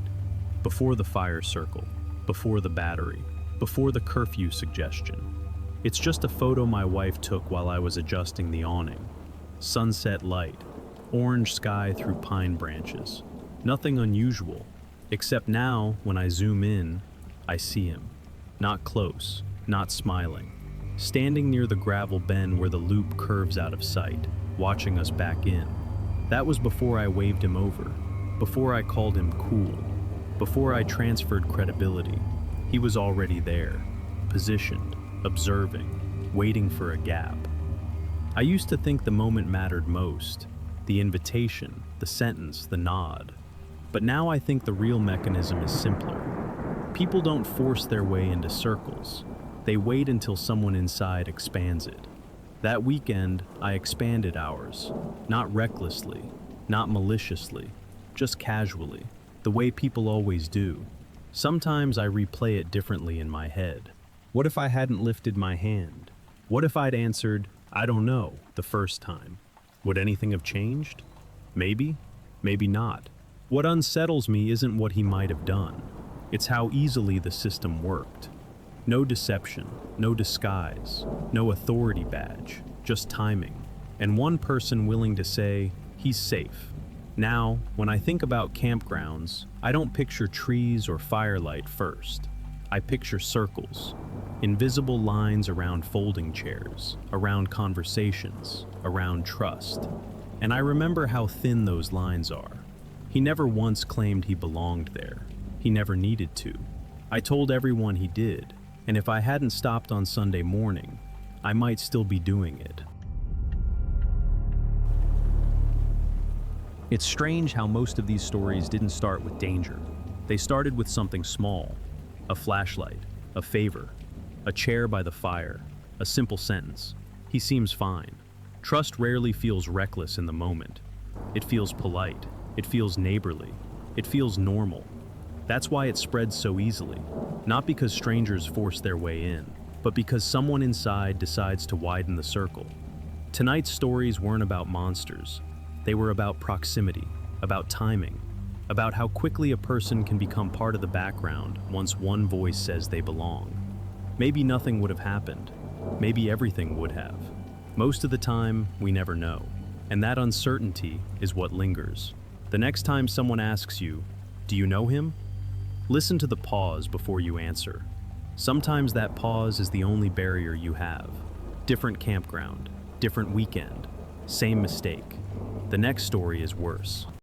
before the fire circle, before the battery, before the curfew suggestion. It's just a photo my wife took while I was adjusting the awning. Sunset light, orange sky through pine branches. Nothing unusual, except now, when I zoom in, I see him. Not close, not smiling. Standing near the gravel bend where the loop curves out of sight, watching us back in. That was before I waved him over, before I called him cool, before I transferred credibility. He was already there, positioned, observing, waiting for a gap. I used to think the moment mattered most, the invitation, the sentence, the nod. But now I think the real mechanism is simpler. People don't force their way into circles. They wait until someone inside expands it. That weekend, I expanded ours, not recklessly, not maliciously, just casually, the way people always do. Sometimes I replay it differently in my head. What if I hadn't lifted my hand? What if I'd answered, I don't know, the first time? Would anything have changed? Maybe, maybe not. What unsettles me isn't what he might have done. It's how easily the system worked. No deception, no disguise, no authority badge, just timing. And one person willing to say, he's safe. Now, when I think about campgrounds, I don't picture trees or firelight first. I picture circles, invisible lines around folding chairs, around conversations, around trust. And I remember how thin those lines are. He never once claimed he belonged there. He never needed to. I told everyone he did, and if I hadn't stopped on Sunday morning, I might still be doing it. It's strange how most of these stories didn't start with danger. They started with something small, a flashlight, a favor, a chair by the fire, a simple sentence. He seems fine. Trust rarely feels reckless in the moment. It feels polite. It feels neighborly. It feels normal. That's why it spreads so easily. Not because strangers force their way in, but because someone inside decides to widen the circle. Tonight's stories weren't about monsters. They were about proximity, about timing, about how quickly a person can become part of the background once one voice says they belong. Maybe nothing would have happened. Maybe everything would have. Most of the time, we never know. And that uncertainty is what lingers. The next time someone asks you, "Do you know him?" Listen to the pause before you answer. Sometimes that pause is the only barrier you have. Different campground, different weekend, same mistake. The next story is worse.